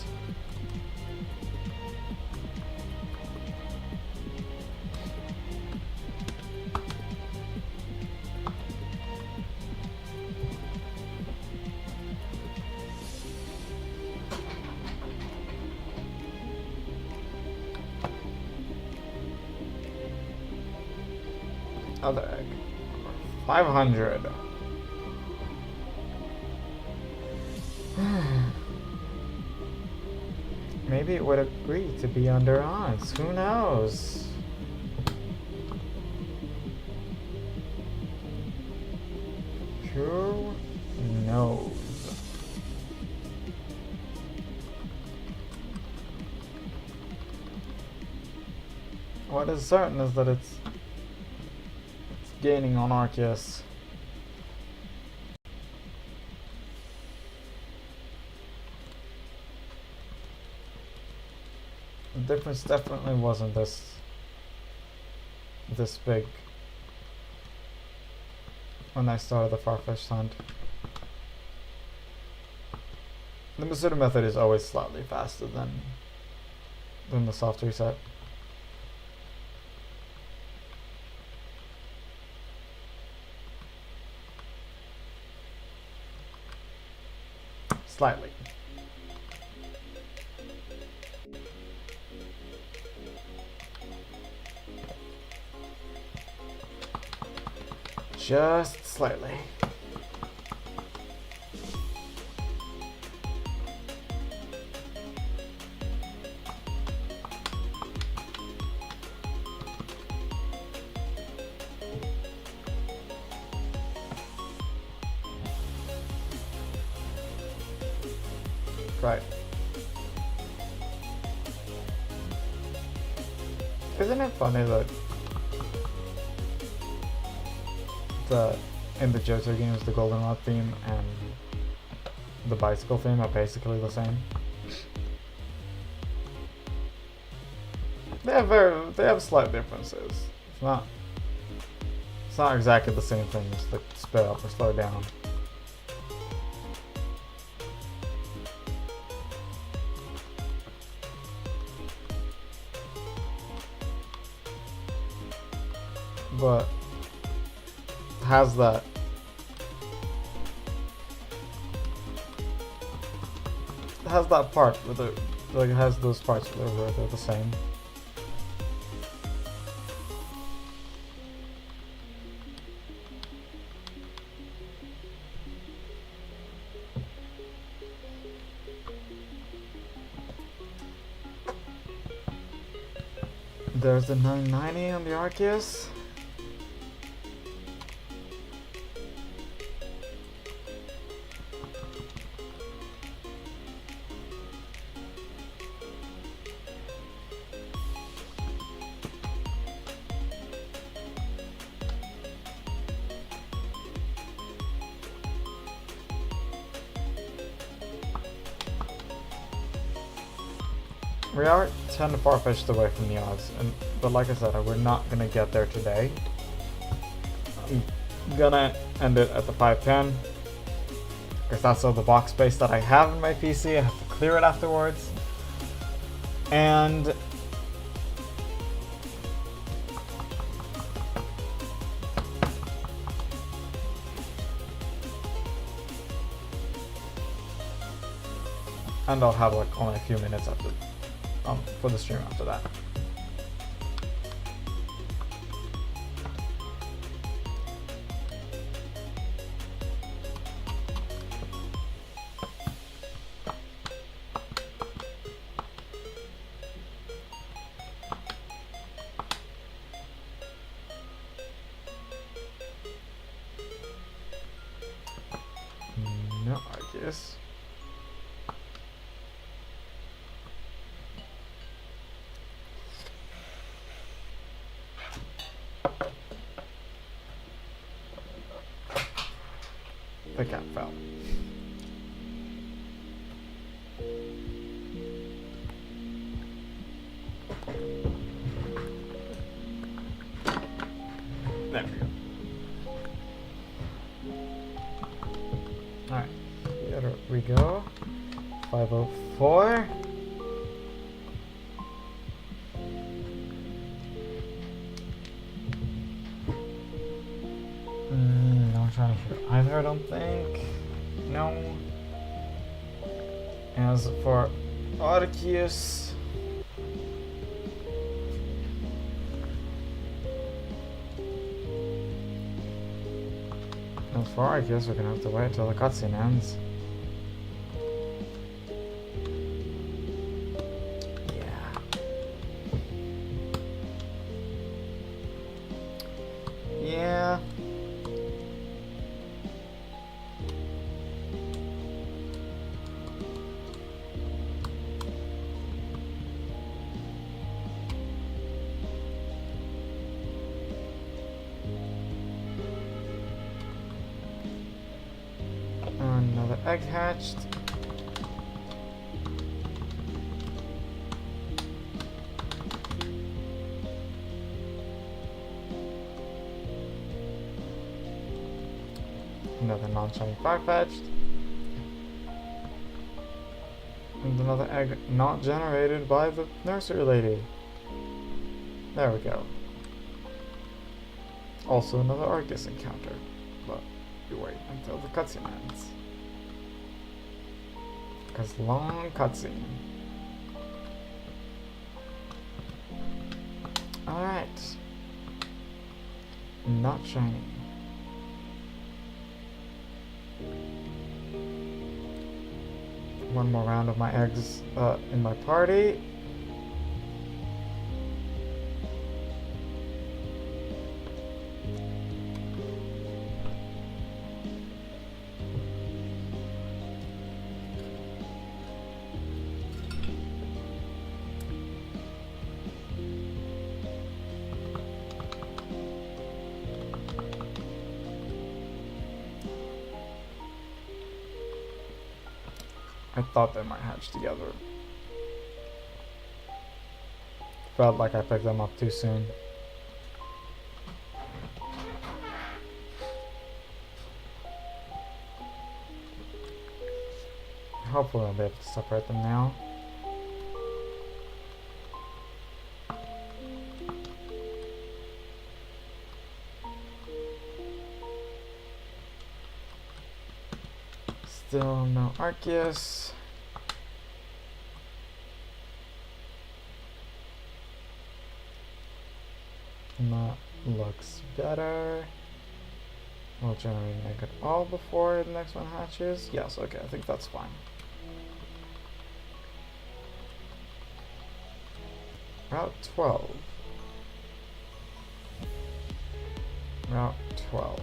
Other egg. 500. Maybe it would agree to be under odds. Who knows? Who knows? What is certain is that it's gaining on Arceus. The difference definitely wasn't this big when I started the Farfetch'd hunt. The Masuda method is always slightly faster than the soft reset. Slightly. Just slightly. Right. Isn't it funny that in the Johto games the Goldenrod theme and the bicycle theme are basically the same? They have slight differences. It's not exactly the same things that sped up or slow down. But has that part where it has those parts where they're the same. There's the 990 on the Arceus. We are 10 far-fetched away from the odds, but like I said, we're not gonna get there today. I'm gonna end it at the 510, because that's all the box space that I have in my PC. I have to clear it afterwards. And I'll have like only a few minutes after for the stream after that. No, I guess. The cat fell. There we go. Alright, here we go. 504. I'm trying to hear either, I don't think. No. As for Arceus, we're gonna have to wait till the cutscene ends. egg hatched. Another non-shiny far-fetched. And another egg not generated by the nursery lady. There we go. Also another Arceus encounter. But you wait until the cutscene ends. Because long cutscene. Alright. Not shiny. One more round of my eggs in my party. I thought they might hatch together. Felt like I picked them up too soon. Hopefully I'll be able to separate them now. Still no Arceus. That looks better. We'll generate an egg at all before the next one hatches. Yes, okay, I think that's fine. Route 12. Route 12.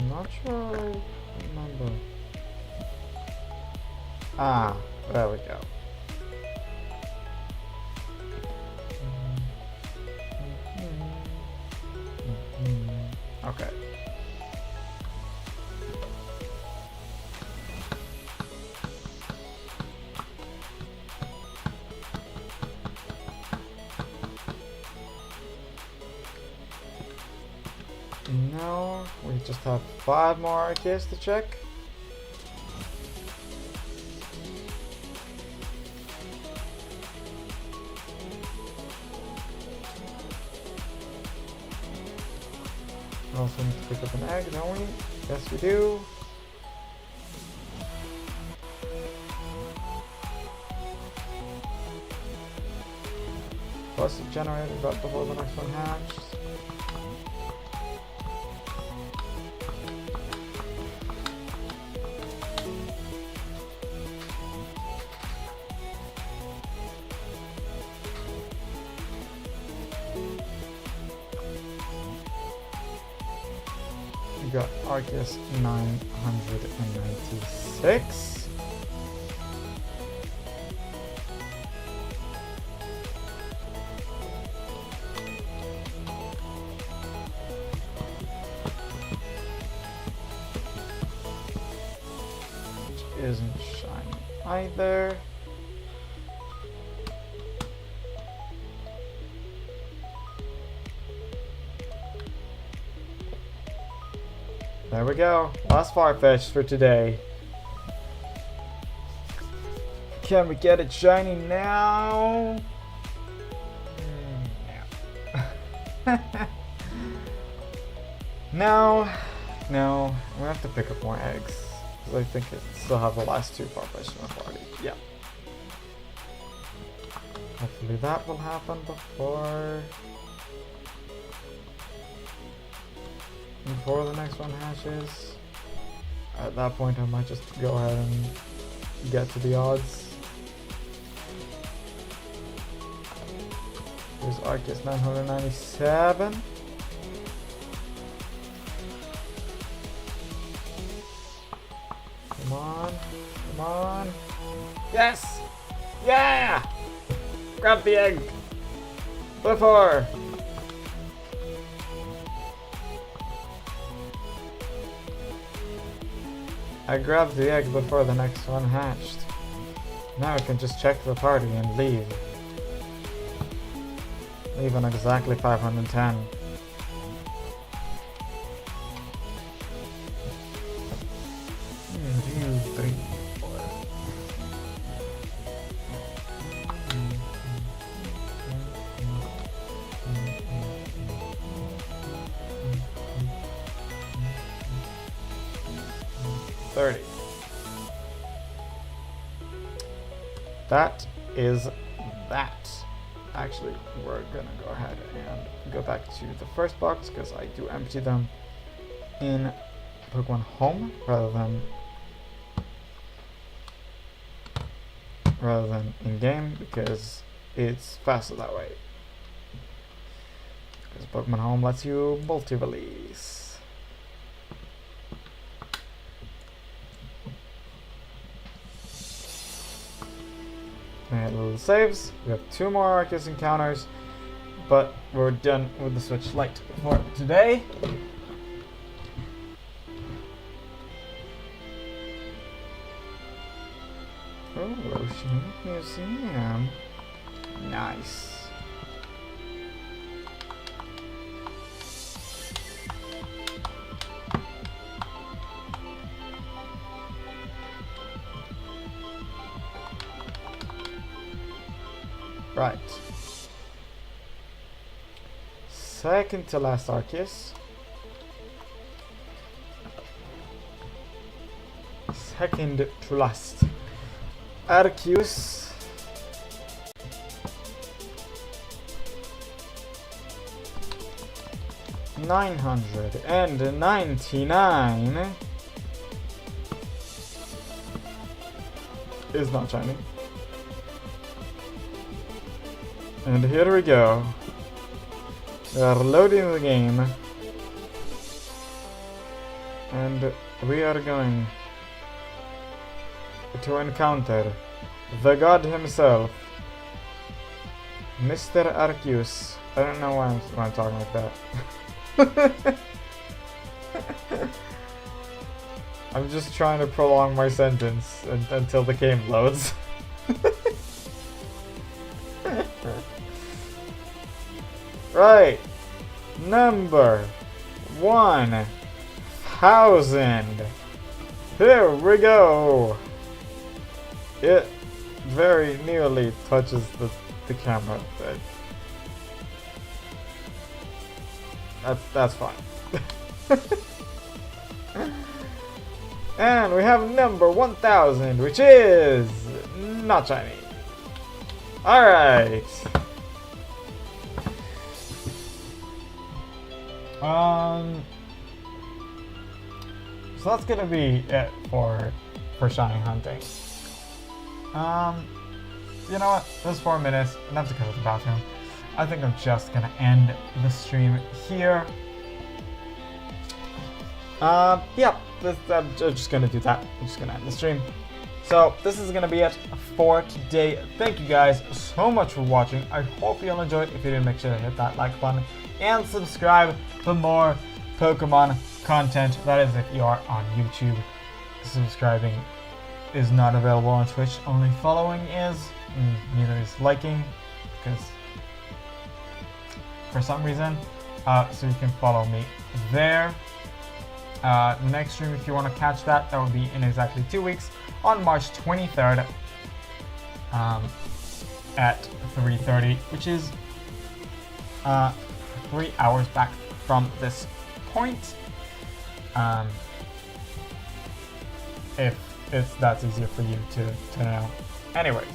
Not sure I remember. Ah, there we go. Okay. Now we just have 5 more Arceus to check. We also need to pick up an egg, don't we? Yes, we do. Plus it generated right before the next one hatched. We got Arceus 996. Which isn't shiny either. There we go. Last Farfetch for today. Can we get it shiny now? No. No. No. We have to pick up more eggs. Because I think it still have the last 2 Farfetch in the party. Yeah. Hopefully that will happen before the next one hatches. At that point I might just go ahead and get to the odds. Here's Arceus 997. Come on, come on. Yes! Yeah! Grab the egg! Before! I grabbed the egg before the next one hatched. Now I can just check the party and leave. Leave on exactly 510. That is that. Actually, we're gonna go ahead and go back to the first box because I do empty them in Pokemon Home rather than in game because it's faster that way. Because Pokemon Home lets you multi-release. Little saves. We have 2 more Arceus encounters, but we're done with the Switch Lite for today. Oh, Oceanic Museum. Nice. Right. Second to last Arceus. Second to last Arceus. $999 is not shiny. And here we go. We are loading the game. And we are going to encounter the god himself, Mr. Arceus. I don't know why I'm talking like that. I'm just trying to prolong my sentence until the game loads. Right, number 1000. Here we go. It very nearly touches the camera, but that's fine. And we have number 1000, which is not shiny. All right. So that's gonna be it for shiny hunting. You know what? This is 4 minutes, enough to go to the bathroom. I think I'm just gonna end the stream here. Yeah, I'm just gonna do that. I'm just gonna end the stream. So this is gonna be it for today. Thank you guys so much for watching. I hope you all enjoyed. If you did, make sure to hit that like button and subscribe for more Pokemon content. That is if you are on YouTube. Subscribing is not available on Twitch, only following is. Neither is liking, because for some reason. So you can follow me there. Next stream, if you want to catch that, that will be in exactly 2 weeks on March 23rd at 3:30, which is 3 hours back from this point. If that's easier for you to know. Anyways,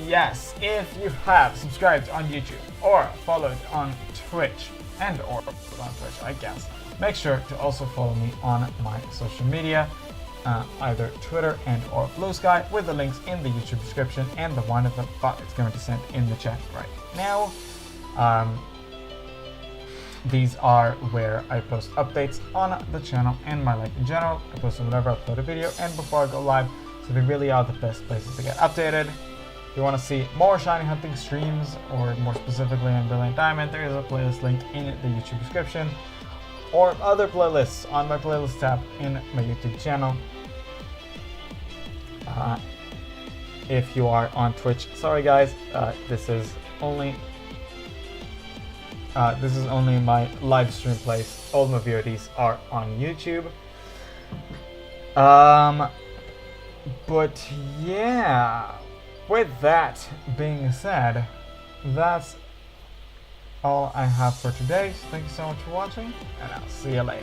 yes, if you have subscribed on YouTube or followed on Twitch or on Twitch, I guess, make sure to also follow me on my social media, either Twitter and or Blue Sky, with the links in the YouTube description and the one that the bot is going to send in the chat right now. These are where I post updates on the channel and my life in general. I post them whenever I upload a video and before I go live, so they really are the best places to get updated. If you want to see more shiny hunting streams, or more specifically on Brilliant Diamond, there is a playlist link in the YouTube description, or other playlists on my playlist tab in my YouTube channel. If you are on Twitch, sorry guys, this is only my live stream place. All my VODs are on YouTube. But yeah, with that being said, that's all I have for today. So thank you so much for watching, and I'll see you later.